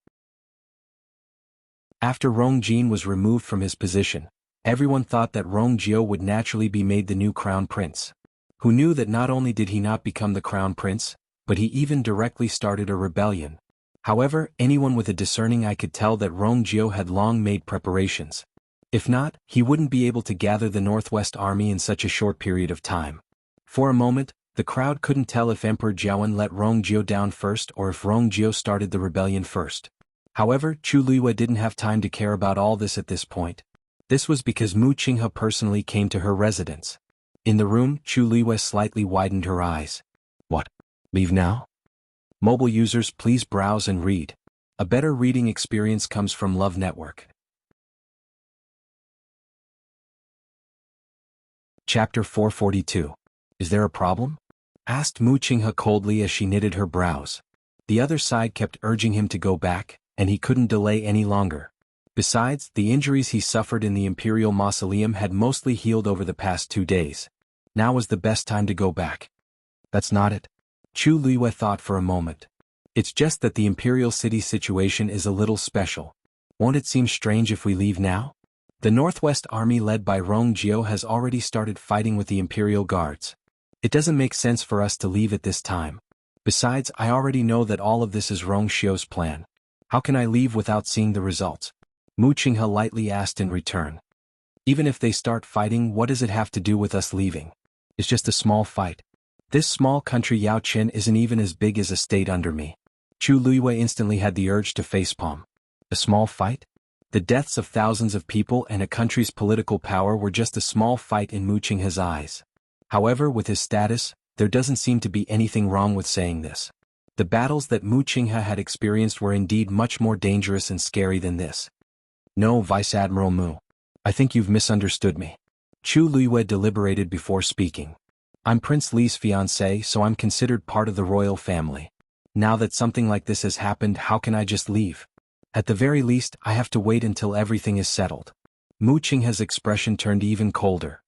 After Rongjin was removed from his position, everyone thought that Rongjio would naturally be made the new crown prince. Who knew that not only did he not become the crown prince, but he even directly started a rebellion. However, anyone with a discerning eye could tell that Rongjio had long made preparations. If not, he wouldn't be able to gather the Northwest Army in such a short period of time. For a moment, the crowd couldn't tell if Emperor Jiawen let Rongjio down first or if Rongjio started the rebellion first. However, Chu Luiyue didn't have time to care about all this at this point. This was because Mu Qinghe personally came to her residence. In the room, Chu Liwei slightly widened her eyes. What? Leave now? Mobile users, please browse and read. A better reading experience comes from Love Network. Chapter 442. Is there a problem? Asked Mu Qinghe coldly as she knitted her brows. The other side kept urging him to go back, and he couldn't delay any longer. Besides, the injuries he suffered in the Imperial Mausoleum had mostly healed over the past 2 days. Now was the best time to go back. That's not it. Chu Liwei thought for a moment. It's just that the Imperial City situation is a little special. Won't it seem strange if we leave now? The Northwest Army led by Rong Jiao has already started fighting with the Imperial Guards. It doesn't make sense for us to leave at this time. Besides, I already know that all of this is Rong Xiao's plan. How can I leave without seeing the results? Mu Qinghe lightly asked in return. Even if they start fighting, what does it have to do with us leaving? It's just a small fight. This small country Yaoqin isn't even as big as a state under me. Chu Liwei instantly had the urge to facepalm. A small fight? The deaths of thousands of people and a country's political power were just a small fight in Mu Qinghe's eyes. However, with his status, there doesn't seem to be anything wrong with saying this. The battles that Mu Qinghe had experienced were indeed much more dangerous and scary than this. No, Vice Admiral Mu. I think you've misunderstood me. Chu Liwei deliberated before speaking. I'm Prince Li's fiancé, so I'm considered part of the royal family. Now that something like this has happened, how can I just leave? At the very least, I have to wait until everything is settled. Mu Qinghe's expression turned even colder.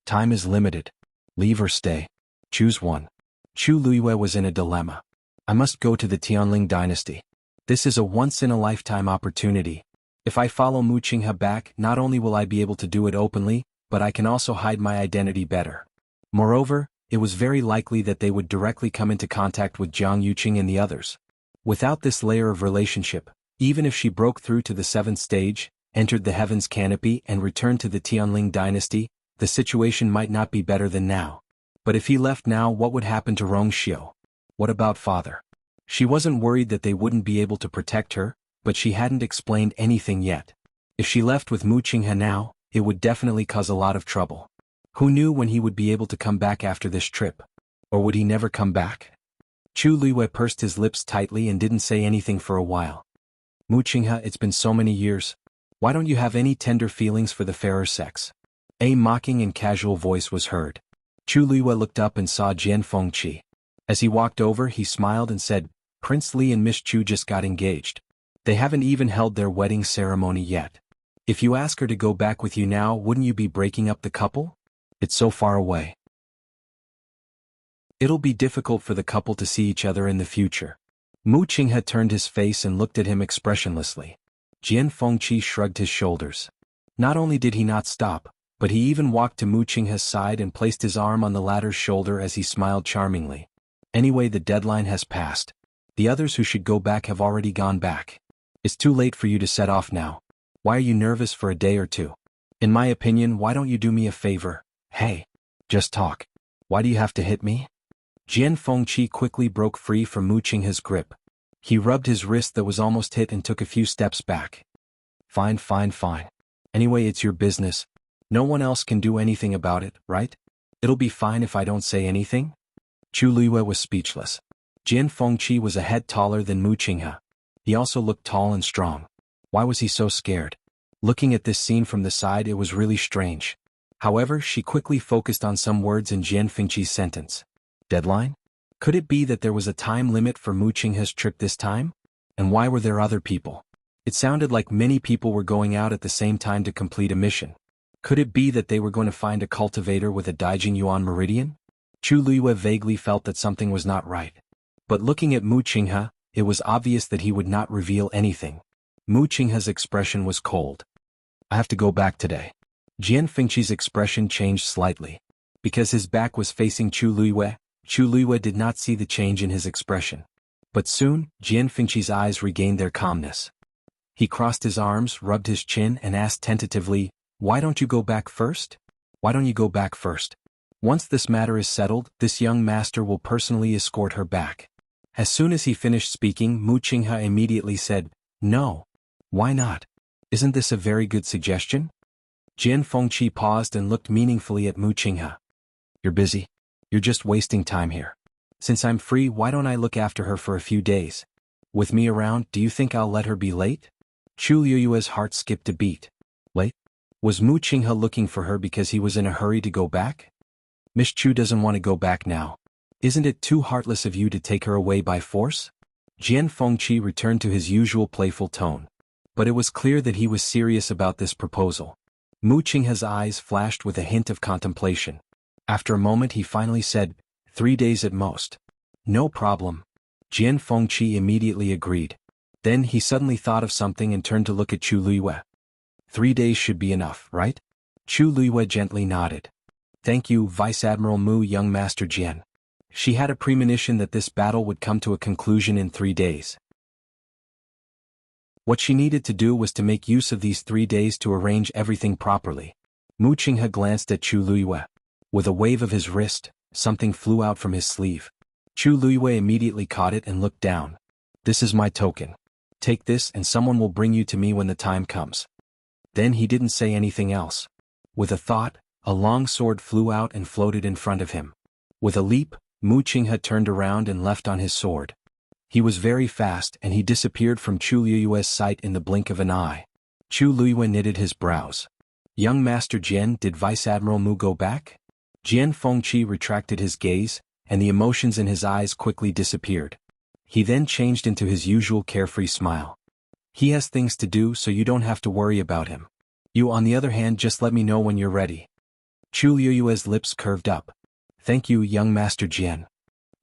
Time is limited. Leave or stay. Choose one. Chu Liwei was in a dilemma. I must go to the Tianling dynasty. This is a once-in-a-lifetime opportunity. If I follow Mu Qinghe back, not only will I be able to do it openly, but I can also hide my identity better. Moreover, it was very likely that they would directly come into contact with Jiang Yuqing and the others. Without this layer of relationship, even if she broke through to the 7th stage, entered the Heaven's Canopy and returned to the Tianling dynasty, the situation might not be better than now. But if he left now, what would happen to Rong Xiao? What about father? She wasn't worried that they wouldn't be able to protect her, but she hadn't explained anything yet. If she left with Mu Qinghe now, it would definitely cause a lot of trouble. Who knew when he would be able to come back after this trip? Or would he never come back? Chu Liwei pursed his lips tightly and didn't say anything for a while. Mu Qinghe, it's been so many years. Why don't you have any tender feelings for the fairer sex? A mocking and casual voice was heard. Chu Liwei looked up and saw Jian Fengqi. As he walked over, he smiled and said, Prince Li and Miss Chu just got engaged. They haven't even held their wedding ceremony yet. If you ask her to go back with you now, wouldn't you be breaking up the couple? It's so far away. It'll be difficult for the couple to see each other in the future. Mu Qinghe turned his face and looked at him expressionlessly. Jian Fengqi shrugged his shoulders. Not only did he not stop, but he even walked to Mu Qinghe's side and placed his arm on the latter's shoulder as he smiled charmingly. Anyway, the deadline has passed. The others who should go back have already gone back. It's too late for you to set off now. Why are you nervous for a day or two? In my opinion, why don't you do me a favor? Hey, just talk. Why do you have to hit me? Jian Fengqi quickly broke free from Mu Qinghe's grip. He rubbed his wrist that was almost hit and took a few steps back. Fine. Anyway, it's your business. No one else can do anything about it, right? It'll be fine if I don't say anything? Chu Liwei was speechless. Jian Fengqi was a head taller than Mu Qinghe. He also looked tall and strong. Why was he so scared? Looking at this scene from the side, it was really strange. However, she quickly focused on some words in Jian Fengqi's sentence. Deadline? Could it be that there was a time limit for Mu Qinghe's trip this time? And why were there other people? It sounded like many people were going out at the same time to complete a mission. Could it be that they were going to find a cultivator with a Daijingyuan meridian? Chu Liwei vaguely felt that something was not right. But looking at Mu Qinghe, it was obvious that he would not reveal anything. Mu Qinghe's expression was cold. I have to go back today. Jian Fengqi's expression changed slightly. Because his back was facing Chu Liwei did not see the change in his expression. But soon, Jian Fengqi's eyes regained their calmness. He crossed his arms, rubbed his chin, and asked tentatively, Why don't you go back first? Why don't you go back first? Once this matter is settled, this young master will personally escort her back. As soon as he finished speaking, Mu Qinghe immediately said, No. Why not? Isn't this a very good suggestion? Jian Fengqi paused and looked meaningfully at Mu Qinghe. You're busy. You're just wasting time here. Since I'm free, why don't I look after her for a few days? With me around, do you think I'll let her be late? Chu Liyue's heart skipped a beat. Late? Was Mu Qinghe looking for her because he was in a hurry to go back? Miss Chu doesn't want to go back now. Isn't it too heartless of you to take her away by force? Jian Fengqi returned to his usual playful tone. But it was clear that he was serious about this proposal. Mu Qinghe's eyes flashed with a hint of contemplation. After a moment he finally said, 3 days at most. No problem. Jian Fengqi immediately agreed. Then he suddenly thought of something and turned to look at Chu Liyue. 3 days should be enough, right? Chu Liyue gently nodded. Thank you, Vice Admiral Mu, young Master Jian. She had a premonition that this battle would come to a conclusion in 3 days. What she needed to do was to make use of these 3 days to arrange everything properly. Mu Qinghe glanced at Chu Liyue. With a wave of his wrist, something flew out from his sleeve. Chu Liyue immediately caught it and looked down. This is my token. Take this and someone will bring you to me when the time comes. Then he didn't say anything else. With a thought, a long sword flew out and floated in front of him. With a leap, Mu Qinghe turned around and left on his sword. He was very fast and he disappeared from Chu Liyue's sight in the blink of an eye. Chu Liyue knitted his brows. Young Master Jian, did Vice Admiral Mu go back? Jian Fengqi retracted his gaze, and the emotions in his eyes quickly disappeared. He then changed into his usual carefree smile. He has things to do, so you don't have to worry about him. You, on the other hand, just let me know when you're ready. Chu Liyue's lips curved up. Thank you, young Master Jian.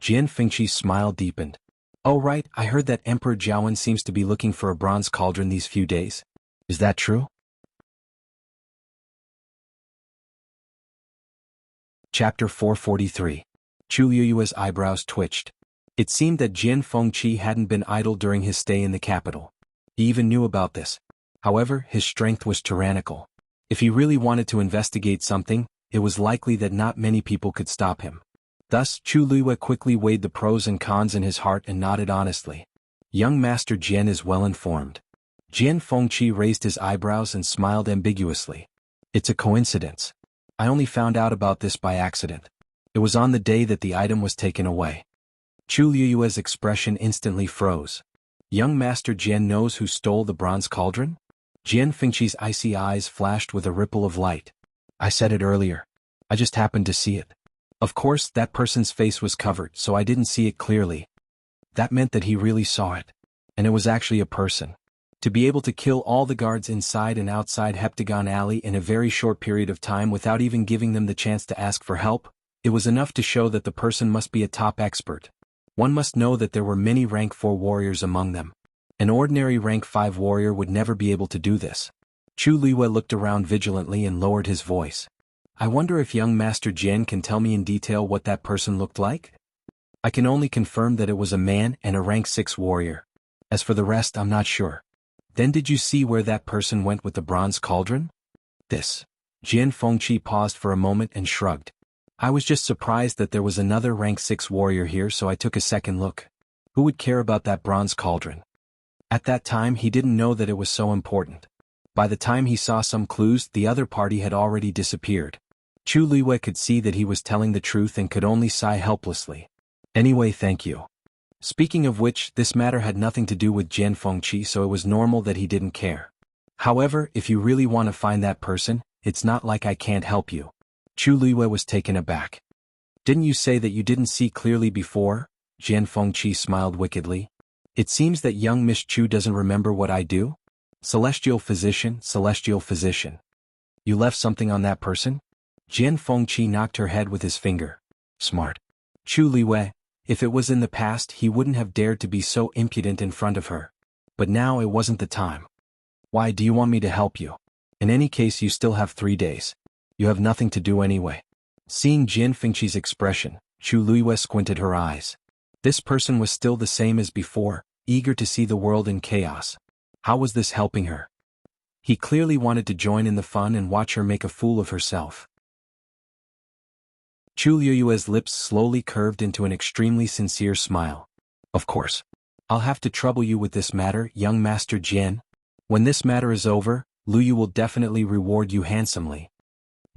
Jian Fengqi's smile deepened. Oh right, I heard that Emperor Jiawen seems to be looking for a bronze cauldron these few days. Is that true? Chapter 443. Chu Liyue's eyebrows twitched. It seemed that Jian Fengqi hadn't been idle during his stay in the capital. He even knew about this. However, his strength was tyrannical. If he really wanted to investigate something, it was likely that not many people could stop him. Thus, Chu Liyue quickly weighed the pros and cons in his heart and nodded honestly. Young Master Jian is well informed. Jian Fengqi raised his eyebrows and smiled ambiguously. It's a coincidence. I only found out about this by accident. It was on the day that the item was taken away. Chu Liyue's expression instantly froze. Young Master Jian knows who stole the bronze cauldron? Jian Fengqi's icy eyes flashed with a ripple of light. I said it earlier. I just happened to see it. Of course, that person's face was covered, so I didn't see it clearly. That meant that he really saw it. And it was actually a person. To be able to kill all the guards inside and outside Heptagon Alley in a very short period of time without even giving them the chance to ask for help, it was enough to show that the person must be a top expert. One must know that there were many rank 4 warriors among them. An ordinary rank 5 warrior would never be able to do this. Chu Liyue looked around vigilantly and lowered his voice. I wonder if young Master Jian can tell me in detail what that person looked like? I can only confirm that it was a man and a rank 6 warrior. As for the rest, I'm not sure. Then did you see where that person went with the bronze cauldron? This. Jian Fengqi paused for a moment and shrugged. I was just surprised that there was another rank 6 warrior here, so I took a second look. Who would care about that bronze cauldron? At that time he didn't know that it was so important. By the time he saw some clues, the other party had already disappeared. Chu Liyue could see that he was telling the truth and could only sigh helplessly. Anyway, thank you. Speaking of which, this matter had nothing to do with Jian Fengqi, so it was normal that he didn't care. However, if you really want to find that person, it's not like I can't help you. Chu Liyue was taken aback. Didn't you say that you didn't see clearly before? Jian Fengqi smiled wickedly. It seems that young Miss Chu doesn't remember what I do? Celestial physician, celestial physician. You left something on that person? Jian Fengqi knocked her head with his finger. Smart. Chu Liyue, if it was in the past he wouldn't have dared to be so impudent in front of her. But now it wasn't the time. Why do you want me to help you? In any case you still have 3 days. You have nothing to do anyway. Seeing Jian Fengqi's expression, Chu Liyue squinted her eyes. This person was still the same as before, eager to see the world in chaos. How was this helping her? He clearly wanted to join in the fun and watch her make a fool of herself. Chu Liyue's lips slowly curved into an extremely sincere smile. Of course. I'll have to trouble you with this matter, young Master Jian. When this matter is over, Liu will definitely reward you handsomely.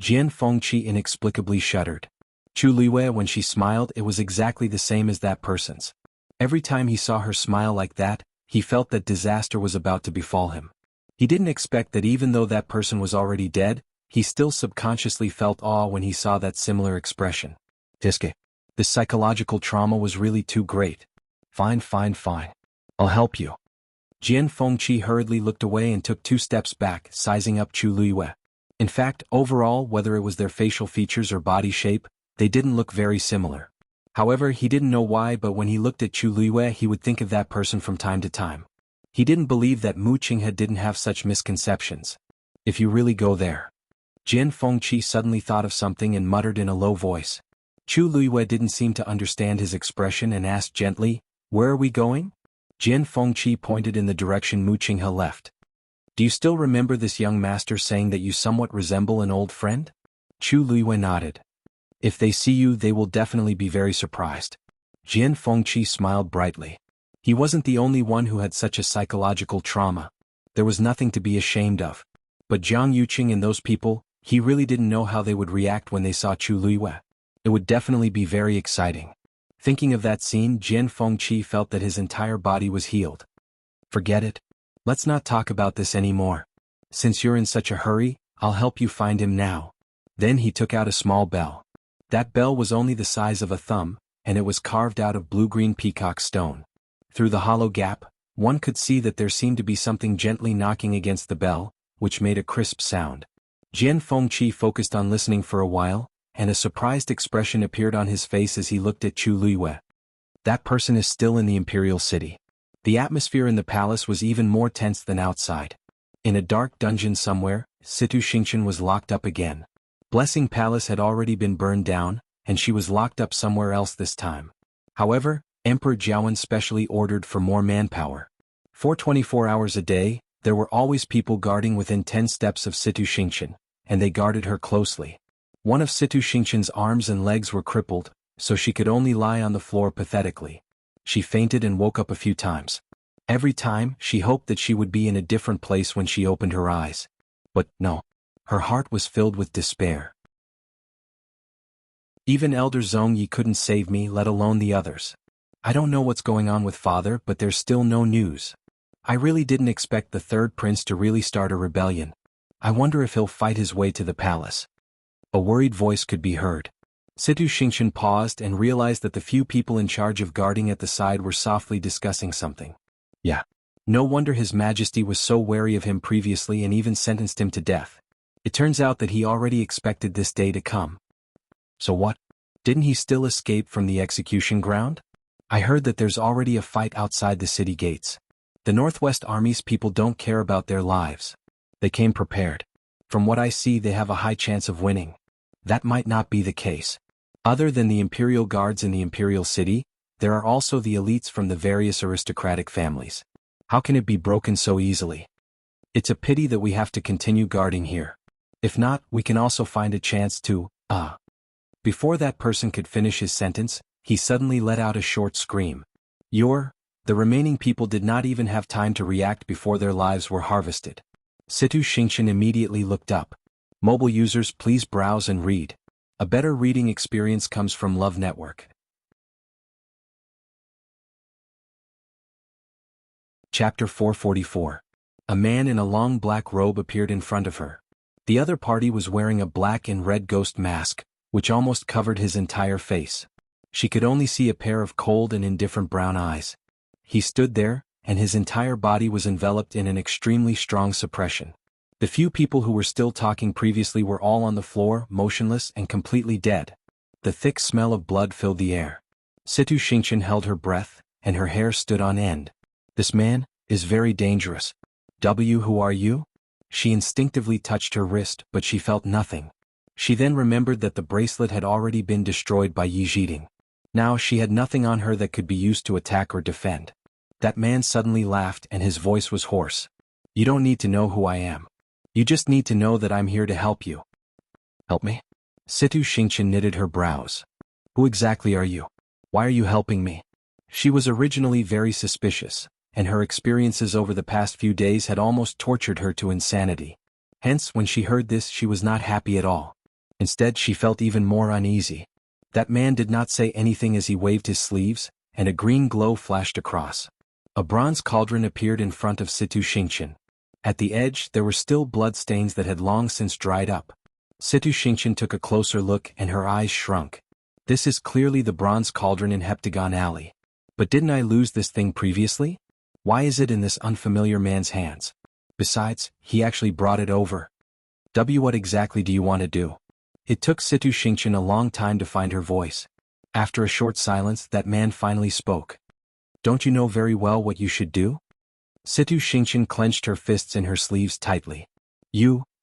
Jian Fengqi inexplicably shuddered. Chu Luiyue, when she smiled, it was exactly the same as that person's. Every time he saw her smile like that, he felt that disaster was about to befall him. He didn't expect that even though that person was already dead, he still subconsciously felt awe when he saw that similar expression. Tiske. This psychological trauma was really too great. Fine. I'll help you. Jian Fengqi hurriedly looked away and took 2 steps back, sizing up Chu Luiyue. In fact, overall, whether it was their facial features or body shape, they didn't look very similar. However, he didn't know why, but when he looked at Chu Luiyue, he would think of that person from time to time. He didn't believe that Mu Qinghe didn't have such misconceptions. If you really go there. Jian Fengqi suddenly thought of something and muttered in a low voice. Chu Luiyue didn't seem to understand his expression and asked gently, "Where are we going?" Jian Fengqi pointed in the direction Mu Qinghe left. "Do you still remember this young master saying that you somewhat resemble an old friend?" Chu Luiyue nodded. "If they see you, they will definitely be very surprised." Jian Fengqi smiled brightly. He wasn't the only one who had such a psychological trauma. There was nothing to be ashamed of. But Jiang Yuqing and those people, he really didn't know how they would react when they saw Chu Luiyue. It would definitely be very exciting. Thinking of that scene, Jian Fengqi felt that his entire body was healed. Forget it. Let's not talk about this anymore. Since you're in such a hurry, I'll help you find him now. Then he took out a small bell. That bell was only the size of a thumb, and it was carved out of blue-green peacock stone. Through the hollow gap, one could see that there seemed to be something gently knocking against the bell, which made a crisp sound. Jian Fengqi focused on listening for a while, and a surprised expression appeared on his face as he looked at Chu Luiyue. That person is still in the imperial city. The atmosphere in the palace was even more tense than outside. In a dark dungeon somewhere, Situ Xingqian was locked up again. Blessing Palace had already been burned down, and she was locked up somewhere else this time. However, Emperor Jiawen specially ordered for more manpower. For 24 hours a day, there were always people guarding within 10 steps of Situ Xingqian, and they guarded her closely. One of Situ Xingqian's arms and legs were crippled, so she could only lie on the floor pathetically. She fainted and woke up a few times. Every time, she hoped that she would be in a different place when she opened her eyes. But no. Her heart was filled with despair. Even Elder Zhongyi couldn't save me, let alone the others. I don't know what's going on with father, but there's still no news. I really didn't expect the third prince to really start a rebellion. I wonder if he'll fight his way to the palace. A worried voice could be heard. Situ Xingqian paused and realized that the few people in charge of guarding at the side were softly discussing something. Yeah. No wonder His Majesty was so wary of him previously and even sentenced him to death. It turns out that he already expected this day to come. So what? Didn't he still escape from the execution ground? I heard that there's already a fight outside the city gates. The Northwest Army's people don't care about their lives. They came prepared. From what I see, they have a high chance of winning. That might not be the case. Other than the Imperial Guards in the Imperial City, there are also the elites from the various aristocratic families. How can it be broken so easily? It's a pity that we have to continue guarding here. If not, we can also find a chance to, Before that person could finish his sentence, he suddenly let out a short scream. The remaining people did not even have time to react before their lives were harvested. Situ Xingqian immediately looked up. Mobile users, please browse and read. A better reading experience comes from Love Network. Chapter 444. A man in a long black robe appeared in front of her. The other party was wearing a black and red ghost mask, which almost covered his entire face. She could only see a pair of cold and indifferent brown eyes. He stood there, and his entire body was enveloped in an extremely strong suppression. The few people who were still talking previously were all on the floor, motionless and completely dead. The thick smell of blood filled the air. Situ Xingqian held her breath, and her hair stood on end. This man is very dangerous. Who are you? She instinctively touched her wrist, but she felt nothing. She then remembered that the bracelet had already been destroyed by Yi Zhiding. Now she had nothing on her that could be used to attack or defend. That man suddenly laughed and his voice was hoarse. You don't need to know who I am. You just need to know that I'm here to help you. Help me? Situ Xingqian knitted her brows. Who exactly are you? Why are you helping me? She was originally very suspicious, and her experiences over the past few days had almost tortured her to insanity. Hence, when she heard this, she was not happy at all. Instead, she felt even more uneasy. That man did not say anything as he waved his sleeves, and a green glow flashed across. A bronze cauldron appeared in front of Xianxia. At the edge there were still blood stains that had long since dried up. Xianxia took a closer look and her eyes shrunk. This is clearly the bronze cauldron in Heptagon Alley. But didn't I lose this thing previously? Why is it in this unfamiliar man's hands? Besides, he actually brought it over. What exactly do you want to do? It took Xianxia a long time to find her voice. After a short silence, that man finally spoke. Don't you know very well what you should do? Xianxia clenched her fists in her sleeves tightly.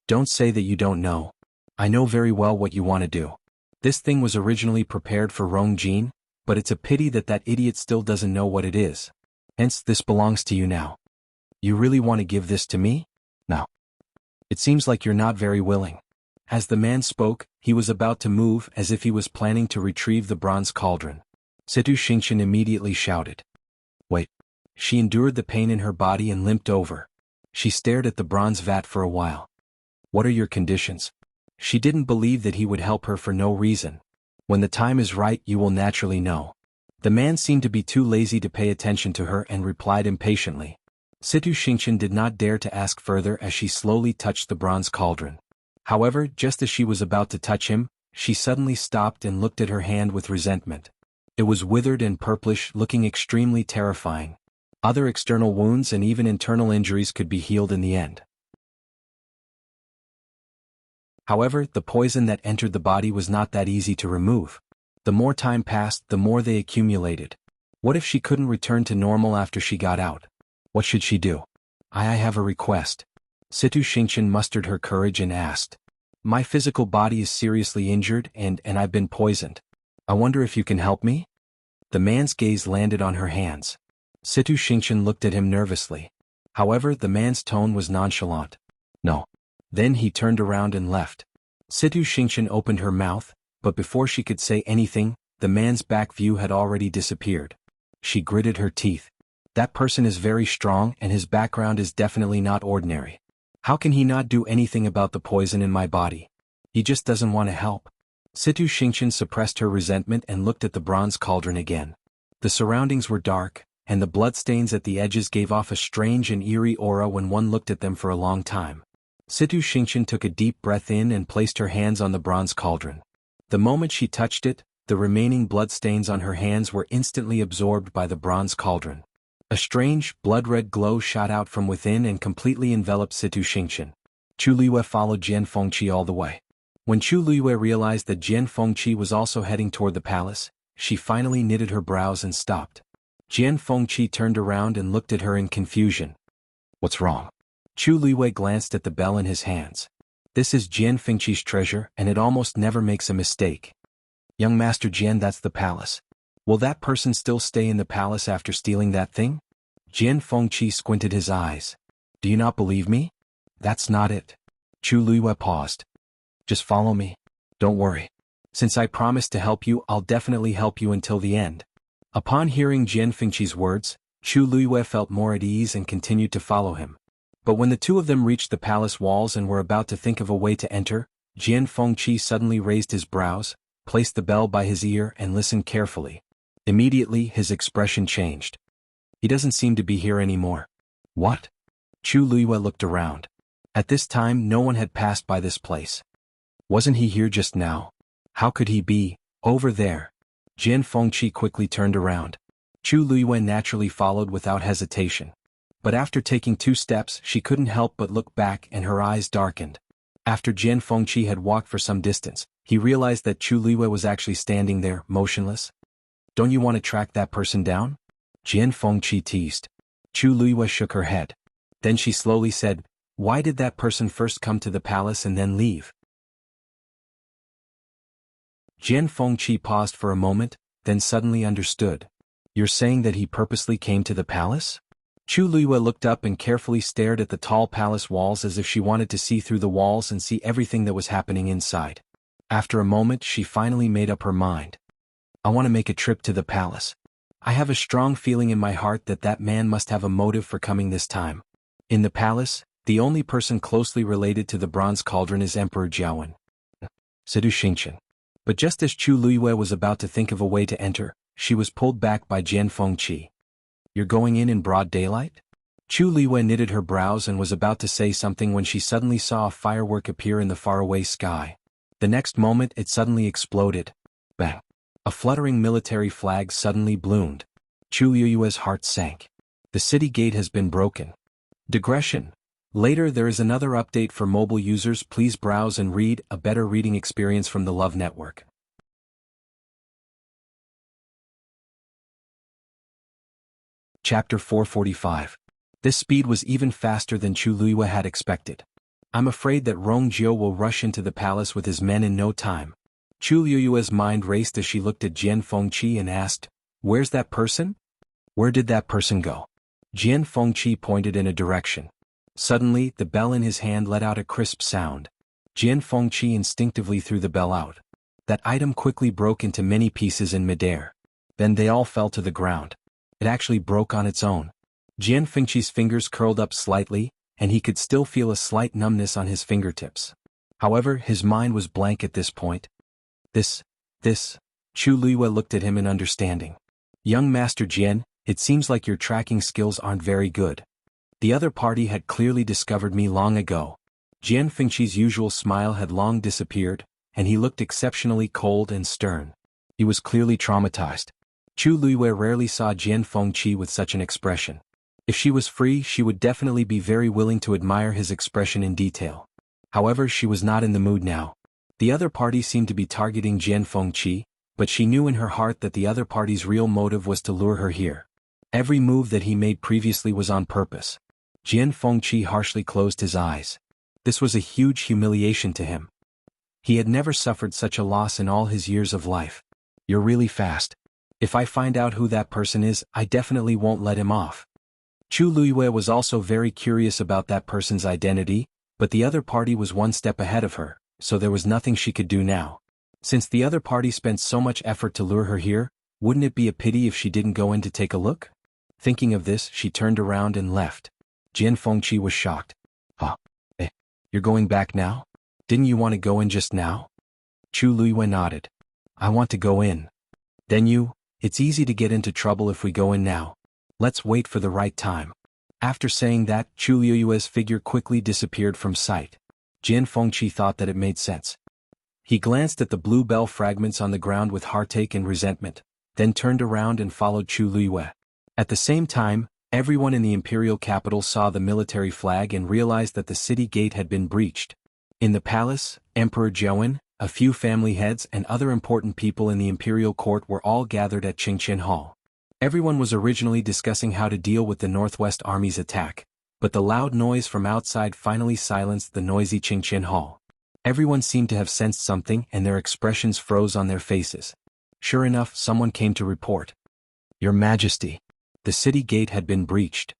Don't say that you don't know. I know very well what you want to do. This thing was originally prepared for Rongjin, but it's a pity that that idiot still doesn't know what it is. Hence, this belongs to you now. You really want to give this to me? No. It seems like you're not very willing. As the man spoke, he was about to move as if he was planning to retrieve the bronze cauldron. Xianxia immediately shouted. Wait. She endured the pain in her body and limped over. She stared at the bronze vat for a while. What are your conditions? She didn't believe that he would help her for no reason. When the time is right, you will naturally know. The man seemed to be too lazy to pay attention to her and replied impatiently. Xianxia did not dare to ask further as she slowly touched the bronze cauldron. However, just as she was about to touch him, she suddenly stopped and looked at her hand with resentment. It was withered and purplish, looking extremely terrifying. Other external wounds and even internal injuries could be healed in the end. However, the poison that entered the body was not that easy to remove. The more time passed, the more they accumulated. What if she couldn't return to normal after she got out? What should she do? I have a request. Xianxia mustered her courage and asked. My physical body is seriously injured and I've been poisoned. I wonder if you can help me? The man's gaze landed on her hands. Xianxia looked at him nervously. However, the man's tone was nonchalant. No. Then he turned around and left. Xianxia opened her mouth, but before she could say anything, the man's back view had already disappeared. She gritted her teeth. That person is very strong and his background is definitely not ordinary. How can he not do anything about the poison in my body? He just doesn't want to help. Xianxia suppressed her resentment and looked at the bronze cauldron again. The surroundings were dark, and the bloodstains at the edges gave off a strange and eerie aura when one looked at them for a long time. Xianxia took a deep breath in and placed her hands on the bronze cauldron. The moment she touched it, the remaining bloodstains on her hands were instantly absorbed by the bronze cauldron. A strange, blood-red glow shot out from within and completely enveloped Xianxia. Chu Liyue followed Jian Fengqi all the way. When Chu Liyue realized that Jian Fengqi was also heading toward the palace, she finally knitted her brows and stopped. Jian Fengqi turned around and looked at her in confusion. What's wrong? Chu Liyue glanced at the bell in his hands. This is Jian Fengqi's treasure and it almost never makes a mistake. Young Master Jian, that's the palace. Will that person still stay in the palace after stealing that thing? Jian Fengqi squinted his eyes. Do you not believe me? That's not it. Chu Liyue paused. Just follow me. Don't worry. Since I promised to help you, I'll definitely help you until the end. Upon hearing Jian Fengqi's words, Chu Liyue felt more at ease and continued to follow him. But when the two of them reached the palace walls and were about to think of a way to enter, Jian Fengqi suddenly raised his brows, placed the bell by his ear and listened carefully. Immediately, his expression changed. He doesn't seem to be here anymore. What? Chu Liyue looked around. At this time, no one had passed by this place. Wasn't he here just now? How could he be over there? Jian Fengqi quickly turned around. Chu Liyue naturally followed without hesitation. But after taking 2 steps, she couldn't help but look back and her eyes darkened. After Jian Fengqi had walked for some distance, he realized that Chu Liyue was actually standing there, motionless. Don't you want to track that person down? Jian Fengqi teased. Chu Liyue shook her head. Then she slowly said, why did that person first come to the palace and then leave? Jian Fengqi paused for a moment, then suddenly understood. You're saying that he purposely came to the palace? Chu Liyue looked up and carefully stared at the tall palace walls as if she wanted to see through the walls and see everything that was happening inside. After a moment, she finally made up her mind. I want to make a trip to the palace. I have a strong feeling in my heart that that man must have a motive for coming this time. In the palace, the only person closely related to the bronze cauldron is Emperor Jiawen. Xianxia. But just as Chu Luiyue was about to think of a way to enter, she was pulled back by Jian Fengqi. "You're going in broad daylight?" Chu Luiyue knitted her brows and was about to say something when she suddenly saw a firework appear in the faraway sky. The next moment it suddenly exploded. Bang! A fluttering military flag suddenly bloomed. Chu Luiyue's heart sank. The city gate has been broken. Digression. Later there is another update for mobile users. Please browse and read a better reading experience from the Love Network. Chapter 445. This speed was even faster than Chu Luiyue had expected. "I'm afraid that Rongjiu will rush into the palace with his men in no time." Chu Luiyue's mind raced as she looked at Jian Fengqi and asked, "Where's that person? Where did that person go?" Jian Fengqi pointed in a direction. Suddenly, the bell in his hand let out a crisp sound. Jian Fengqi instinctively threw the bell out. That item quickly broke into many pieces in midair. Then they all fell to the ground. It actually broke on its own. Jian Fengqi's fingers curled up slightly, and he could still feel a slight numbness on his fingertips. However, his mind was blank at this point. This. Chu Luiyue looked at him in understanding. "Young Master Jian, it seems like your tracking skills aren't very good. The other party had clearly discovered me long ago." Jian Fengqi's usual smile had long disappeared, and he looked exceptionally cold and stern. He was clearly traumatized. Chu Luiyue rarely saw Jian Fengqi with such an expression. If she was free, she would definitely be very willing to admire his expression in detail. However, she was not in the mood now. The other party seemed to be targeting Jian Fengqi, but she knew in her heart that the other party's real motive was to lure her here. Every move that he made previously was on purpose. Jian Fengqi harshly closed his eyes. This was a huge humiliation to him. He had never suffered such a loss in all his years of life. "You're really fast. If I find out who that person is, I definitely won't let him off." Chu Luiyue was also very curious about that person's identity, but the other party was one step ahead of her, so there was nothing she could do now. Since the other party spent so much effort to lure her here, wouldn't it be a pity if she didn't go in to take a look? Thinking of this, she turned around and left. Jian Fengqi was shocked. "Huh? You're going back now? Didn't you want to go in just now?" Chu Luiyue nodded. "I want to go in." "Then it's easy to get into trouble if we go in now. Let's wait for the right time." After saying that, Chu Luiyue's figure quickly disappeared from sight. Jian Fengqi thought that it made sense. He glanced at the blue bell fragments on the ground with heartache and resentment, then turned around and followed Chu Luiyue. At the same time, everyone in the imperial capital saw the military flag and realized that the city gate had been breached. In the palace, Emperor Zhouwen, a few family heads and other important people in the imperial court were all gathered at Qingqian Hall. Everyone was originally discussing how to deal with the Northwest Army's attack, but the loud noise from outside finally silenced the noisy Qingqian Hall. Everyone seemed to have sensed something and their expressions froze on their faces. Sure enough, someone came to report. "Your Majesty, the city gate had been breached.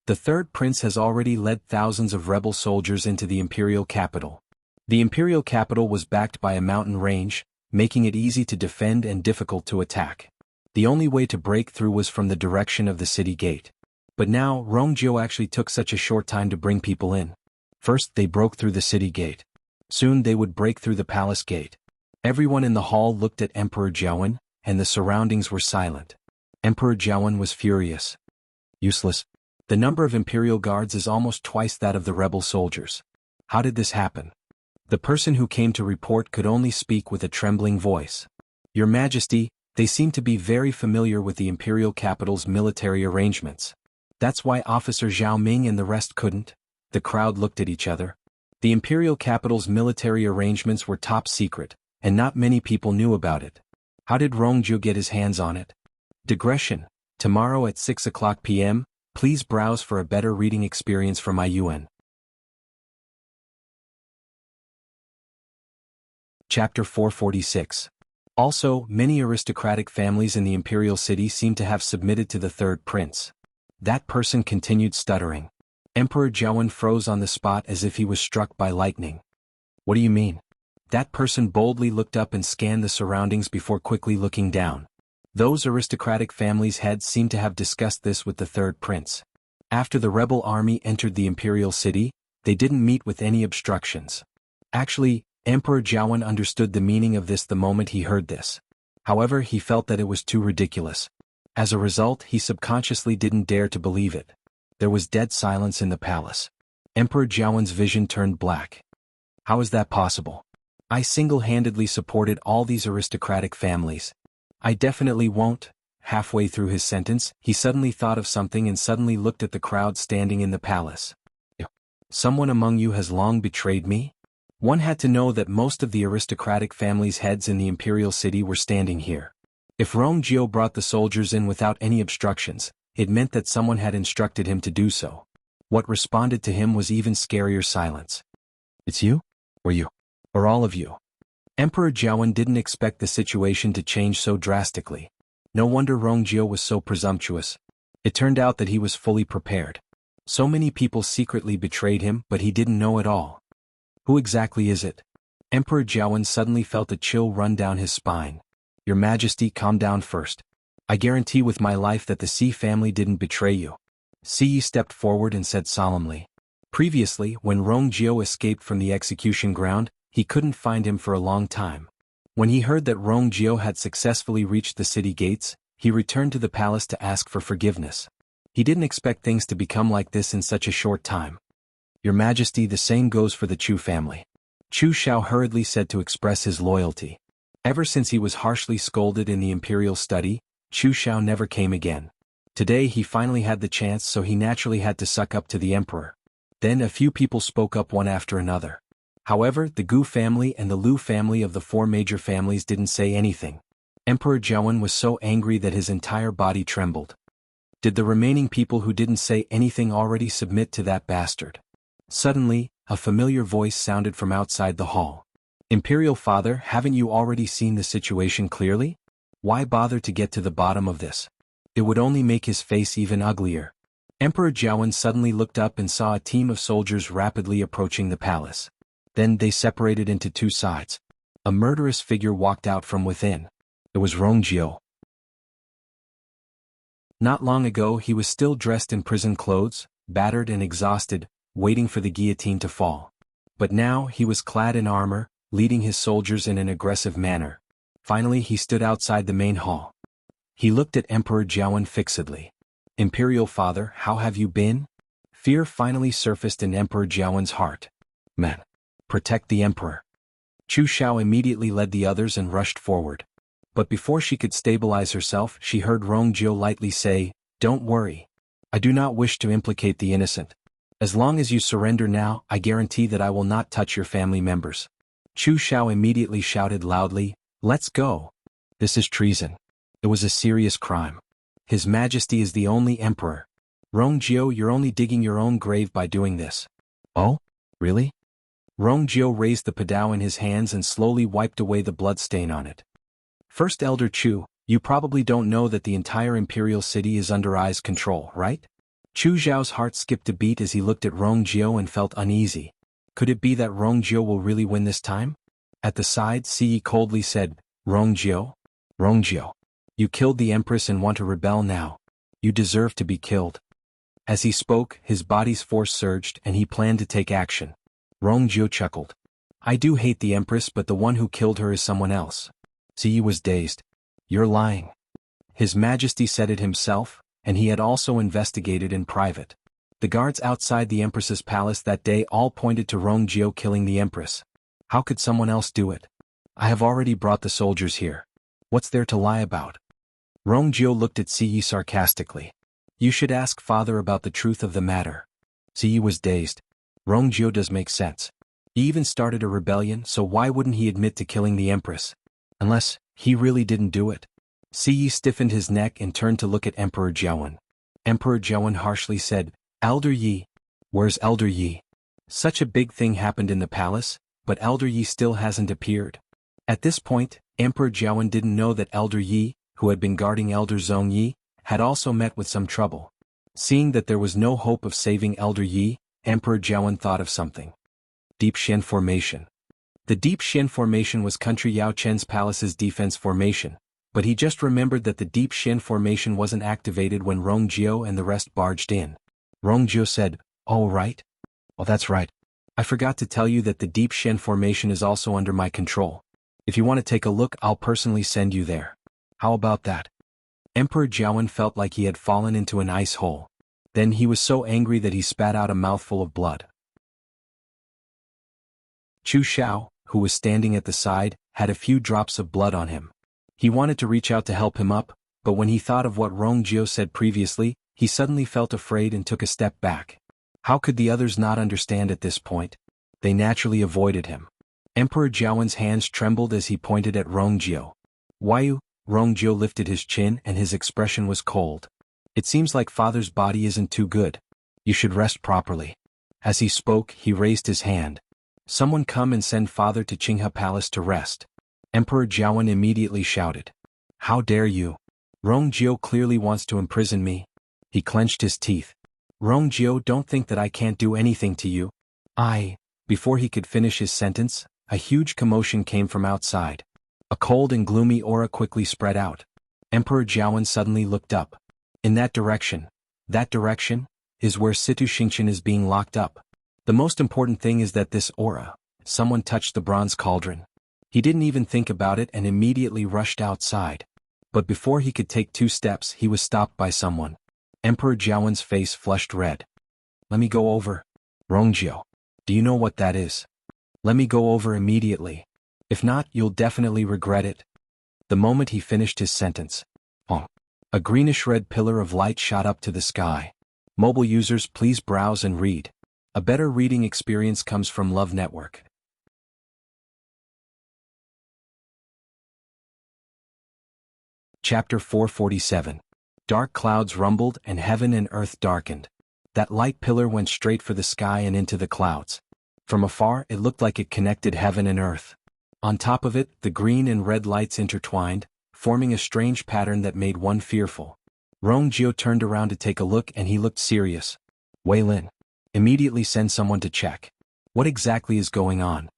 The third prince has already led thousands of rebel soldiers into the imperial capital." The imperial capital was backed by a mountain range, making it easy to defend and difficult to attack. The only way to break through was from the direction of the city gate. But now, Rongjiu actually took such a short time to bring people in. First, they broke through the city gate. Soon they would break through the palace gate. Everyone in the hall looked at Emperor Zhouwen, and the surroundings were silent. Emperor Zhouwen was furious. "Useless. The number of imperial guards is almost twice that of the rebel soldiers. How did this happen?" The person who came to report could only speak with a trembling voice. "Your Majesty, they seem to be very familiar with the imperial capital's military arrangements. That's why Officer Zhao Ming and the rest couldn't." The crowd looked at each other. The imperial capital's military arrangements were top secret, and not many people knew about it. How did Rongjiu get his hands on it? Digression. Tomorrow at 6:00 p.m., please browse for a better reading experience from IUN. Chapter 446. Also, many aristocratic families in the imperial city seem to have submitted to the third prince. That person continued stuttering. Emperor Zhouwen froze on the spot as if he was struck by lightning. "What do you mean?" That person boldly looked up and scanned the surroundings before quickly looking down. Those aristocratic families' heads seemed to have discussed this with the third prince. After the rebel army entered the imperial city, they didn't meet with any obstructions. Actually, Emperor Jianghu understood the meaning of this the moment he heard this. However, he felt that it was too ridiculous. As a result, he subconsciously didn't dare to believe it. There was dead silence in the palace. Emperor Jianghu's vision turned black. How is that possible? I single-handedly supported all these aristocratic families. I definitely won't. Halfway through his sentence, he suddenly thought of something and suddenly looked at the crowd standing in the palace. Someone among you has long betrayed me? One had to know that most of the aristocratic families' heads in the imperial city were standing here. If Rongjio brought the soldiers in without any obstructions, it meant that someone had instructed him to do so. What responded to him was even scarier silence. It's you? Or you? Or all of you? Emperor Jianghu didn't expect the situation to change so drastically. No wonder Rongjio was so presumptuous. It turned out that he was fully prepared. So many people secretly betrayed him, but he didn't know it all. Who exactly is it? Emperor Jianghu suddenly felt a chill run down his spine. Your Majesty, calm down first. I guarantee with my life that the Si family didn't betray you. Si stepped forward and said solemnly. Previously, when Rongjio escaped from the execution ground, he couldn't find him for a long time. When he heard that Rongjio had successfully reached the city gates, he returned to the palace to ask for forgiveness. He didn't expect things to become like this in such a short time. Your Majesty, the same goes for the Chu family. Chu Shao hurriedly said to express his loyalty. Ever since he was harshly scolded in the imperial study, Chu Shao never came again. Today he finally had the chance, so he naturally had to suck up to the emperor. Then a few people spoke up one after another. However, the Gu family and the Lu family of the four major families didn't say anything. Emperor Jianghu was so angry that his entire body trembled. Did the remaining people who didn't say anything already submit to that bastard? Suddenly, a familiar voice sounded from outside the hall. Imperial Father, haven't you already seen the situation clearly? Why bother to get to the bottom of this? It would only make his face even uglier. Emperor Jianghu suddenly looked up and saw a team of soldiers rapidly approaching the palace. Then they separated into two sides. A murderous figure walked out from within. It was Rongjio. Not long ago he was still dressed in prison clothes, battered and exhausted, waiting for the guillotine to fall. But now he was clad in armor, leading his soldiers in an aggressive manner. Finally he stood outside the main hall. He looked at Emperor Jianghu fixedly. Imperial Father, how have you been? Fear finally surfaced in Emperor Jianghu's heart. Man. Protect the emperor. Chu Shao immediately led the others and rushed forward. But before she could stabilize herself, she heard Rongjio lightly say, Don't worry. I do not wish to implicate the innocent. As long as you surrender now, I guarantee that I will not touch your family members. Chu Shao immediately shouted loudly, Let's go. This is treason. It was a serious crime. His Majesty is the only emperor. Rongjio, you're only digging your own grave by doing this. Oh? Really? Rongjio raised the padao in his hands and slowly wiped away the blood stain on it. First Elder Chu, you probably don't know that the entire imperial city is under I's control, right? Chu Zhao's heart skipped a beat as he looked at Rongjio and felt uneasy. Could it be that Rongjio will really win this time? At the side, Ce coldly said, Rongjio? Rongjio. You killed the empress and want to rebel now. You deserve to be killed. As he spoke, his body's force surged and he planned to take action. Rongjio chuckled. I do hate the empress, but the one who killed her is someone else. Ce was dazed. You're lying. His Majesty said it himself, and he had also investigated in private. The guards outside the empress's palace that day all pointed to Rongjio killing the empress. How could someone else do it? I have already brought the soldiers here. What's there to lie about? Rongjio looked at Ce sarcastically. You should ask father about the truth of the matter. Ce was dazed. Rongjio does make sense. He even started a rebellion, so why wouldn't he admit to killing the empress? Unless he really didn't do it. Ce stiffened his neck and turned to look at Emperor Jianghu. Emperor Jianghu harshly said, Elder Yi. Where's Elder Yi? Such a big thing happened in the palace, but Elder Yi still hasn't appeared. At this point, Emperor Jianghu didn't know that Elder Yi, who had been guarding Elder Zong Yi, had also met with some trouble. Seeing that there was no hope of saving Elder Yi, Emperor Jianghu thought of something. Deep Shen Formation. The Deep Shen Formation was Country Yao Chen's palace's defense formation, but he just remembered that the Deep Shen Formation wasn't activated when Rongjio and the rest barged in. Rongjio said, Oh right? Well that's right. I forgot to tell you that the Deep Shen formation is also under my control. If you want to take a look, I'll personally send you there. How about that? Emperor Jianghu felt like he had fallen into an ice hole. Then he was so angry that he spat out a mouthful of blood. Chu Xiao, who was standing at the side, had a few drops of blood on him. He wanted to reach out to help him up, but when he thought of what Rongjio said previously, he suddenly felt afraid and took a step back. How could the others not understand at this point? They naturally avoided him. Emperor Jiawen's hands trembled as he pointed at Rongjio. Why? Rongjio lifted his chin and his expression was cold. It seems like father's body isn't too good. You should rest properly. As he spoke, he raised his hand. Someone come and send father to Qinghe Palace to rest. Emperor Jiawen immediately shouted. How dare you? Rongjio clearly wants to imprison me. He clenched his teeth. Rongjio, don't think that I can't do anything to you. Before he could finish his sentence, a huge commotion came from outside. A cold and gloomy aura quickly spread out. Emperor Jiawen suddenly looked up. In that direction, is where Situ Xingqian is being locked up. The most important thing is that this aura, someone touched the bronze cauldron. He didn't even think about it and immediately rushed outside. But before he could take 2 steps, he was stopped by someone. Emperor Jiawen's face flushed red. Let me go over. Rongjio, do you know what that is? Let me go over immediately. If not, you'll definitely regret it. The moment he finished his sentence, a greenish-red pillar of light shot up to the sky. Mobile users, please browse and read. A better reading experience comes from Love Network. Chapter 447. Dark clouds rumbled and heaven and earth darkened. That light pillar went straight for the sky and into the clouds. From afar, it looked like it connected heaven and earth. On top of it, the green and red lights intertwined, forming a strange pattern that made one fearful. Rongjio turned around to take a look and he looked serious. Wei Lin, immediately send someone to check. What exactly is going on?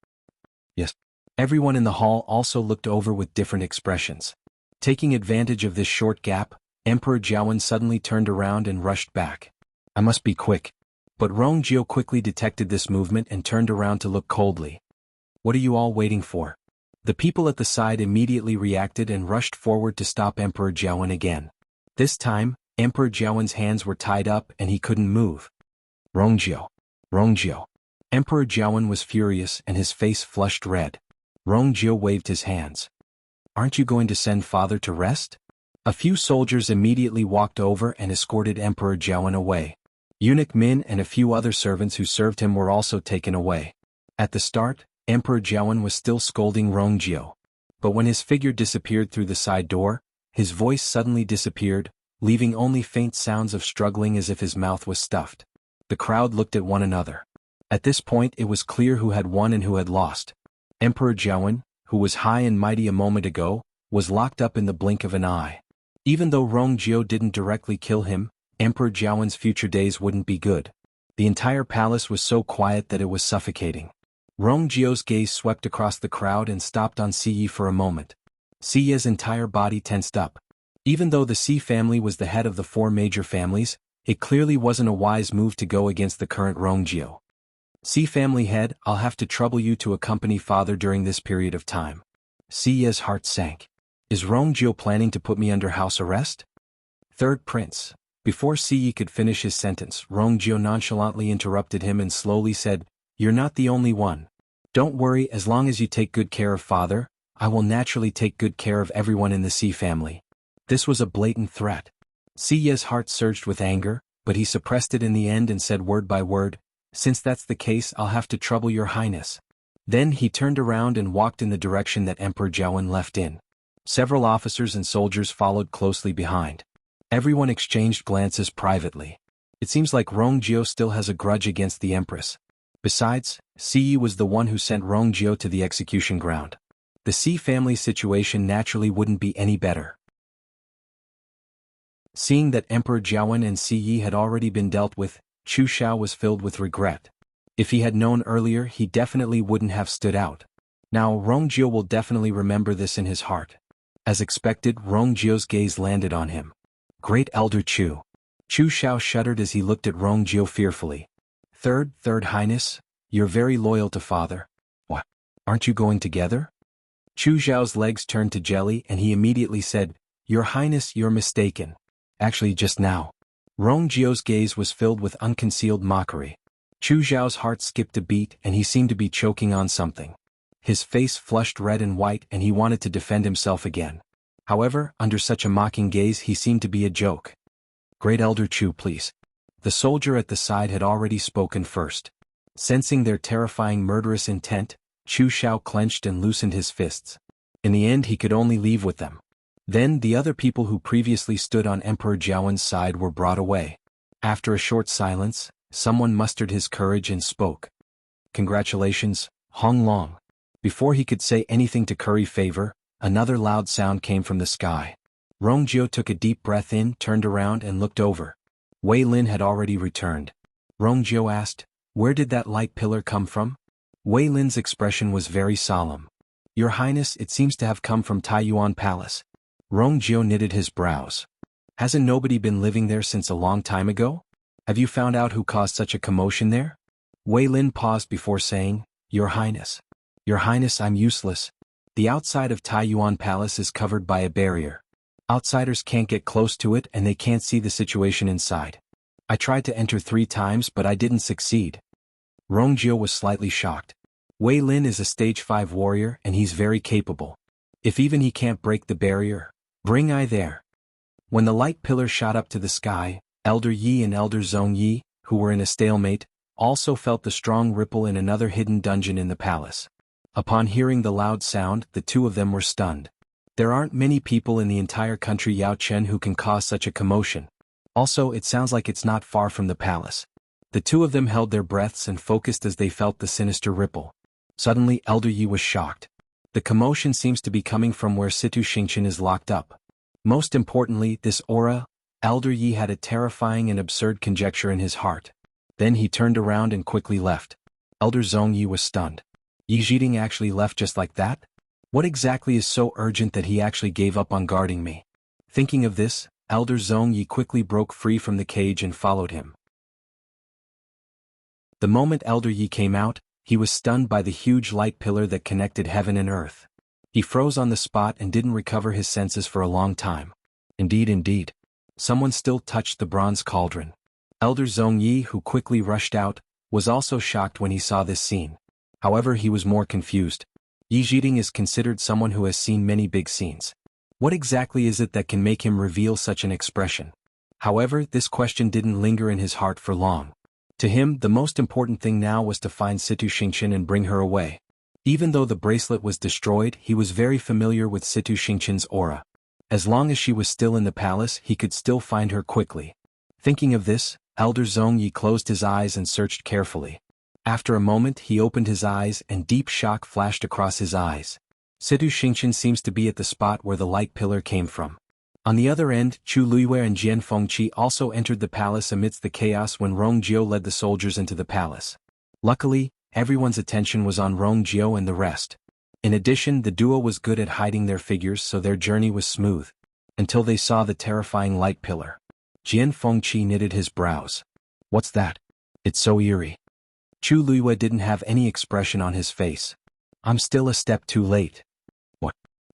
Yes. Everyone in the hall also looked over with different expressions. Taking advantage of this short gap, Emperor Jiawen suddenly turned around and rushed back. I must be quick. But Rongjio quickly detected this movement and turned around to look coldly. What are you all waiting for? The people at the side immediately reacted and rushed forward to stop Emperor Jiawen again. This time, Emperor Jiawen's hands were tied up and he couldn't move. Rongjio. Emperor Jiawen was furious and his face flushed red. Rongjio waved his hands. Aren't you going to send father to rest? A few soldiers immediately walked over and escorted Emperor Jiawen away. Eunuch Min and a few other servants who served him were also taken away. At the start, Emperor Jiawen was still scolding Rongjio. But when his figure disappeared through the side door, his voice suddenly disappeared, leaving only faint sounds of struggling as if his mouth was stuffed. The crowd looked at one another. At this point it was clear who had won and who had lost. Emperor Jiawen, who was high and mighty a moment ago, was locked up in the blink of an eye. Even though Rongjio didn't directly kill him, Emperor Jiawen's future days wouldn't be good. The entire palace was so quiet that it was suffocating. Rongjio's gaze swept across the crowd and stopped on Siyi for a moment. Siyi's entire body tensed up. Even though the Si family was the head of the 4 major families, it clearly wasn't a wise move to go against the current Rongjio. Si family head, I'll have to trouble you to accompany father during this period of time. Siyi's heart sank. Is Rongjio planning to put me under house arrest? Third prince. Before Siyi could finish his sentence, Rongjio nonchalantly interrupted him and slowly said, You're not the only one. Don't worry, as long as you take good care of father, I will naturally take good care of everyone in the Si family. This was a blatant threat. Siyi's heart surged with anger, but he suppressed it in the end and said word by word, Since that's the case, I'll have to trouble your highness. Then he turned around and walked in the direction that Emperor Jiawen left in. Several officers and soldiers followed closely behind. Everyone exchanged glances privately. It seems like Rongjio still has a grudge against the empress. Besides, Siyi was the one who sent Rongjio to the execution ground. The Si family situation naturally wouldn't be any better. Seeing that Emperor Jiawen and Siyi had already been dealt with, Chu Xiao was filled with regret. If he had known earlier, he definitely wouldn't have stood out. Now Rongjio will definitely remember this in his heart. As expected, Rongjio's gaze landed on him. Great Elder Chu. Chu Xiao shuddered as he looked at Rongjio fearfully. Third Highness, You're very loyal to father. What? Aren't you going together? Chu Zhao's legs turned to jelly and he immediately said, Your Highness, you're mistaken. Actually just now. Rong Jio's gaze was filled with unconcealed mockery. Chu Zhao's heart skipped a beat and he seemed to be choking on something. His face flushed red and white and he wanted to defend himself again. However, under such a mocking gaze he seemed to be a joke. Great Elder Chu, please. The soldier at the side had already spoken first. Sensing their terrifying murderous intent, Chu Xiao clenched and loosened his fists. In the end he could only leave with them. Then the other people who previously stood on Emperor Jiaowen's side were brought away. After a short silence, someone mustered his courage and spoke. Congratulations, Hong Long. Before he could say anything to curry favor, another loud sound came from the sky. Rong Jio took a deep breath in, turned around and looked over. Wei Lin had already returned. Rong Jio asked, Where did that light pillar come from? Wei Lin's expression was very solemn. Your Highness, it seems to have come from Taiyuan Palace. Rong Jio knitted his brows. Hasn't nobody been living there since a long time ago? Have you found out who caused such a commotion there? Wei Lin paused before saying, Your Highness. Your Highness, I'm useless. The outside of Taiyuan Palace is covered by a barrier. Outsiders can't get close to it and they can't see the situation inside. I tried to enter 3 times but I didn't succeed. Rong Jio was slightly shocked. Wei Lin is a stage 5 warrior and he's very capable. If even he can't break the barrier, bring I there. When the light pillar shot up to the sky, Elder Yi and Elder Zhong Yi, who were in a stalemate, also felt the strong ripple in another hidden dungeon in the palace. Upon hearing the loud sound, the two of them were stunned. There aren't many people in the entire country Yao Chen who can cause such a commotion. Also, it sounds like it's not far from the palace. The two of them held their breaths and focused as they felt the sinister ripple. Suddenly, Elder Yi was shocked. The commotion seems to be coming from where Situ Xingqian is locked up. Most importantly, this aura. Elder Yi had a terrifying and absurd conjecture in his heart. Then he turned around and quickly left. Elder Zhong Yi was stunned. Yi Zhiding actually left just like that? What exactly is so urgent that he actually gave up on guarding me? Thinking of this, Elder Zhong Yi quickly broke free from the cage and followed him. The moment Elder Yi came out, he was stunned by the huge light pillar that connected heaven and earth. He froze on the spot and didn't recover his senses for a long time. Indeed. Someone still touched the bronze cauldron. Elder Zhong Yi, who quickly rushed out, was also shocked when he saw this scene. However, he was more confused. Yi Zhiding is considered someone who has seen many big scenes. What exactly is it that can make him reveal such an expression? However, this question didn't linger in his heart for long. To him, the most important thing now was to find Situ Xingqian and bring her away. Even though the bracelet was destroyed, he was very familiar with Situ Xingqian's aura. As long as she was still in the palace, he could still find her quickly. Thinking of this, Elder Zhong Yi closed his eyes and searched carefully. After a moment he opened his eyes and deep shock flashed across his eyes. Situ Xingqian seems to be at the spot where the light pillar came from. On the other end, Chu Luiyue and Jian Fengqi also entered the palace amidst the chaos when Rong Jio led the soldiers into the palace. Luckily, everyone's attention was on Rong Jio and the rest. In addition, the duo was good at hiding their figures so their journey was smooth. Until they saw the terrifying light pillar. Jian Fengqi knitted his brows. What's that? It's so eerie. Chu Luiyue didn't have any expression on his face. I'm still a step too late. What?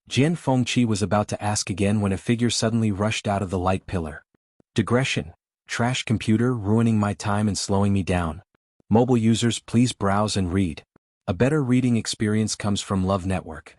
Jian Fengqi was about to ask again when a figure suddenly rushed out of the light pillar. Digression. Trash computer ruining my time and slowing me down. Mobile users, please browse and read. A better reading experience comes from Love Network.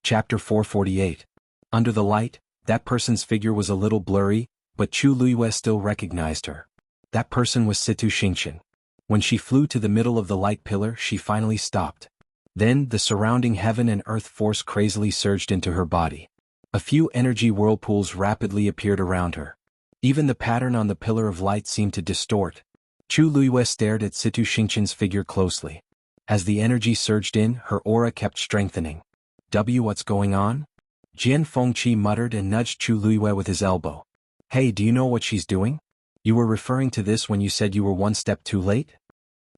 Chapter 448. Under the light, that person's figure was a little blurry, but Chu Luiyue still recognized her. That person was Situ Xingqian. When she flew to the middle of the light pillar, she finally stopped. Then, the surrounding heaven and earth force crazily surged into her body. A few energy whirlpools rapidly appeared around her. Even the pattern on the pillar of light seemed to distort. Chu Luiyue stared at Situ Xingqian's figure closely. As the energy surged in, her aura kept strengthening. What's going on? Jian Fengqi muttered and nudged Chu Luiyue with his elbow. Hey, do you know what she's doing? You were referring to this when you said you were one step too late?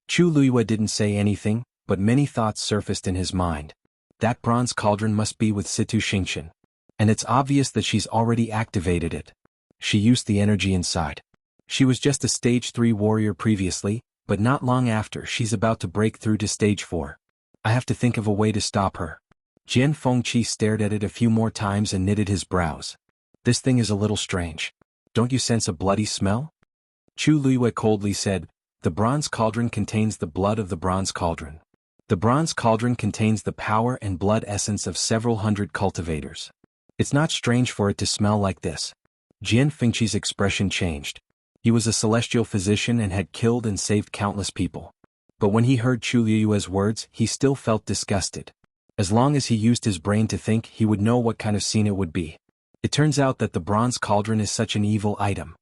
Chu Luiyue didn't say anything, but many thoughts surfaced in his mind. That bronze cauldron must be with Situ Xingqian. And it's obvious that she's already activated it. She used the energy inside. She was just a stage 3 warrior previously, but not long after she's about to break through to stage 4. I have to think of a way to stop her. Jian Fengqi stared at it a few more times and knitted his brows. This thing is a little strange. Don't you sense a bloody smell? Chu Luiyue coldly said, the bronze cauldron contains the blood of the bronze cauldron. The bronze cauldron contains the power and blood essence of several hundred cultivators. It's not strange for it to smell like this. Jian Fengqi's expression changed. He was a celestial physician and had killed and saved countless people. But when he heard Chu Luiyue's words, he still felt disgusted. As long as he used his brain to think, he would know what kind of scene it would be. It turns out that the bronze cauldron is such an evil item.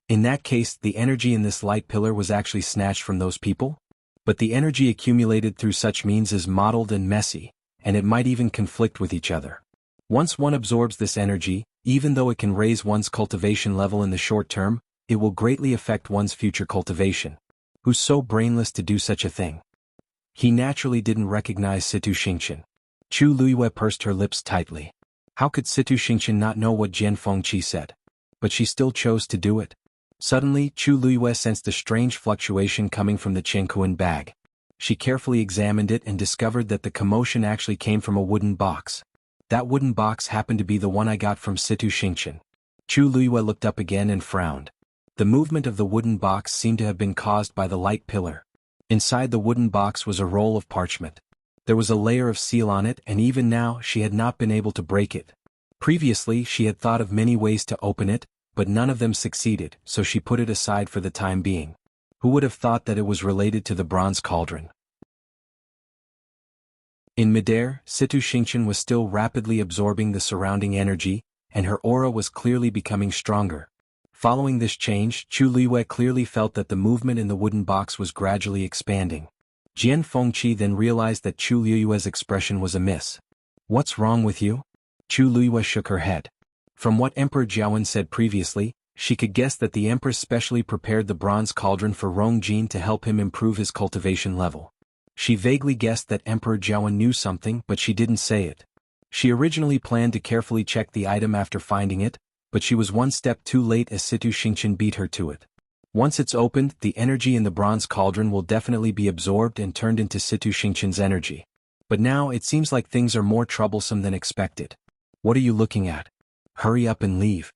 In that case, the energy in this light pillar was actually snatched from those people? But the energy accumulated through such means is mottled and messy, and it might even conflict with each other. Once one absorbs this energy, even though it can raise one's cultivation level in the short term, it will greatly affect one's future cultivation. Who's so brainless to do such a thing? He naturally didn't recognize Situ Xingqian. Chu Luiyue pursed her lips tightly. How could Situ Xingqian not know what Jian Fengqi said? But she still chose to do it. Suddenly, Chu Luiyue sensed a strange fluctuation coming from the xianhuan bag. She carefully examined it and discovered that the commotion actually came from a wooden box. That wooden box happened to be the one I got from Situ Xingqian. Chu Luiyue looked up again and frowned. The movement of the wooden box seemed to have been caused by the light pillar. Inside the wooden box was a roll of parchment. There was a layer of seal on it, and even now she had not been able to break it. Previously she had thought of many ways to open it, but none of them succeeded, so she put it aside for the time being. Who would have thought that it was related to the bronze cauldron? In midair, Situ Xingqian was still rapidly absorbing the surrounding energy, and her aura was clearly becoming stronger. Following this change, Chu Luiyue clearly felt that the movement in the wooden box was gradually expanding. Jian Fengqi then realized that Chu Luiyue's expression was amiss. What's wrong with you? Chu Luiyue shook her head. From what Emperor Jiawen said previously, she could guess that the Empress specially prepared the bronze cauldron for Rongjin to help him improve his cultivation level. She vaguely guessed that Emperor Jiawen knew something, but she didn't say it. She originally planned to carefully check the item after finding it, but she was one step too late as Situ Xingqian beat her to it. Once it's opened, the energy in the bronze cauldron will definitely be absorbed and turned into Situ Xingqian's energy. But now it seems like things are more troublesome than expected. What are you looking at? Hurry up and leave.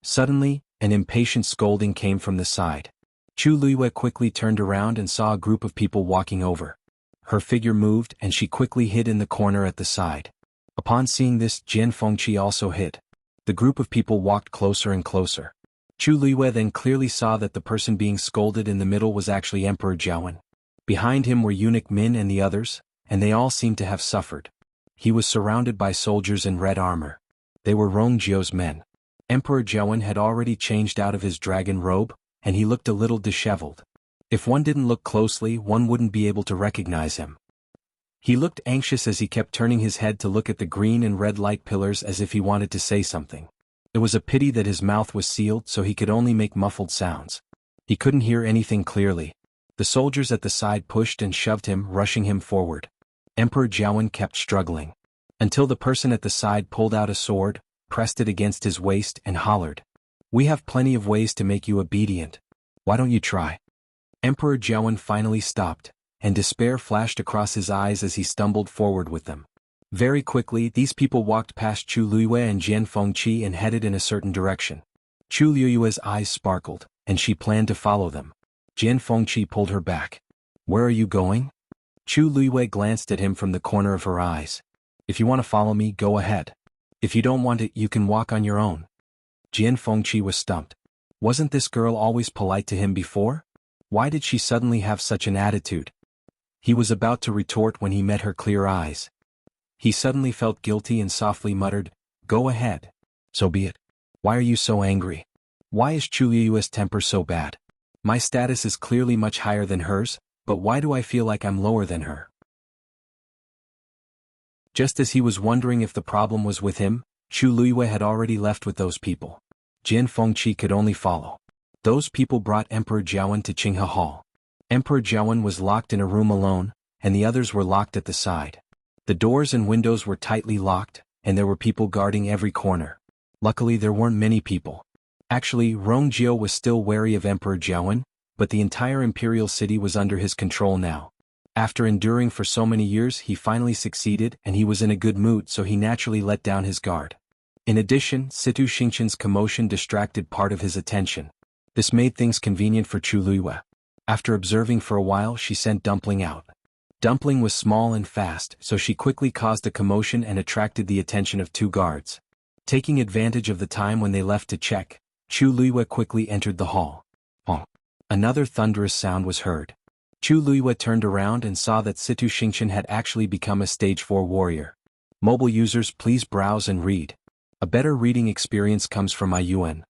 Suddenly, an impatient scolding came from the side. Chu Luiyue quickly turned around and saw a group of people walking over. Her figure moved and she quickly hid in the corner at the side. Upon seeing this, Jian Fengqi also hid. The group of people walked closer and closer. Chu Luiyue then clearly saw that the person being scolded in the middle was actually Emperor Jiawen. Behind him were Eunuch Min and the others, and they all seemed to have suffered. He was surrounded by soldiers in red armor. They were Rongjio's men. Emperor Jiawen had already changed out of his dragon robe, and he looked a little disheveled. If one didn't look closely, one wouldn't be able to recognize him. He looked anxious as he kept turning his head to look at the green and red light pillars as if he wanted to say something. It was a pity that his mouth was sealed so he could only make muffled sounds. He couldn't hear anything clearly. The soldiers at the side pushed and shoved him, rushing him forward. Emperor Jiawen kept struggling. Until the person at the side pulled out a sword, pressed it against his waist and hollered. "We have plenty of ways to make you obedient. Why don't you try?" Emperor Jiawen finally stopped, and despair flashed across his eyes as he stumbled forward with them. Very quickly, these people walked past Chu Luiyue and Jian Fengqi and headed in a certain direction. Chu Luiyue's eyes sparkled, and she planned to follow them. Jian Fengqi pulled her back. "Where are you going?" Chu Luiyue glanced at him from the corner of her eyes. "If you want to follow me, go ahead. If you don't want it, you can walk on your own." Jian Fengqi was stumped. Wasn't this girl always polite to him before? Why did she suddenly have such an attitude? He was about to retort when he met her clear eyes. He suddenly felt guilty and softly muttered, "Go ahead. So be it. Why are you so angry? Why is Chu Luiyue's temper so bad? My status is clearly much higher than hers, but why do I feel like I'm lower than her?" Just as he was wondering if the problem was with him, Chu Luiyue had already left with those people. Jian Fengqi could only follow. Those people brought Emperor Jiawen to Qinghe Hall. Emperor Jiawen was locked in a room alone, and the others were locked at the side. The doors and windows were tightly locked, and there were people guarding every corner. Luckily there weren't many people. Actually, Rongjio was still wary of Emperor Jiawen, but the entire imperial city was under his control now. After enduring for so many years, he finally succeeded, and he was in a good mood, so he naturally let down his guard. In addition, Situ Xingqian's commotion distracted part of his attention. This made things convenient for Chu Luiyue. After observing for a while, she sent Dumpling out. Dumpling was small and fast, so she quickly caused a commotion and attracted the attention of two guards. Taking advantage of the time when they left to check, Chu Luiyue quickly entered the hall. Honk. Another thunderous sound was heard. Chu Luiyue turned around and saw that Situ Xingqian had actually become a stage 4 warrior. Mobile users, please browse and read. A better reading experience comes from iYuan.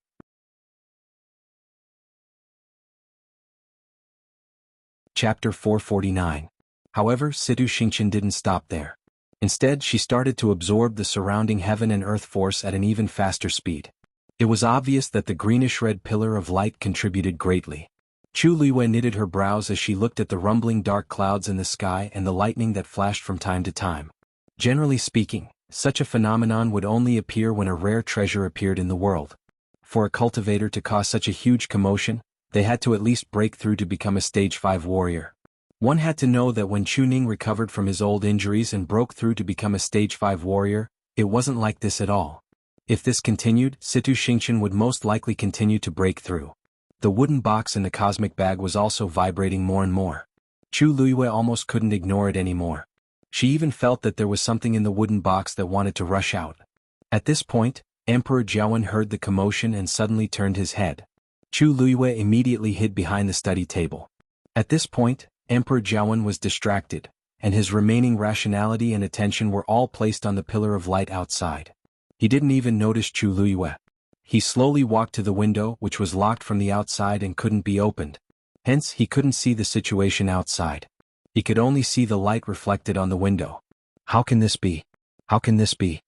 Chapter 449. However, Situ Xingqian didn't stop there. Instead, she started to absorb the surrounding heaven and earth force at an even faster speed. It was obvious that the greenish-red pillar of light contributed greatly. Chu Luiyue knitted her brows as she looked at the rumbling dark clouds in the sky and the lightning that flashed from time to time. Generally speaking, such a phenomenon would only appear when a rare treasure appeared in the world. For a cultivator to cause such a huge commotion, they had to at least break through to become a stage 5 warrior. One had to know that when Chu Ning recovered from his old injuries and broke through to become a stage 5 warrior, it wasn't like this at all. If this continued, Situ Xingqian would most likely continue to break through. The wooden box in the cosmic bag was also vibrating more and more. Chu Luiyue almost couldn't ignore it anymore. She even felt that there was something in the wooden box that wanted to rush out. At this point, Emperor Jiawen heard the commotion and suddenly turned his head. Chu Luiyue immediately hid behind the study table. At this point, Emperor Jiawen was distracted, and his remaining rationality and attention were all placed on the pillar of light outside. He didn't even notice Chu Luiyue. He slowly walked to the window, which was locked from the outside and couldn't be opened. Hence, he couldn't see the situation outside. He could only see the light reflected on the window. How can this be? How can this be?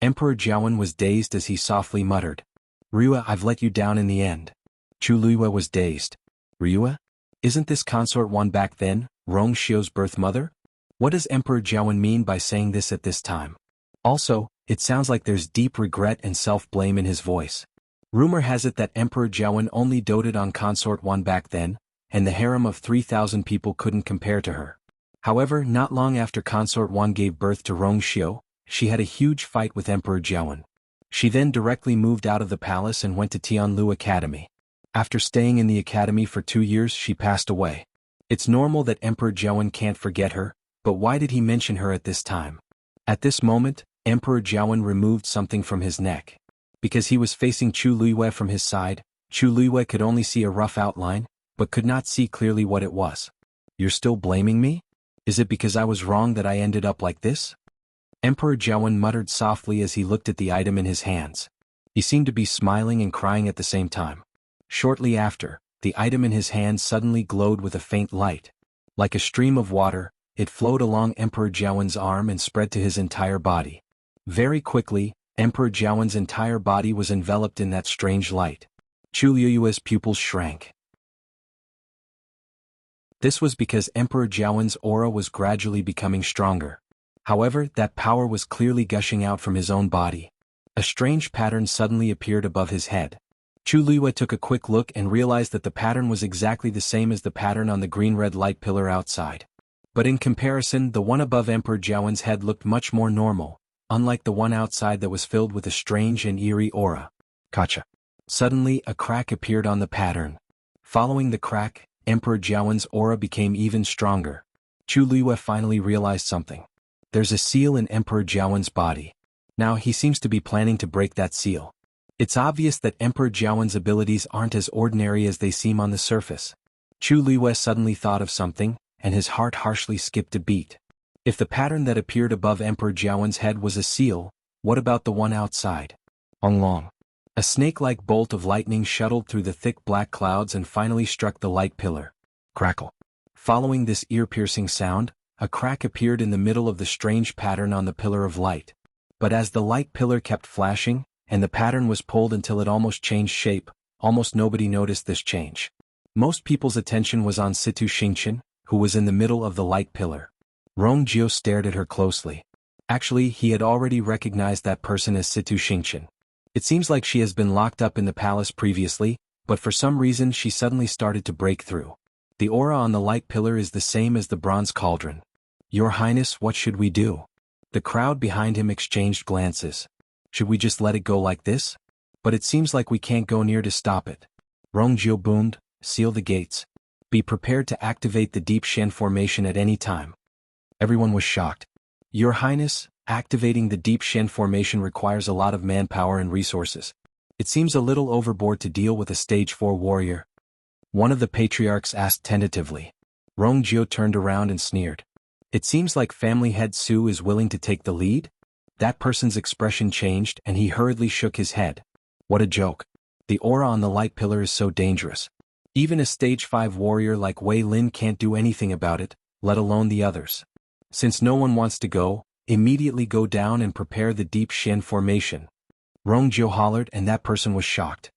Emperor Jiawen was dazed as he softly muttered. Ryue, I've let you down in the end. Chu Luiyue was dazed. Ryue? Isn't this consort one back then, Rongxio's birth mother? What does Emperor Jiawen mean by saying this at this time? Also, it sounds like there's deep regret and self-blame in his voice. Rumor has it that Emperor Jiawen only doted on consort one back then, and the harem of 3,000 people couldn't compare to her. However, not long after consort one gave birth to Rongxio, she had a huge fight with Emperor Jiawen. She then directly moved out of the palace and went to Tianlu Academy. After staying in the academy for 2 years, she passed away. It's normal that Emperor Jiawen can't forget her, but why did he mention her at this time? At this moment, Emperor Jiawen removed something from his neck. Because he was facing Chu Luiyue from his side, Chu Luiyue could only see a rough outline, but could not see clearly what it was. You're still blaming me? Is it because I was wrong that I ended up like this? Emperor Jiawen muttered softly as he looked at the item in his hands. He seemed to be smiling and crying at the same time. Shortly after, the item in his hand suddenly glowed with a faint light. Like a stream of water, it flowed along Emperor Jiawen's arm and spread to his entire body. Very quickly, Emperor Jiawen's entire body was enveloped in that strange light. Chu Luiyue's pupils shrank. This was because Emperor Jiawen's aura was gradually becoming stronger. However, that power was clearly gushing out from his own body. A strange pattern suddenly appeared above his head. Chu Luiyue took a quick look and realized that the pattern was exactly the same as the pattern on the green-red light pillar outside. But in comparison, the one above Emperor Jiawen's head looked much more normal, unlike the one outside that was filled with a strange and eerie aura. Gotcha. Suddenly, a crack appeared on the pattern. Following the crack, Emperor Jiawen's aura became even stronger. Chu Luiyue finally realized something. There's a seal in Emperor Jiawen's body. Now he seems to be planning to break that seal. It's obvious that Emperor Jiawen's abilities aren't as ordinary as they seem on the surface. Chu Luiyue suddenly thought of something, and his heart harshly skipped a beat. If the pattern that appeared above Emperor Jiawen's head was a seal, what about the one outside? Long. A snake-like bolt of lightning shuttled through the thick black clouds and finally struck the light pillar. Crackle. Following this ear-piercing sound, a crack appeared in the middle of the strange pattern on the pillar of light. But as the light pillar kept flashing, and the pattern was pulled until it almost changed shape, almost nobody noticed this change. Most people's attention was on Situ Xingqian, who was in the middle of the light pillar. Rongjio stared at her closely. Actually, he had already recognized that person as Situ Xingqian. It seems like she has been locked up in the palace previously, but for some reason she suddenly started to break through. The aura on the light pillar is the same as the bronze cauldron. Your Highness, what should we do? The crowd behind him exchanged glances. Should we just let it go like this? But it seems like we can't go near to stop it. Rongjio boomed, seal the gates. Be prepared to activate the Deep Shen formation at any time. Everyone was shocked. Your Highness, activating the Deep Shen formation requires a lot of manpower and resources. It seems a little overboard to deal with a stage 4 warrior. One of the patriarchs asked tentatively. Rongjio turned around and sneered. It seems like family head Su is willing to take the lead? That person's expression changed and he hurriedly shook his head. What a joke. The aura on the light pillar is so dangerous. Even a stage 5 warrior like Wei Lin can't do anything about it, let alone the others. Since no one wants to go, immediately go down and prepare the Deep Shen formation. Rongjio hollered and that person was shocked.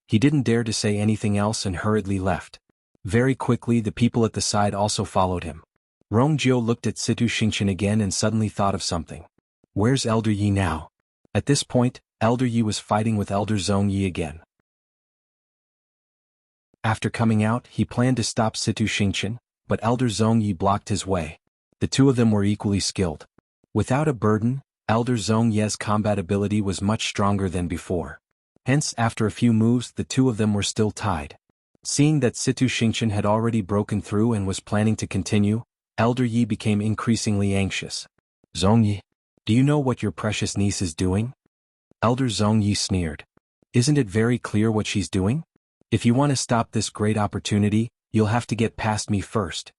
He didn't dare to say anything else and hurriedly left. Very quickly the people at the side also followed him. Rongjio looked at Situ Xingqian again and suddenly thought of something. Where's Elder Yi now? At this point, Elder Yi was fighting with Elder Zhongyi again. After coming out, he planned to stop Situ Xingqian, but Elder Zhongyi blocked his way. The two of them were equally skilled. Without a burden, Elder Zhongyi's combat ability was much stronger than before. Hence, after a few moves, the two of them were still tied. Seeing that Situ Xingqian had already broken through and was planning to continue, Elder Yi became increasingly anxious. Zhongyi, do you know what your precious niece is doing? Elder Zhongyi sneered. Isn't it very clear what she's doing? If you want to stop this great opportunity, you'll have to get past me first.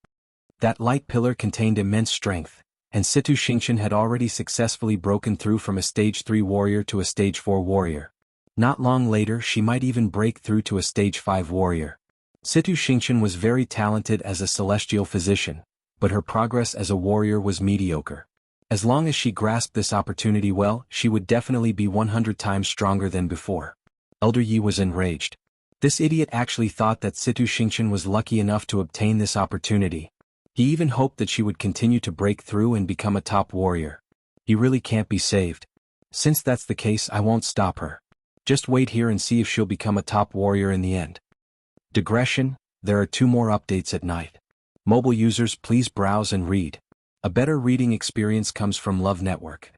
That light pillar contained immense strength, and Situ Xingqian had already successfully broken through from a stage 3 warrior to a stage 4 warrior. Not long later she might even break through to a stage 5 warrior. Situ Xingqian was very talented as a celestial physician, but her progress as a warrior was mediocre. As long as she grasped this opportunity well, she would definitely be 100 times stronger than before. Elder Yi was enraged. This idiot actually thought that Situ Xingqian was lucky enough to obtain this opportunity. He even hoped that she would continue to break through and become a top warrior. He really can't be saved. Since that's the case, I won't stop her. Just wait here and see if she'll become a top warrior in the end. Digression, there are 2 more updates at night. Mobile users, please browse and read. A better reading experience comes from Love Network.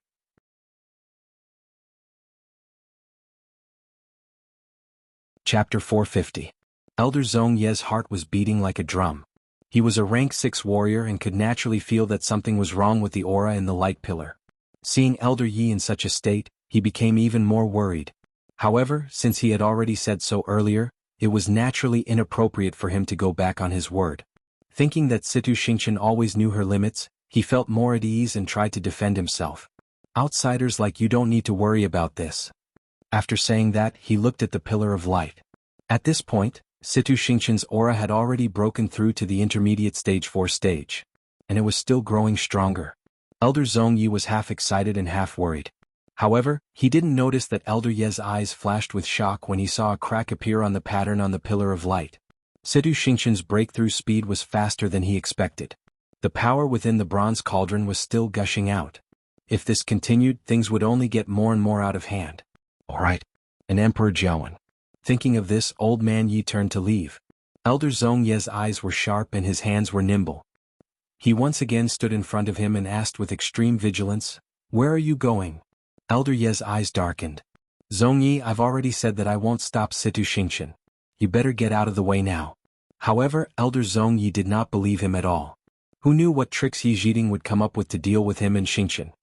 Chapter 450. Elder Zhongye's heart was beating like a drum. He was a rank 6 warrior and could naturally feel that something was wrong with the aura in the light pillar. Seeing Elder Yi in such a state, he became even more worried. However, since he had already said so earlier, it was naturally inappropriate for him to go back on his word. Thinking that Situ Xingqian always knew her limits, he felt more at ease and tried to defend himself. Outsiders like you don't need to worry about this. After saying that, he looked at the pillar of light. At this point, Situ Xingqian's aura had already broken through to the intermediate stage 4 stage. And it was still growing stronger. Elder Zhongyi was half excited and half worried. However, he didn't notice that Elder Ye's eyes flashed with shock when he saw a crack appear on the pattern on the pillar of light. Situ Xingqian's breakthrough speed was faster than he expected. The power within the bronze cauldron was still gushing out. If this continued, things would only get more and more out of hand. Alright. An Emperor Jianghu. Thinking of this, old man Yi turned to leave. Elder Zhongye's eyes were sharp and his hands were nimble. He once again stood in front of him and asked with extreme vigilance, "Where are you going?" Elder Ye's eyes darkened. "Zhongyi, I've already said that I won't stop Situ Xingqian. You better get out of the way now." However, Elder Zhongyi did not believe him at all. Who knew what tricks Yi Zhiding would come up with to deal with him and Xingqian?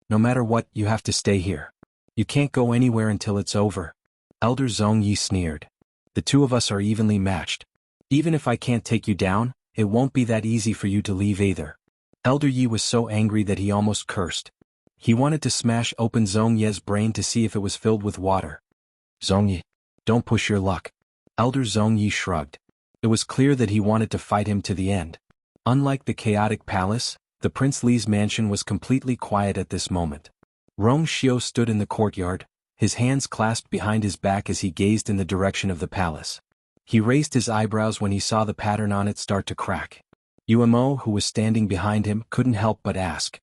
No matter what, you have to stay here. You can't go anywhere until it's over. Elder Zhongyi sneered. The two of us are evenly matched. Even if I can't take you down, it won't be that easy for you to leave either. Elder Yi was so angry that he almost cursed. He wanted to smash open Zhongye's brain to see if it was filled with water. "Zhongyi, don't push your luck." Elder Zhongyi shrugged. It was clear that he wanted to fight him to the end. Unlike the chaotic palace, the Prince Li's mansion was completely quiet at this moment. Rong Xiao stood in the courtyard, his hands clasped behind his back as he gazed in the direction of the palace. He raised his eyebrows when he saw the pattern on it start to crack. Umo, who was standing behind him, couldn't help but ask,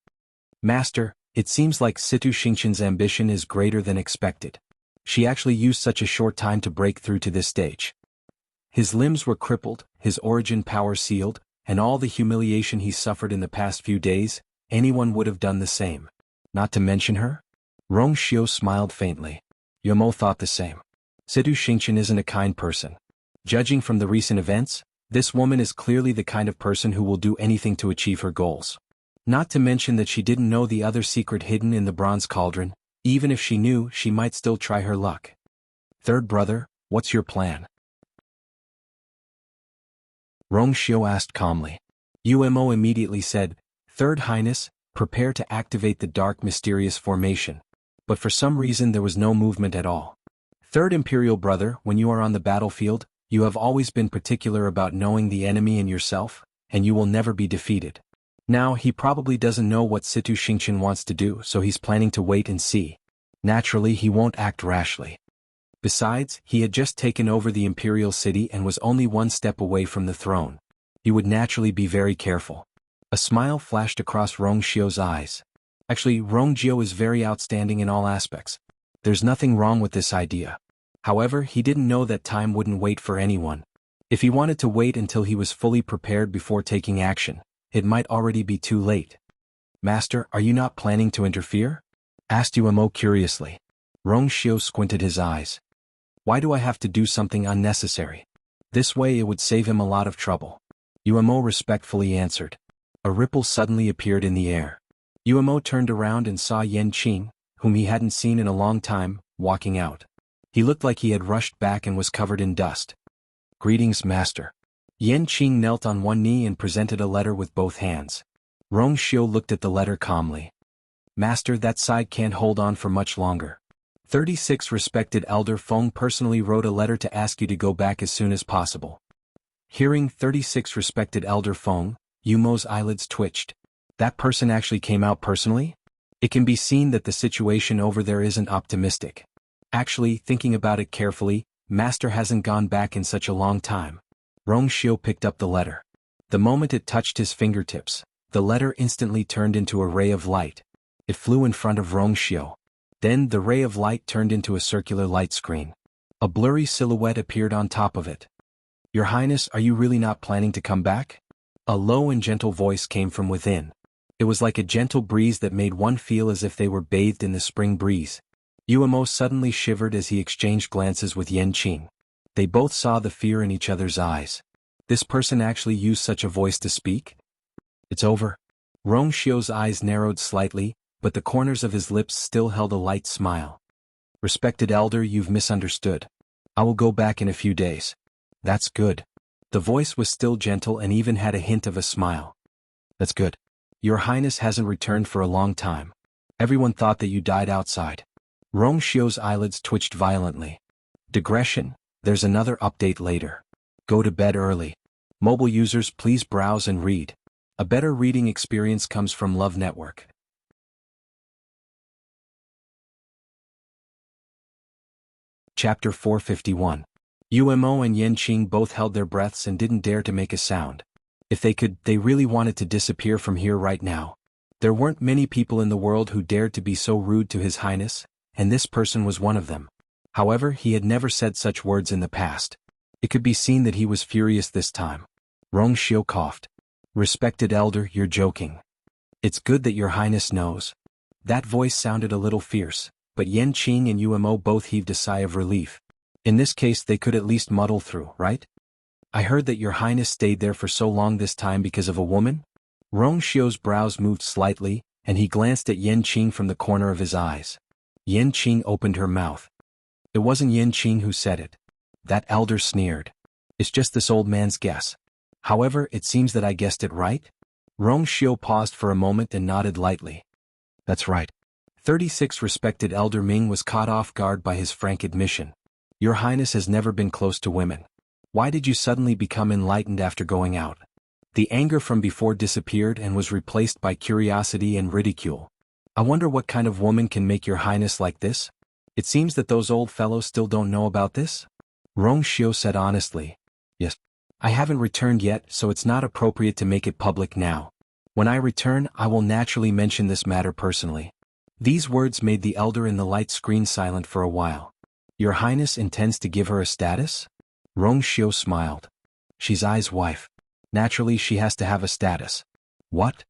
"Master, it seems like Situ Xingqian's ambition is greater than expected. She actually used such a short time to break through to this stage. His limbs were crippled, his origin power sealed, and all the humiliation he suffered in the past few days, anyone would have done the same. Not to mention her? Rong Xiu smiled faintly. Yuemo thought the same. Situ Xingqian isn't a kind person. Judging from the recent events, this woman is clearly the kind of person who will do anything to achieve her goals. Not to mention that she didn't know the other secret hidden in the bronze cauldron. Even if she knew, she might still try her luck. Third brother, what's your plan? Rong Xiu asked calmly. Yuemo immediately said, Third Highness, prepare to activate the dark mysterious formation. But for some reason there was no movement at all. Third Imperial brother, when you are on the battlefield, you have always been particular about knowing the enemy and yourself, and you will never be defeated. Now he probably doesn't know what Situ Xingqian wants to do, so he's planning to wait and see. Naturally he won't act rashly. Besides, he had just taken over the imperial city and was only one step away from the throne. He would naturally be very careful. A smile flashed across Rong Xiu's eyes. Actually, Rong Xiu is very outstanding in all aspects. There's nothing wrong with this idea. However, he didn't know that time wouldn't wait for anyone. If he wanted to wait until he was fully prepared before taking action, it might already be too late. Master, are you not planning to interfere? Asked Yuemo curiously. Rong Xiu squinted his eyes. Why do I have to do something unnecessary? This way it would save him a lot of trouble. Yuemo respectfully answered. A ripple suddenly appeared in the air. Yuemo turned around and saw Yan Qing, whom he hadn't seen in a long time, walking out. He looked like he had rushed back and was covered in dust. Greetings, Master. Yan Qing knelt on one knee and presented a letter with both hands. Rong Xiu looked at the letter calmly. Master, that side can't hold on for much longer. 36 Respected Elder Feng personally wrote a letter to ask you to go back as soon as possible. Hearing 36 Respected Elder Feng, Yuemo's eyelids twitched. That person actually came out personally? It can be seen that the situation over there isn't optimistic. Actually, thinking about it carefully, Master hasn't gone back in such a long time. Rong Xiu picked up the letter. The moment it touched his fingertips, the letter instantly turned into a ray of light. It flew in front of Rong Xiu. Then the ray of light turned into a circular light screen. A blurry silhouette appeared on top of it. Your Highness, are you really not planning to come back? A low and gentle voice came from within. It was like a gentle breeze that made one feel as if they were bathed in the spring breeze. Yuemo suddenly shivered as he exchanged glances with Yan Qing. They both saw the fear in each other's eyes. This person actually used such a voice to speak? It's over. Rong Xiu's eyes narrowed slightly, but the corners of his lips still held a light smile. Respected Elder, you've misunderstood. I will go back in a few days. That's good. The voice was still gentle and even had a hint of a smile. That's good. Your Highness hasn't returned for a long time. Everyone thought that you died outside. Rong Xiu's eyelids twitched violently. Digression, there's another update later. Go to bed early. Mobile users, please browse and read. A better reading experience comes from Love Network. Chapter 451. Yuemo and Yan Qing both held their breaths and didn't dare to make a sound. If they could, they really wanted to disappear from here right now. There weren't many people in the world who dared to be so rude to His Highness, and this person was one of them. However, he had never said such words in the past. It could be seen that he was furious this time. Rong Xiu coughed. Respected Elder, you're joking. It's good that your Highness knows. That voice sounded a little fierce, but Yan Qing and Yuemo both heaved a sigh of relief. In this case they could at least muddle through, right? I heard that your Highness stayed there for so long this time because of a woman? Rong Xiu's brows moved slightly, and he glanced at Yan Qing from the corner of his eyes. Yan Qing opened her mouth. It wasn't Yan Qing who said it. That elder sneered. It's just this old man's guess. However, it seems that I guessed it right? Rong Xiu paused for a moment and nodded lightly. That's right. 36 Respected Elder Ming was caught off guard by his frank admission. Your Highness has never been close to women. Why did you suddenly become enlightened after going out? The anger from before disappeared and was replaced by curiosity and ridicule. I wonder what kind of woman can make your Highness like this? It seems that those old fellows still don't know about this? Rong Xiu said honestly. Yes. I haven't returned yet, so it's not appropriate to make it public now. When I return, I will naturally mention this matter personally. These words made the elder in the light screen silent for a while. Your Highness intends to give her a status? Rong Xiu smiled. She's Ai's wife. Naturally she has to have a status. What?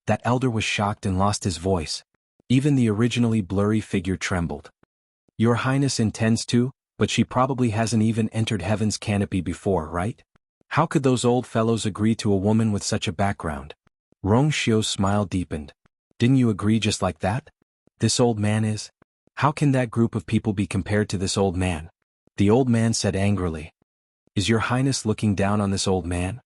That elder was shocked and lost his voice. Even the originally blurry figure trembled. Your Highness intends to, but she probably hasn't even entered heaven's canopy before, right? How could those old fellows agree to a woman with such a background? Rong Xiu's smile deepened. Didn't you agree just like that? This old man is? How can that group of people be compared to this old man? The old man said angrily. Is your Highness looking down on this old man?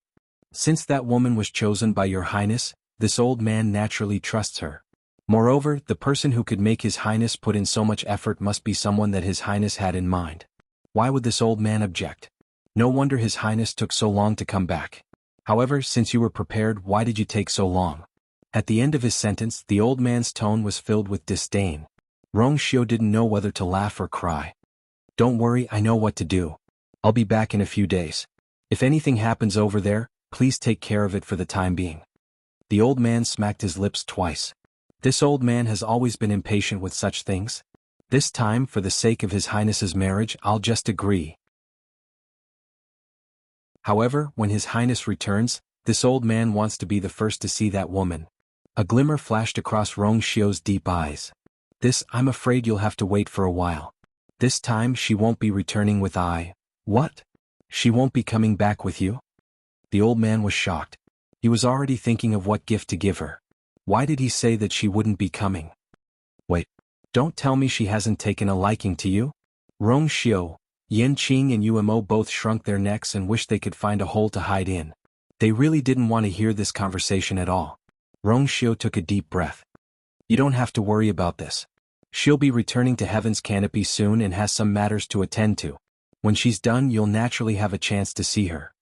Since that woman was chosen by your Highness, this old man naturally trusts her. Moreover, the person who could make his Highness put in so much effort must be someone that his Highness had in mind. Why would this old man object? No wonder his Highness took so long to come back. However, since you were prepared, why did you take so long? At the end of his sentence, the old man's tone was filled with disdain. Rong Xiu didn't know whether to laugh or cry. Don't worry, I know what to do. I'll be back in a few days. If anything happens over there, please take care of it for the time being. The old man smacked his lips twice. This old man has always been impatient with such things. This time, for the sake of his Highness's marriage, I'll just agree. However, when his Highness returns, this old man wants to be the first to see that woman. A glimmer flashed across Rong Xiu's deep eyes. I'm afraid you'll have to wait for a while. This time she won't be returning with I. What? She won't be coming back with you? The old man was shocked. He was already thinking of what gift to give her. Why did he say that she wouldn't be coming? Wait, don't tell me she hasn't taken a liking to you? Rong Xiu, Yanqing and Umo both shrunk their necks and wished they could find a hole to hide in. They really didn't want to hear this conversation at all. Rong Xiu took a deep breath. You don't have to worry about this. She'll be returning to heaven's canopy soon and has some matters to attend to. When she's done, you'll naturally have a chance to see her.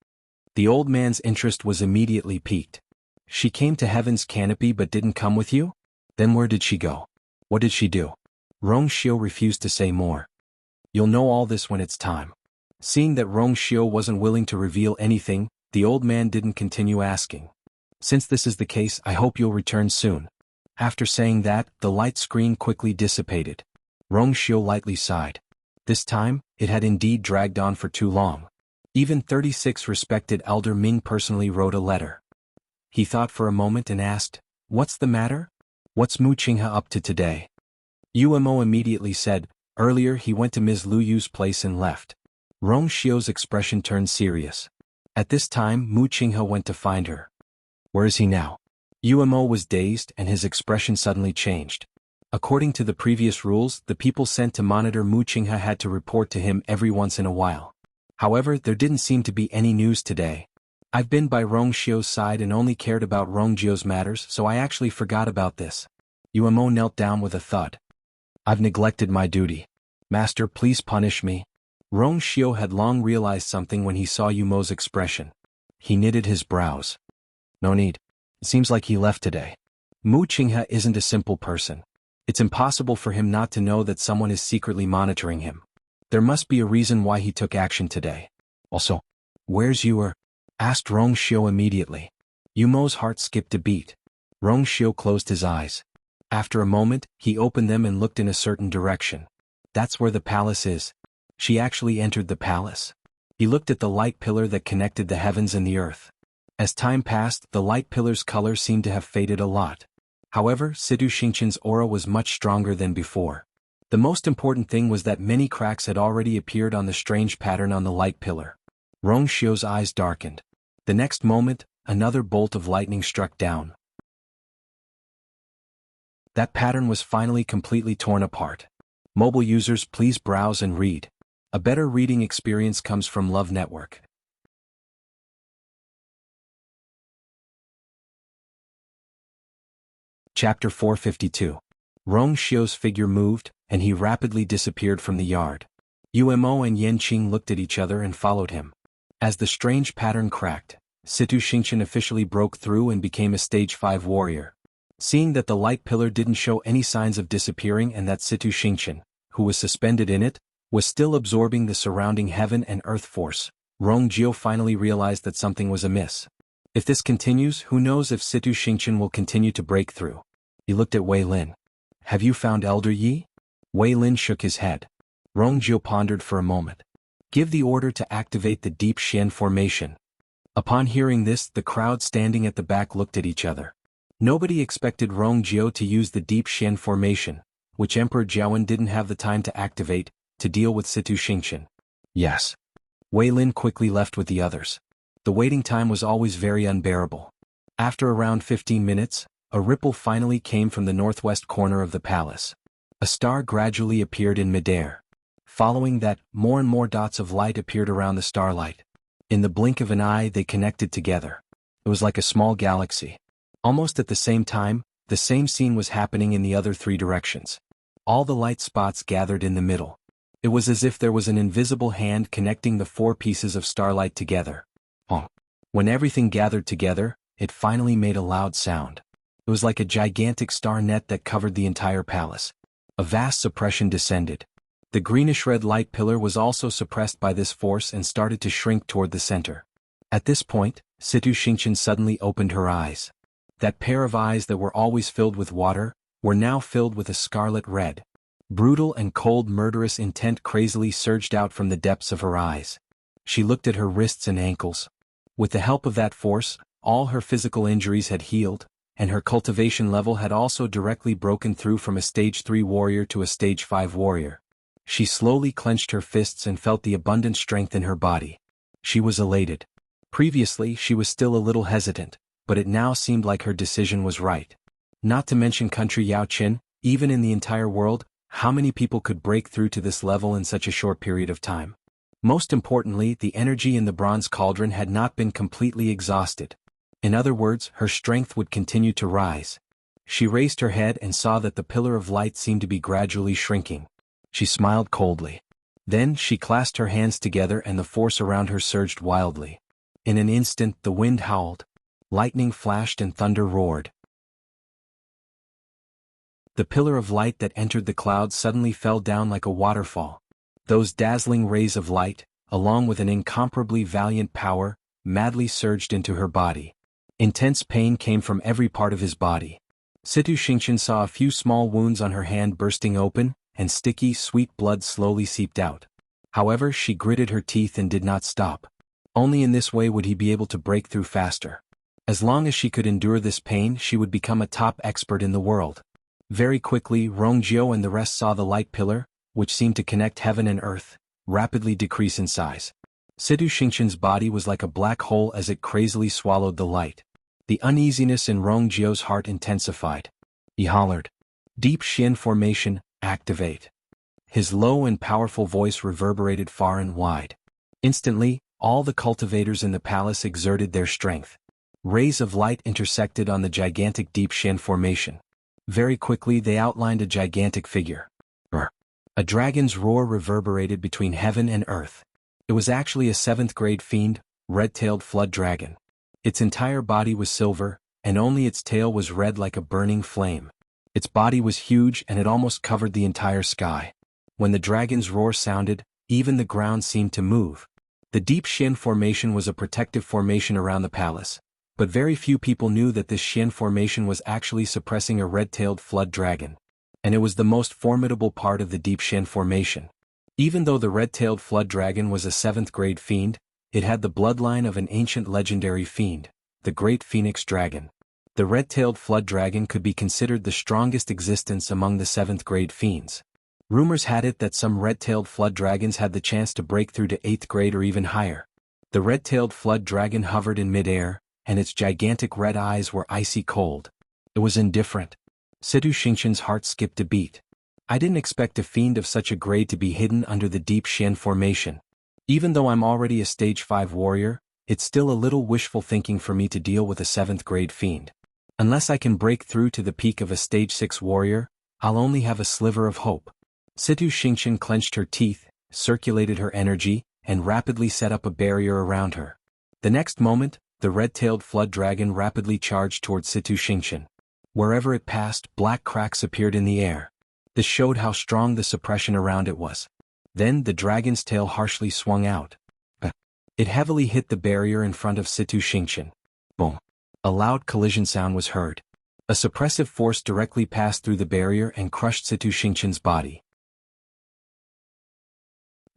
The old man's interest was immediately piqued. She came to heaven's canopy but didn't come with you? Then where did she go? What did she do? Rong Xiu refused to say more. You'll know all this when it's time. Seeing that Rong Xiu wasn't willing to reveal anything, the old man didn't continue asking. Since this is the case, I hope you'll return soon. After saying that, the light screen quickly dissipated. Rong Xiu lightly sighed. This time, it had indeed dragged on for too long. Even 36 respected Elder Ming personally wrote a letter. He thought for a moment and asked, What's the matter? What's Mu Qinghe up to today? Umo immediately said, Earlier he went to Ms. Lu Yu's place and left. Rong Xiu's expression turned serious. At this time, Mu Qinghe went to find her. Where is he now? Umo was dazed and his expression suddenly changed. According to the previous rules, the people sent to monitor Mu Qinghe had to report to him every once in a while. However, there didn't seem to be any news today. I've been by Rong Xiu's side and only cared about Rong Jiu's matters, so I actually forgot about this. Umo knelt down with a thud. I've neglected my duty. Master, please punish me. Rong Xiu had long realized something when he saw Umo's expression. He knitted his brows. No need. It seems like he left today. Mu Qinghe isn't a simple person. It's impossible for him not to know that someone is secretly monitoring him. There must be a reason why he took action today. Also, where's Yuer? Asked Rong Xiu immediately. Umo's heart skipped a beat. Rong Xiu closed his eyes. After a moment, he opened them and looked in a certain direction. That's where the palace is. She actually entered the palace. He looked at the light pillar that connected the heavens and the earth. As time passed, the light pillar's color seemed to have faded a lot. However, Situ Xingqian's aura was much stronger than before. The most important thing was that many cracks had already appeared on the strange pattern on the light pillar. Rong Xiu's eyes darkened. The next moment, another bolt of lightning struck down. That pattern was finally completely torn apart. Mobile users, please browse and read. A better reading experience comes from Love Network. Chapter 452. Rong Xiu's figure moved, and he rapidly disappeared from the yard. Umo and Yanqing looked at each other and followed him. As the strange pattern cracked, Situ Xingqian officially broke through and became a Stage 5 warrior. Seeing that the light pillar didn't show any signs of disappearing and that Situ Xingqian, who was suspended in it, was still absorbing the surrounding heaven and earth force, Rong Jiu finally realized that something was amiss. If this continues, who knows if Situ Xingqian will continue to break through. He looked at Wei Lin. Have you found Elder Yi? Wei Lin shook his head. Rongjio pondered for a moment. Give the order to activate the Deep Xian formation. Upon hearing this, the crowd standing at the back looked at each other. Nobody expected Rongjio to use the Deep Xian formation, which Emperor Jiawen didn't have the time to activate, to deal with Situ Xingqian. Yes. Wei Lin quickly left with the others. The waiting time was always very unbearable. After around 15 minutes, a ripple finally came from the northwest corner of the palace. A star gradually appeared in midair. Following that, more and more dots of light appeared around the starlight. In the blink of an eye, they connected together. It was like a small galaxy. Almost at the same time, the same scene was happening in the other three directions. All the light spots gathered in the middle. It was as if there was an invisible hand connecting the four pieces of starlight together. When everything gathered together, it finally made a loud sound. It was like a gigantic star net that covered the entire palace. A vast suppression descended. The greenish-red light pillar was also suppressed by this force and started to shrink toward the center. At this point, Situ Xingqian suddenly opened her eyes. That pair of eyes that were always filled with water, were now filled with a scarlet red. Brutal and cold murderous intent crazily surged out from the depths of her eyes. She looked at her wrists and ankles. With the help of that force, all her physical injuries had healed, and her cultivation level had also directly broken through from a stage 3 warrior to a stage 5 warrior. She slowly clenched her fists and felt the abundant strength in her body. She was elated. Previously, she was still a little hesitant, but it now seemed like her decision was right. Not to mention country Yaoqin, even in the entire world, how many people could break through to this level in such a short period of time? Most importantly, the energy in the bronze cauldron had not been completely exhausted. In other words, her strength would continue to rise. She raised her head and saw that the pillar of light seemed to be gradually shrinking. She smiled coldly. Then she clasped her hands together and the force around her surged wildly. In an instant, the wind howled. Lightning flashed and thunder roared. The pillar of light that entered the clouds suddenly fell down like a waterfall. Those dazzling rays of light, along with an incomparably valiant power, madly surged into her body. Intense pain came from every part of his body. Situ Xingqian saw a few small wounds on her hand bursting open, and sticky, sweet blood slowly seeped out. However, she gritted her teeth and did not stop. Only in this way would he be able to break through faster. As long as she could endure this pain, she would become a top expert in the world. Very quickly, Rongjio and the rest saw the light pillar, which seemed to connect heaven and earth, rapidly decrease in size. Situ Xingqian's body was like a black hole as it crazily swallowed the light. The uneasiness in Rongjio's heart intensified. He hollered, "Deep Xian formation, activate." His low and powerful voice reverberated far and wide. Instantly, all the cultivators in the palace exerted their strength. Rays of light intersected on the gigantic Deep Xian formation. Very quickly they outlined a gigantic figure. A dragon's roar reverberated between heaven and earth. It was actually a 7th grade fiend, red-tailed flood dragon. Its entire body was silver, and only its tail was red like a burning flame. Its body was huge and it almost covered the entire sky. When the dragon's roar sounded, even the ground seemed to move. The Deep Xian formation was a protective formation around the palace, but very few people knew that this Xian formation was actually suppressing a red-tailed flood dragon. And it was the most formidable part of the Deep Xian formation. Even though the red-tailed flood dragon was a 7th grade fiend, it had the bloodline of an ancient legendary fiend, the Great Phoenix Dragon. The red-tailed flood dragon could be considered the strongest existence among the 7th grade fiends. Rumors had it that some red-tailed flood dragons had the chance to break through to 8th grade or even higher. The red-tailed flood dragon hovered in midair, and its gigantic red eyes were icy cold. It was indifferent. Situ Xingqian's heart skipped a beat. I didn't expect a fiend of such a grade to be hidden under the Deep Xian formation. Even though I'm already a stage 5 warrior, it's still a little wishful thinking for me to deal with a 7th grade fiend. Unless I can break through to the peak of a stage 6 warrior, I'll only have a sliver of hope. Situ Xingqian clenched her teeth, circulated her energy, and rapidly set up a barrier around her. The next moment, the red-tailed flood dragon rapidly charged towards Situ Xingqian. Wherever it passed, black cracks appeared in the air. This showed how strong the suppression around it was. Then the dragon's tail harshly swung out. It heavily hit the barrier in front of Situ Xingqian. Boom! A loud collision sound was heard. A suppressive force directly passed through the barrier and crushed Situ Xingqian's body.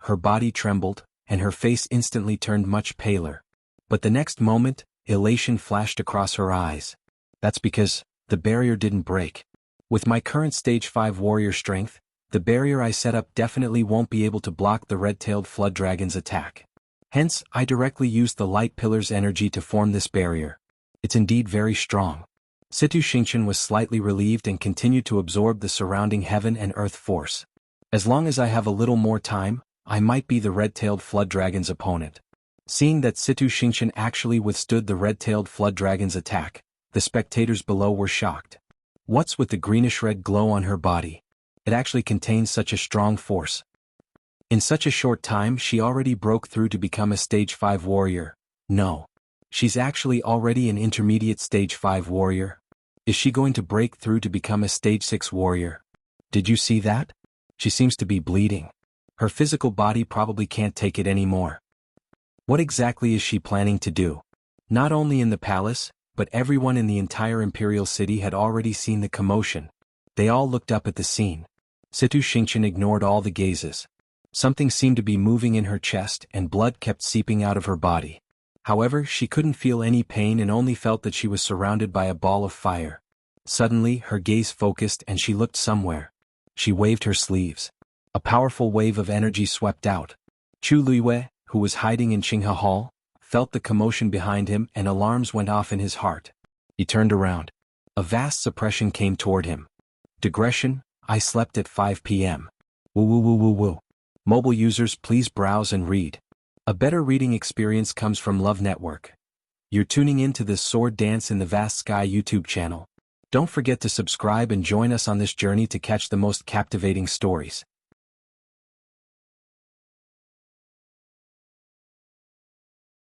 her body trembled, and her face instantly turned much paler. But the next moment, elation flashed across her eyes. That's because the barrier didn't break. With my current stage 5 warrior strength, the barrier I set up definitely won't be able to block the red-tailed flood dragon's attack. Hence, I directly used the light pillar's energy to form this barrier. It's indeed very strong. Xianxia was slightly relieved and continued to absorb the surrounding heaven and earth force. As long as I have a little more time, I might be the red-tailed flood dragon's opponent. Seeing that Xianxia actually withstood the red-tailed flood dragon's attack, the spectators below were shocked. What's with the greenish-red glow on her body? It actually contains such a strong force. In such a short time she already broke through to become a stage 5 warrior. No. She's actually already an intermediate stage 5 warrior. Is she going to break through to become a stage 6 warrior? Did you see that? She seems to be bleeding. Her physical body probably can't take it anymore. What exactly is she planning to do? Not only in the palace, but everyone in the entire imperial city had already seen the commotion. They all looked up at the scene. Xianxia ignored all the gazes. Something seemed to be moving in her chest and blood kept seeping out of her body. However, she couldn't feel any pain and only felt that she was surrounded by a ball of fire. Suddenly, her gaze focused and she looked somewhere. She waved her sleeves. A powerful wave of energy swept out. Chu Luiyue, who was hiding in Qinghe Hall, felt the commotion behind him and alarms went off in his heart. He turned around. A vast suppression came toward him. Digression, I slept at 5 p.m. Woo woo woo woo woo. Mobile users please browse and read. A better reading experience comes from Love Network. You're tuning in to this Sword Dance in the Vast Sky YouTube channel. Don't forget to subscribe and join us on this journey to catch the most captivating stories.